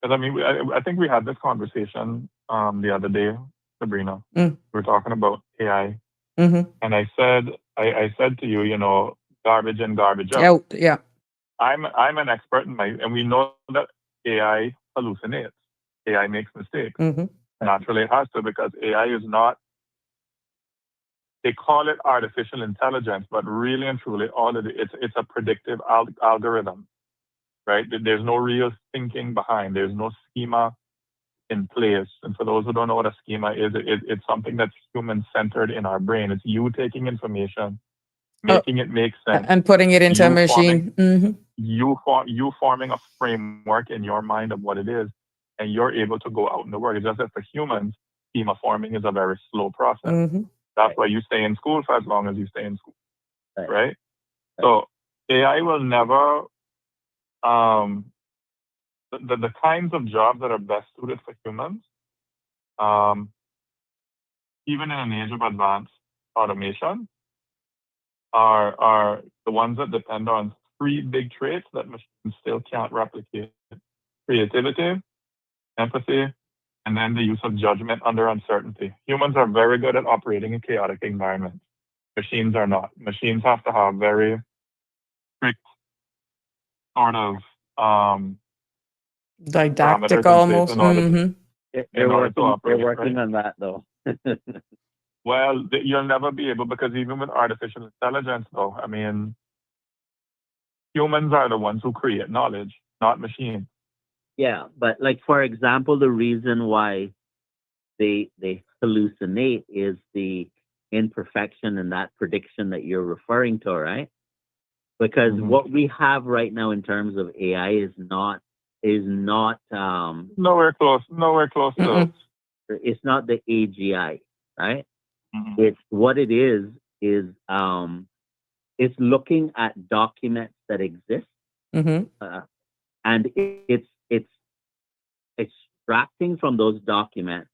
I mean, I think we had this conversation the other day, Sabrina. Mm. We were talking about AI, Mm-hmm. and I said to you, garbage in, garbage out. Out, yeah. I'm an expert and we know that AI hallucinates. AI makes mistakes. Mm-hmm. Naturally, it has to, because AI is not. They call it artificial intelligence, but really and truly, all of it's a predictive algorithm, right? There's no real thinking behind. There's no schema in place. And for those who don't know what a schema is, it's something that's human-centered in our brain. It's you taking information, making it make sense, And putting it into a you machine. Mm-hmm. you forming a framework in your mind of what it is, and you're able to go out in the world. It's just that for humans, schema forming is a very slow process. Mm-hmm. That's why you stay in school for as long as you stay in school, Right. right? So AI will never, the kinds of jobs that are best suited for humans, even in an age of advanced automation, are the ones that depend on three big traits that machines still can't replicate: creativity, empathy, and then the use of judgment under uncertainty. Humans are very good at operating in chaotic environments. Machines are not. Machines have to have very strict sort of Didactic parameters in place almost. in order to, Mm-hmm. They're operate, working right? on that though. Well, you'll never be able, because even with artificial intelligence, though, I mean, humans are the ones who create knowledge, not machines. Yeah, but like for example, the reason why they hallucinate is the imperfection in that prediction that you're referring to, right? Because Mhm. what we have right now in terms of AI is not Nowhere close to. it's not the AGI, right? Mhm. It's what it is it's looking at documents that exist, Mm-hmm. and it's extracting from those documents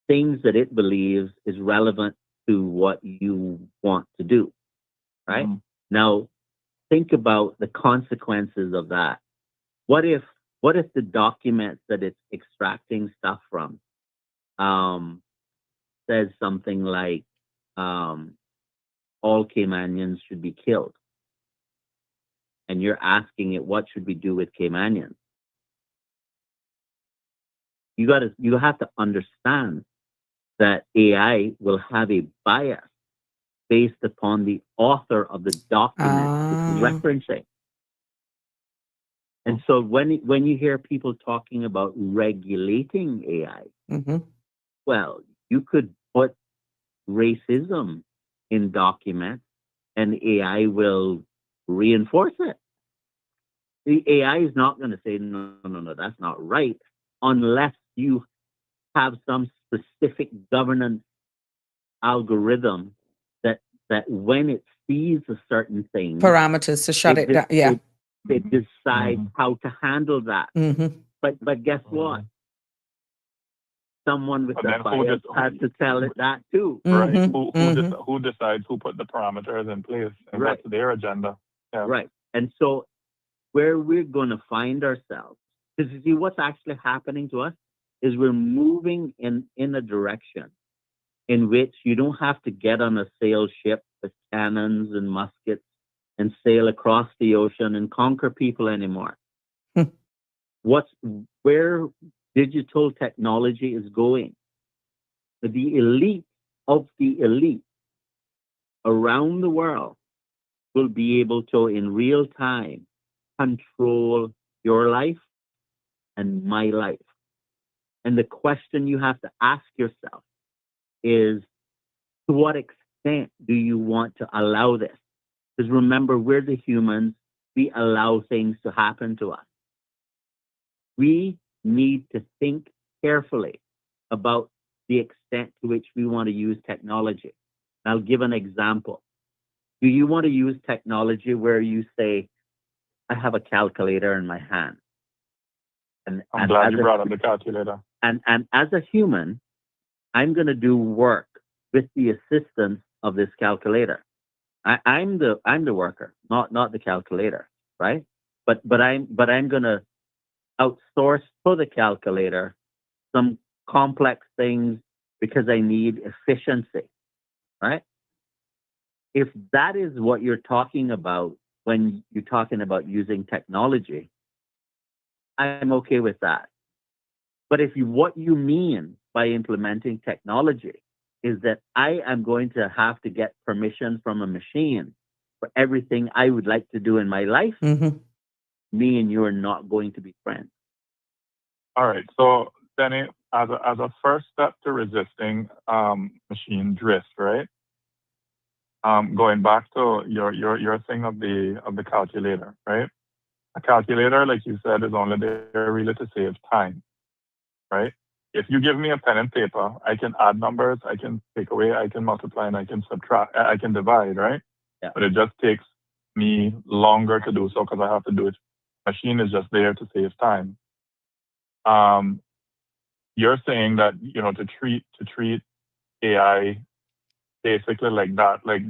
things that it believes is relevant to what you want to do, right? Mhm. Now, think about the consequences of that. What if the documents that it's extracting stuff from says something like all Caymanians should be killed, and you're asking it, what should we do with Caymanians? You have to understand that AI will have a bias based upon the author of the document it's referencing. And so when you hear people talking about regulating AI, well, you could put racism in documents and AI will reinforce it. The AI is not going to say, no, that's not right, unless you have some specific governance algorithm that when it sees a certain thing, parameters to shut it down. Yeah. It decides how to handle that. But guess what? Someone with the bias has to tell it that too. Right. Who decides who put the parameters in place and what's their agenda? Yeah. Right. And so where we're going to find ourselves, because you see what's actually happening to us is we're moving in a direction in which you don't have to get on a sail ship with cannons and muskets and sail across the ocean and conquer people anymore. Where digital technology is going, the elite of the elite around the world will be able to, in real time, control your life and my life. And the question you have to ask yourself is, to what extent do you want to allow this? Because remember, we're the humans. We allow things to happen to us. We need to think carefully about the extent to which we want to use technology. I'll give an example. Do you want to use technology where you say, I have a calculator in my hand? I'm glad you brought up the calculator. And as a human, I'm going to do work with the assistance of this calculator. I'm the worker, not the calculator, right? But I'm going to outsource for the calculator some complex things because I need efficiency, right? If that is what you're talking about when you're talking about using technology, I'm okay with that. But what you mean by implementing technology is that I am going to have to get permission from a machine for everything I would like to do in my life, me and you are not going to be friends. All right. So, Benny, as a first step to resisting machine drift, right? Going back to your thing of the calculator, right? A calculator, like you said, is only there really to save time, right? If you give me a pen and paper, I can add numbers, I can take away, I can multiply, and I can subtract, I can divide, right? Yeah. But it just takes me longer to do so because I have to do it. Machine is just there to save time. You're saying that, to treat AI basically like that, like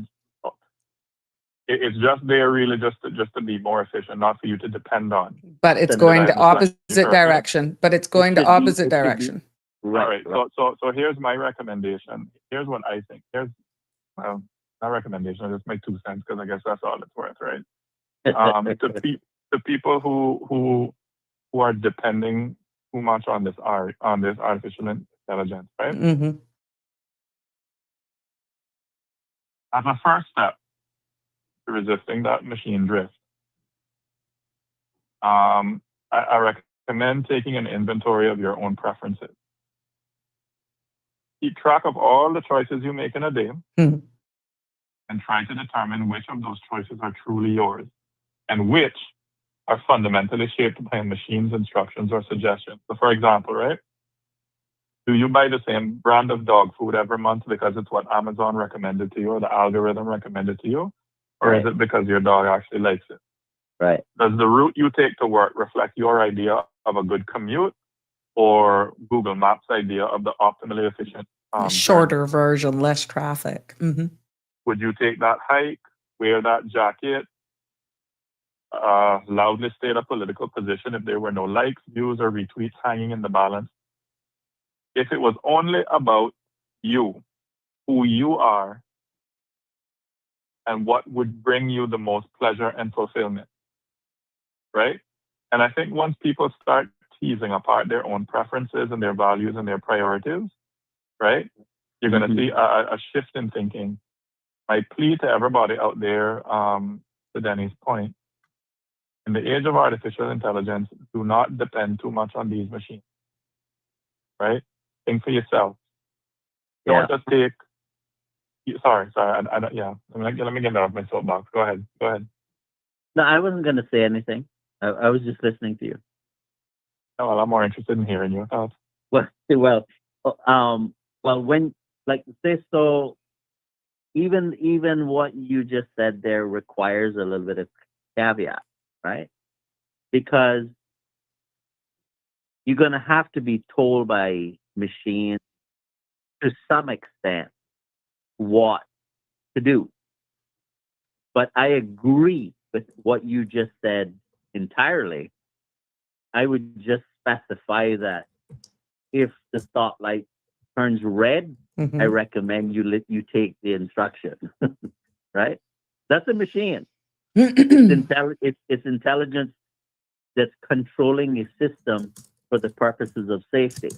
it's just there really just to be more efficient, not for you to depend on. But it's going the opposite direction. But it's going the opposite direction. Right. All right. So here's my recommendation. Here's what I think. Not recommendation. Just my 2 cents because I guess that's all it's worth, right? To people who are depending too much on this artificial intelligence, right? As a first step to resisting that machine drift, I recommend taking an inventory of your own preferences. Keep track of all the choices you make in a day and try to determine which of those choices are truly yours and which are fundamentally shaped by a machine's instructions or suggestions. So, for example, right? Do you buy the same brand of dog food every month because it's what Amazon recommended to you or the algorithm recommended to you? Or is it because your dog actually likes it? Right. Does the route you take to work reflect your idea of a good commute or Google Maps idea of the optimally efficient shorter version, less traffic? Would you take that hike, wear that jacket, loudly state a political position if there were no likes, views, or retweets hanging in the balance? If it was only about you, who you are, and what would bring you the most pleasure and fulfillment, right? And I think once people start teasing apart their own preferences and their values and their priorities, right, you're going to see a shift in thinking. My plea to everybody out there, to Denny's point, in the age of artificial intelligence, do not depend too much on these machines, right? Think for yourself. Don't just take. Sorry. Yeah. Let me get off my soapbox. Go ahead. No, I wasn't going to say anything. I was just listening to you. Oh, well, I'm more interested in hearing your thoughts. Well, when, like, say, so even what you just said there requires a little bit of caveat, right? Because you're going to have to be told by machines to some extent what to do. But I agree with what you just said entirely. I would just specify that if the stoplight turns red, I recommend you take the instruction. Right? That's a machine. It's intelligence that's controlling a system for the purposes of safety.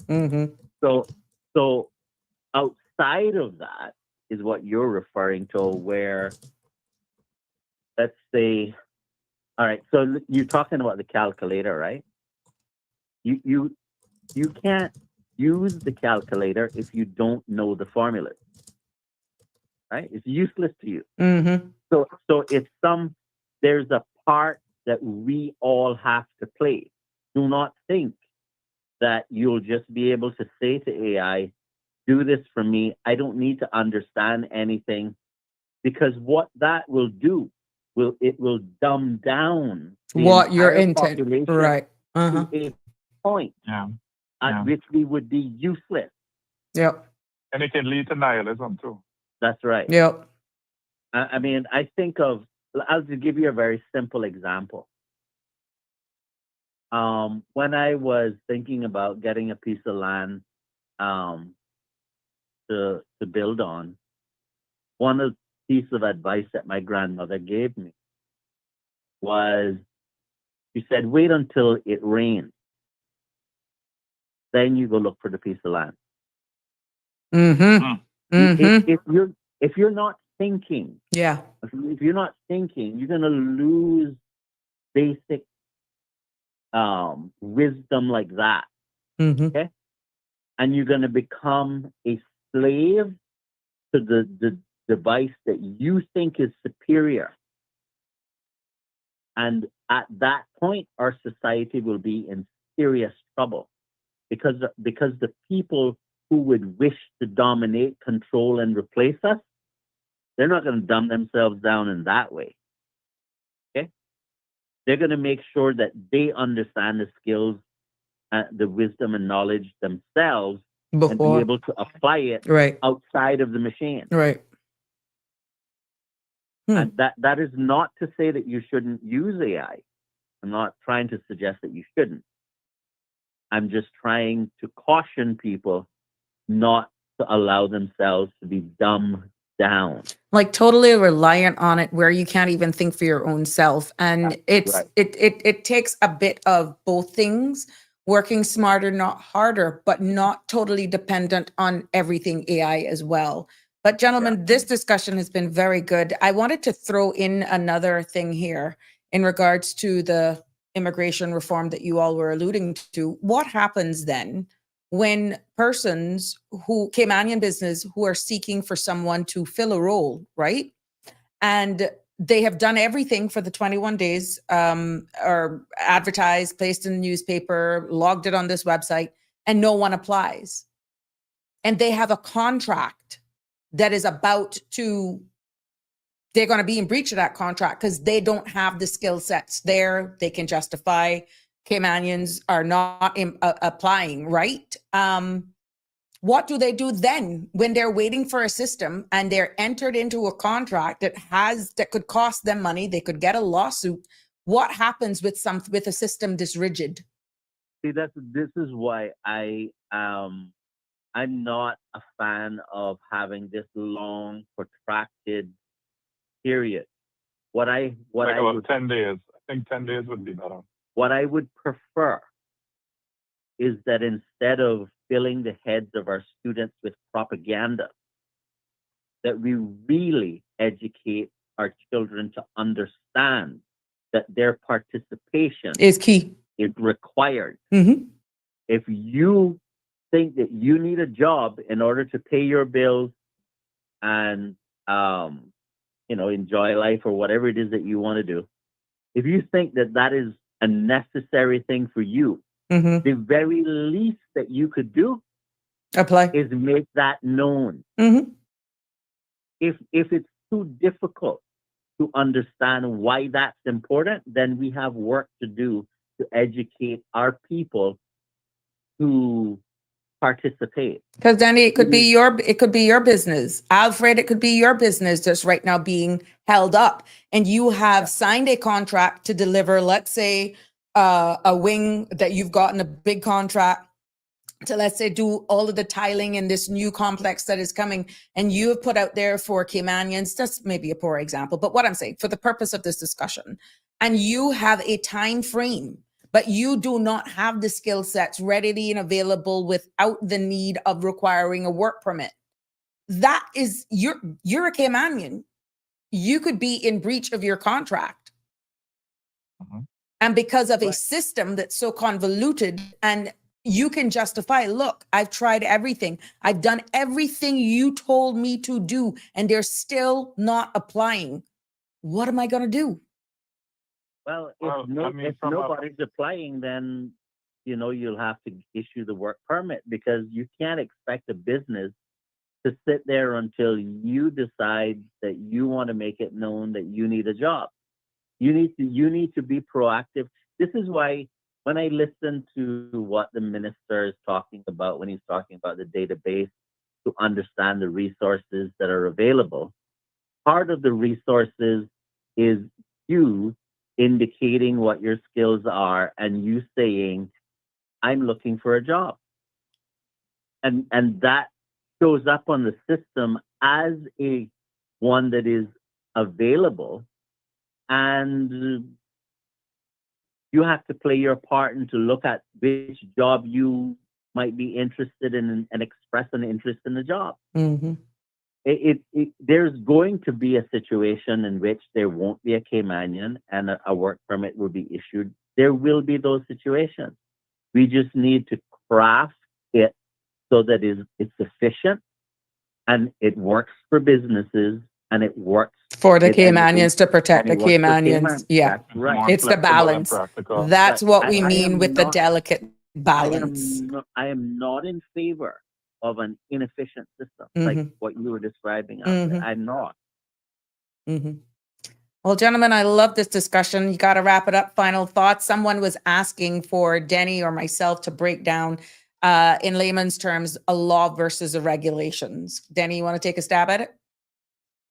So outside of that is what you're referring to, where, let's say, all right, so you're talking about the calculator, right? You can't use the calculator if you don't know the formulas, right? It's useless to you. So there's a part that we all have to play. Do not think that you'll just be able to say to AI, do this for me. I don't need to understand anything, because what that will do it will dumb down What your entire intent, population right? to a point at which we would be useless. Yep. And it can lead to nihilism too. That's right. Yep. I mean, I'll just give you a very simple example. When I was thinking about getting a piece of land to build on, one of the pieces of advice that my grandmother gave me was, she said, wait until it rains, then you go look for the piece of land. If you're not thinking, if you're not thinking, you're going to lose basic wisdom like that. Okay, and you're going to become a slave to the device that you think is superior. And at that point, our society will be in serious trouble, because the people who would wish to dominate, control, and replace us, they're not going to dumb themselves down in that way. Okay? They're going to make sure that they understand the skills, the wisdom and knowledge themselves, and be able to apply it outside of the machine. Right. And that is not to say that you shouldn't use AI. I'm not trying to suggest that you shouldn't. I'm just trying to caution people not to allow themselves to be dumbed down. Like totally reliant on it, where you can't even think for your own self. And it takes a bit of both things, working smarter, not harder, but not totally dependent on everything AI as well. But gentlemen, this discussion has been very good. I wanted to throw in another thing here in regards to the immigration reform that you all were alluding to. What happens then when persons who Caymanian business who are seeking for someone to fill a role, right? And they have done everything for the 21 days, or advertised, placed in the newspaper, logged it on this website, and no one applies. And they have a contract that is about to, they're going to be in breach of that contract because they don't have the skill sets there. They can justify Caymanians are not applying, right? What do they do then when they're waiting for a system and they're entered into a contract that could cost them money? They could get a lawsuit. What happens with a system this rigid? See, this is why I'm not a fan of having this long, protracted period. What I about 10 days. I think 10 days would be better. What I would prefer is that instead of filling the heads of our students with propaganda, that we really educate our children to understand that their participation Is key. is required. Mm-hmm. If you think that you need a job in order to pay your bills and enjoy life or whatever it is that you want to do, if you think that that is a necessary thing for you, Mm-hmm. the very least that you could do Apply. is make that known. Mm-hmm. If it's too difficult to understand why that's important, then we have work to do to educate our people to participate. Because Danny, it could be your business. Alfred, it could be your business just right now being held up. And you have signed a contract to deliver, let's say, a wing that you've gotten a big contract to, let's say, do all of the tiling in this new complex that is coming, and you have put out there for Caymanians, that's maybe a poor example, but what I'm saying, for the purpose of this discussion, and you have a time frame, but you do not have the skill sets readily and available without the need of requiring a work permit. That is, you're a Caymanian. You could be in breach of your contract. And because of a system that's so convoluted, and you can justify, look, I've tried everything. I've done everything you told me to do, and they're still not applying. What am I going to do? Well, Well, I mean, if nobody's applying, then you'll have to issue the work permit, because you can't expect a business to sit there until you decide that you want to make it known that you need a job. You need to be proactive. This is why when I listen to what the minister is talking about, when he's talking about the database to understand the resources that are available, part of the resources is you indicating what your skills are and you saying, I'm looking for a job. And that shows up on the system as a one that is available, and you have to play your part and to look at which job you might be interested in and express an interest in the job. Mm-hmm. There's going to be a situation in which there won't be a Caymanian and a work permit will be issued. There will be those situations. We just need to craft it so that it's efficient and it works for businesses and it works For the Caymanians, to protect the and it works for Caymanians. Yeah. That's right. more It's the flexible and balance. practical. That's what we I mean am with the not- delicate I balance. am not in favor of an inefficient system like what you were describing. I'm not. Mm-hmm. Well, gentlemen, I love this discussion. You got to wrap it up. Final thoughts. Someone was asking for Denny or myself to break down, in layman's terms, a law versus a regulations. Denny, you want to take a stab at it?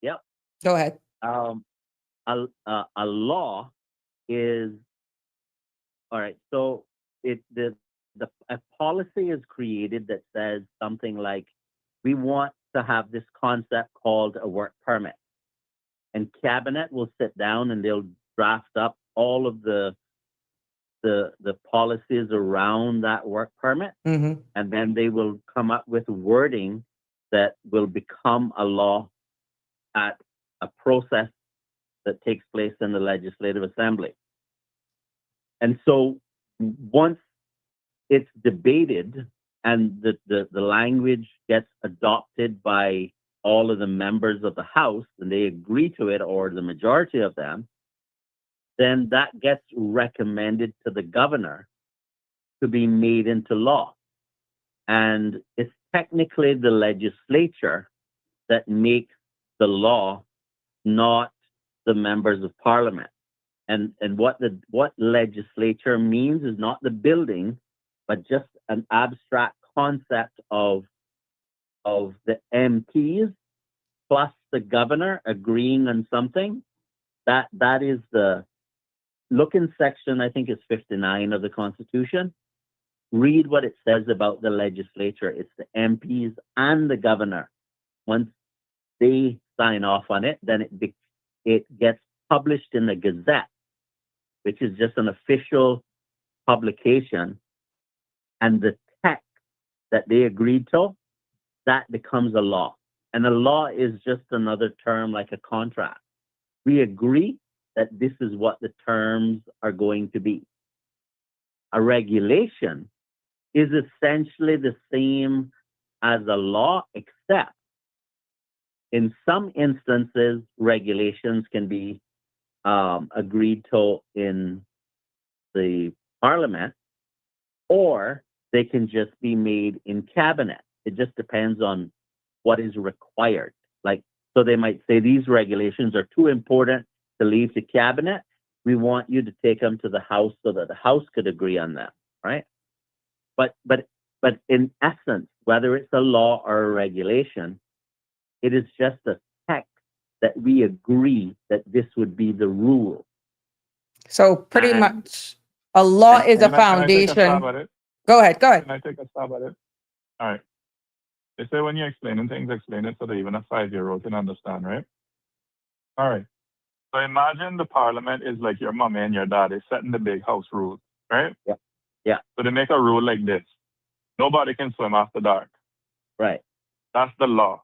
Yep. Go ahead. A law is all right. So a policy is created that says something like, we want to have this concept called a work permit, and cabinet will sit down and they'll draft up all of the policies around that work permit, Mm-hmm. and then they will come up with wording that will become a law at a process that takes place in the Legislative Assembly. And so once it's debated and the language gets adopted by all of the members of the House and they agree to it, or the majority of them, then that gets recommended to the governor to be made into law. And it's technically the legislature that makes the law, not the members of parliament. And what legislature means is not the building, but just an abstract concept of the MPs plus the governor agreeing on something. That is the look in section, I think it's 59 of the Constitution. Read what it says about the legislature. It's the MPs and the governor. Once they sign off on it, then it gets published in the Gazette, which is just an official publication and the text that they agreed to, that becomes a law. And a law is just another term like a contract. We agree that this is what the terms are going to be. A regulation is essentially the same as a law, except in some instances, regulations can be agreed to in the parliament, or they can just be made in cabinet. It just depends on what is required. Like, so they might say these regulations are too important to leave to cabinet. We want you to take them to the House so that the House could agree on them, right? But in essence, whether it's a law or a regulation, it is just a text that we agree that this would be the rule. So pretty And- much a law is a Can I take a stab foundation. at it? Go ahead. Can I take a stab at it? All right. They say when you're explaining things, explain it so that even a 5-year-old can understand, right? All right. So imagine the parliament is like your mommy and your daddy setting the big house rules, right? Yeah. Yeah. So they make a rule like this. Nobody can swim after dark. Right. That's the law.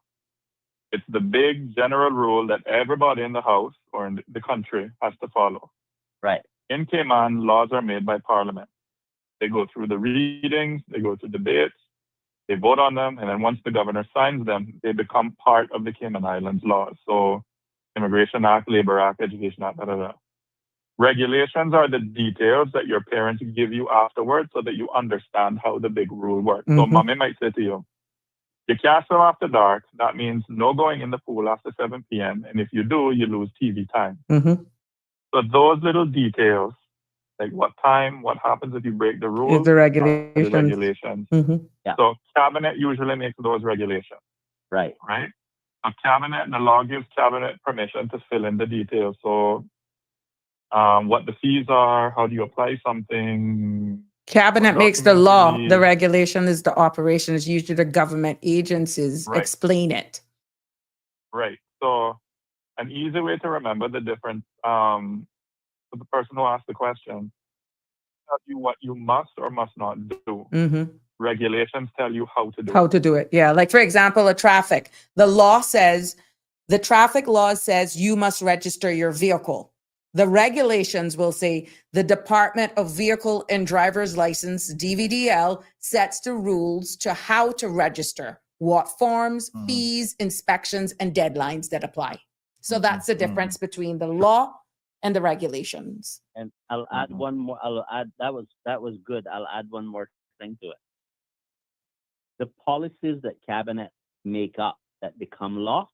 It's the big general rule that everybody in the house or in the country has to follow. Right. In Cayman, laws are made by parliament. They go through the readings, they go through debates, they vote on them, and then once the governor signs them, they become part of the Cayman Islands laws. So Immigration Act, Labor Act, Education Act, Regulations are the details that your parents give you afterwards so that you understand how the big rule works. So mommy might say to you, you can't swim after dark. That means no going in the pool after 7 p.m. And if you do, you lose TV time. So those little details, like what time, what happens if you break the rules, Is the are the regulations. Yeah. So cabinet usually makes those regulations, Right. right? So cabinet, the law gives cabinet permission to fill in the details. So what the fees are, how do you apply something? Cabinet what makes the documents you law. The need. regulation is the operation. It's usually the government agencies Right. explain it. Right. So an easy way to remember the difference for the person who asked the question, tell you what you must or must not do. Regulations tell you how to do How it. to do it. Yeah. Like, for example, a traffic. The law says, the traffic law says you must register your vehicle. The regulations will say the Department of Vehicle and Driver's License, DVDL, sets the rules to how to register, what forms, fees, inspections, and deadlines that apply. So that's the difference between the law and the regulations. And I'll add one more. That was good. I'll add one more thing to it. The policies that cabinet make up that become law,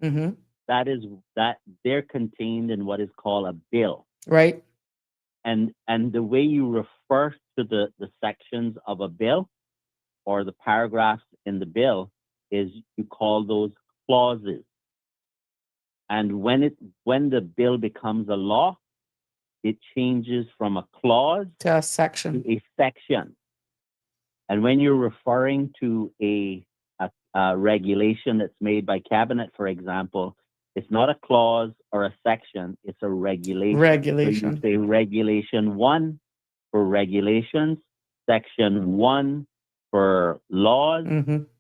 that they're contained in what is called a bill. Right. And the way you refer to the sections of a bill or the paragraphs in the bill is you call those clauses. And when the bill becomes a law, it changes from a clause To a section. to a section. And when you're referring to a regulation that's made by cabinet, for example, it's not a clause or a section, it's a regulation. Regulation. So you say regulation 1 for regulations, section 1 for laws,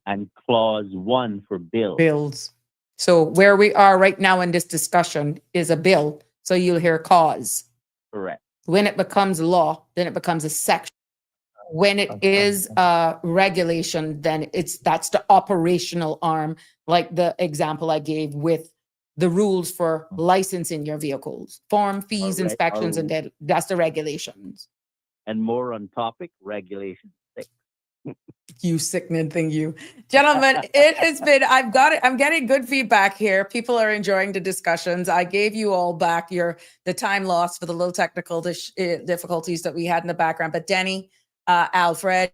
and clause 1 for bills. Bills. So where we are right now in this discussion is a bill. So you'll hear cause. Correct. When it becomes law, then it becomes a section. When it is a regulation, then that's the operational arm, like the example I gave with the rules for licensing your vehicles, form, fees, inspections, and that's the regulations. And more on topic, regulation 6. You sickening thing, you. Gentlemen, it has been, I'm getting good feedback here. People are enjoying the discussions. I gave you all back the time lost for the little technical difficulties that we had in the background. But Denny, Alfred,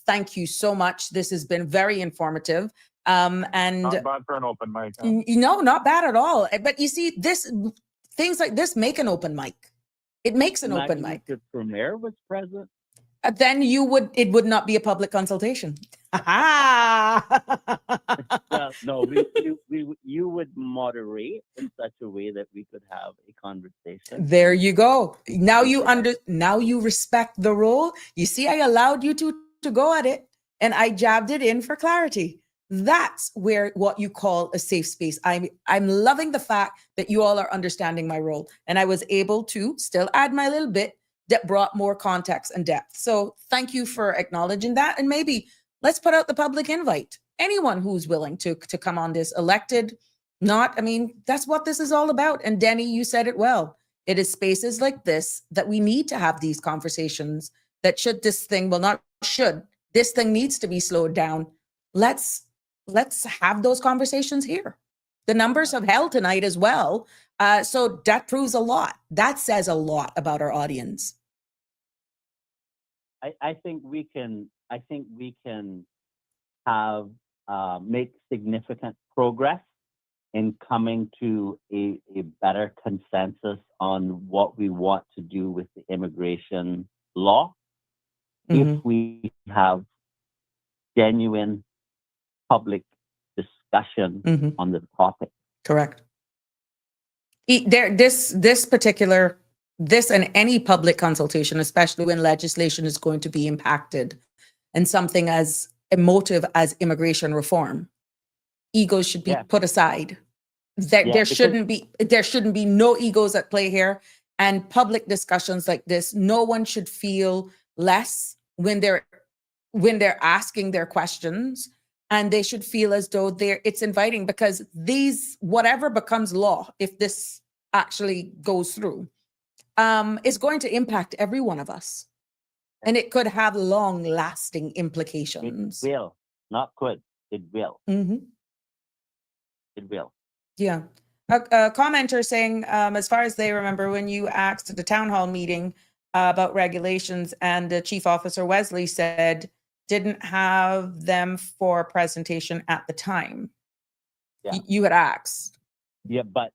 thank you so much. This has been very informative. And Not bad for an open mic. Huh? no, not bad at all. But you see, things like this make an open mic. It makes an open mic. If the premier was present. Then it would not be a public consultation. Well, Well, no, you would moderate in such a way that we could have a conversation. There you go. Now We you could have- now you respect the role. You see, I allowed you to go at it and I jabbed it in for clarity. That's where what you call a safe space. I'm loving the fact that you all are understanding my role. And I was able to still add my little bit that brought more context and depth. So thank you for acknowledging that. And maybe let's put out the public invite. Anyone who's willing to come on this, elected, not, I mean, that's what this is all about. And Denny, you said it well. It is spaces like this that we need to have these conversations that should this thing, well, not should, this thing needs to be slowed down. Let's have those conversations here. The numbers have held tonight as well. So that proves a lot. That says a lot about our audience. I think we can have make significant progress in coming to a better consensus on what we want to do with the immigration law if we have genuine public discussion on the topic. Correct. This particular, this and any public consultation, especially when legislation is going to be impacted and something as emotive as immigration reform, egos should be put aside. There shouldn't be no egos at play here. And public discussions like this, no one should feel less when they're asking their questions, and they should feel as though it's inviting, because these, whatever becomes law, if this actually goes through, is going to impact every one of us. And it could have long lasting implications. It will, not could, it will. It will. Yeah. A commenter saying, as far as they remember, when you asked at the town hall meeting about regulations, and the chief officer Wesley said didn't have them for presentation at the time. Yeah. You had asked. Yeah, but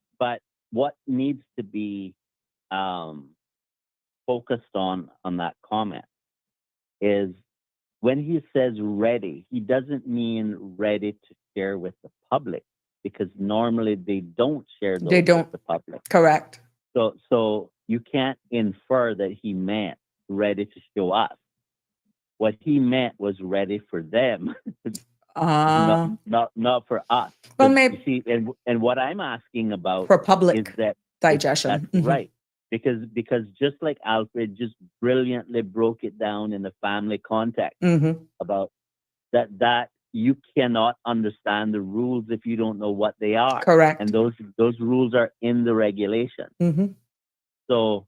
what needs to be focused on that comment is when he says ready, he doesn't mean ready to share with the public, because normally they don't share those with the public. Correct. So you can't infer that he meant ready to show us. What he meant was ready for them, not for us. Well, But maybe you see, and what I'm asking about for public is that digestion. that's right. Because just like Alfred just brilliantly broke it down in the family context about that you cannot understand the rules if you don't know what they are. Correct. And those rules are in the regulation. So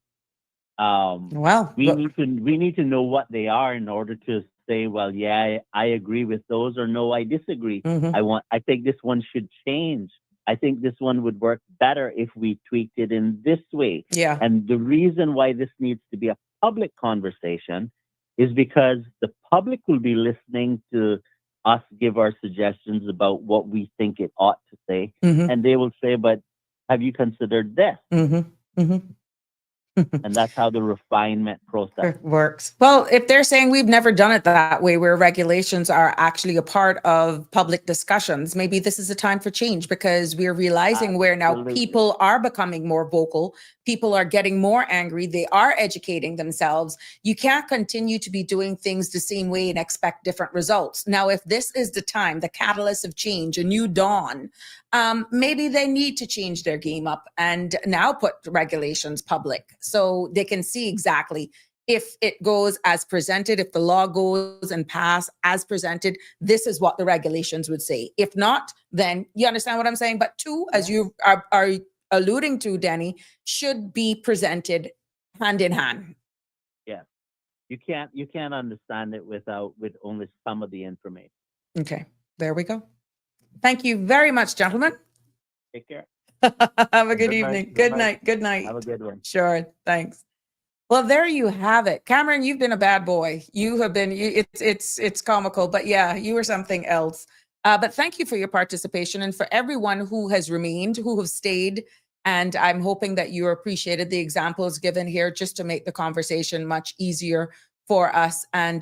we need to know what they are in order to say, well, yeah, I agree with those, or no, I disagree. I think this one should change. I think this one would work better if we tweaked it in this way. Yeah. And the reason why this needs to be a public conversation is because the public will be listening to us give our suggestions about what we think it ought to say. And they will say, but have you considered this? And that's how the refinement process works. Well, if they're saying we've never done it that way, where regulations are actually a part of public discussions, maybe this is a time for change, because we're realizing where now people are becoming more vocal. People are getting more angry. They are educating themselves. You can't continue to be doing things the same way and expect different results. Now, if this is the time, the catalyst of change, a new dawn, maybe they need to change their game up and now put regulations public so they can see exactly if it goes as presented, if the law goes and pass as presented, this is what the regulations would say. If not, then you understand what I'm saying. But two, as you are alluding to, Denny, should be presented hand in hand. Yeah. You can't understand it with only some of the information. Okay, there we go. Thank you very much, gentlemen. Take care. Have a good evening. Good night. Good night. Have a good one. Sure. Thanks. Well, there you have it. Cameron, you've been a bad boy. You have been, it's comical, but yeah, you were something else. But thank you for your participation, and for everyone who has remained, who have stayed. And I'm hoping that you appreciated the examples given here just to make the conversation much easier for us. And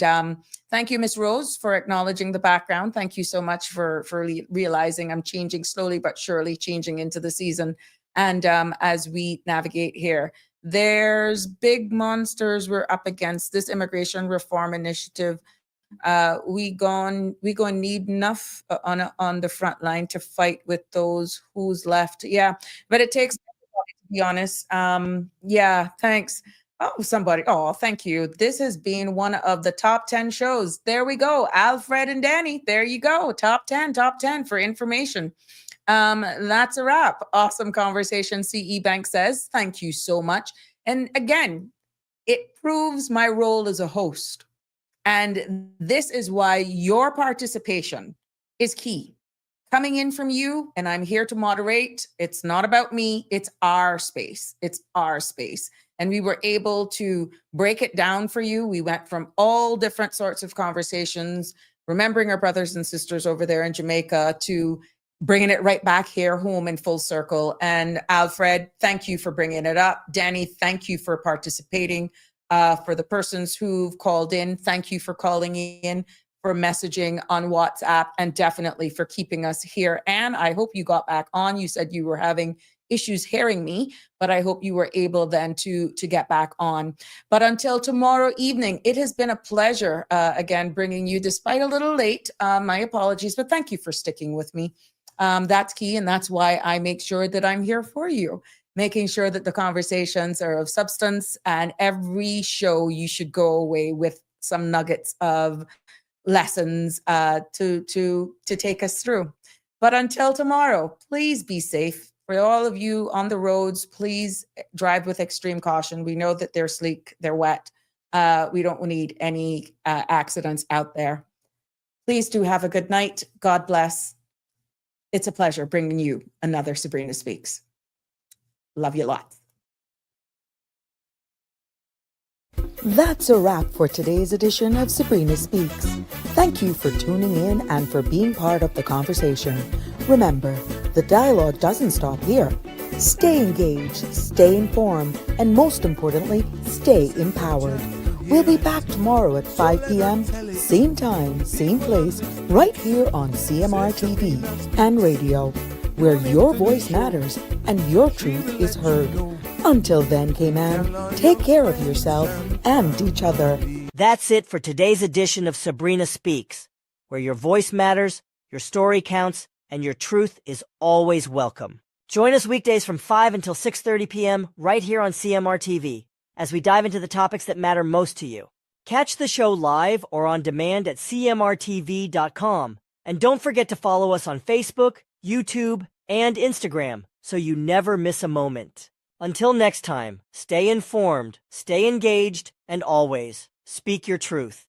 thank you, Miss Rose, for acknowledging the background. Thank you so much for realizing I'm changing slowly but surely, changing into the season. And as we navigate here, there's big monsters we're up against. This immigration reform initiative, we going need enough on the front line to fight with those who's left. Yeah, but it takes everybody, to be honest. Yeah, thanks. Oh, somebody. Oh, thank you. This has been one of the top 10 shows. There we go. Alfred and Danny. There you go. Top 10 for information. That's a wrap. Awesome conversation. CE Bank says, thank you so much. And again, it proves my role as a host. And this is why your participation is key. Coming in from you, and I'm here to moderate. It's not about me. It's our space. It's our space. And we were able to break it down for you. We went from all different sorts of conversations, remembering our brothers and sisters over there in Jamaica, to bringing it right back here home in full circle. And Alfred, thank you for bringing it up. Danny, thank you for participating. For the persons who've called in, thank you for calling in, for messaging on WhatsApp, and definitely for keeping us here. And I hope you got back on. You said you were having issues hearing me, but I hope you were able then to get back on. But until tomorrow evening, it has been a pleasure, again, bringing you, despite a little late, my apologies, but thank you for sticking with me. That's key, and that's why I make sure that I'm here for you, making sure that the conversations are of substance, and every show you should go away with some nuggets of lessons to take us through. But until tomorrow, please be safe. For all of you on the roads, please drive with extreme caution. We know that they're sleek, they're wet. We don't need any accidents out there. Please do have a good night. God bless. It's a pleasure bringing you another Sabrina Speaks. Love you lots. That's a wrap for today's edition of Sabrina Speaks. Thank you for tuning in and for being part of the conversation. Remember, the dialogue doesn't stop here. Stay engaged, stay informed, and most importantly, stay empowered. We'll be back tomorrow at 5 p.m., same time, same place, right here on CMR TV and radio, where your voice matters and your truth is heard. Until then, K-Man, take care of yourself and each other. That's it for today's edition of Sabrina Speaks, where your voice matters, your story counts, and your truth is always welcome. Join us weekdays from 5 until 6:30 p.m. right here on CMR TV as we dive into the topics that matter most to you. Catch the show live or on demand at cmrtv.com. And don't forget to follow us on Facebook, YouTube, and Instagram so you never miss a moment. Until next time, stay informed, stay engaged, and always speak your truth.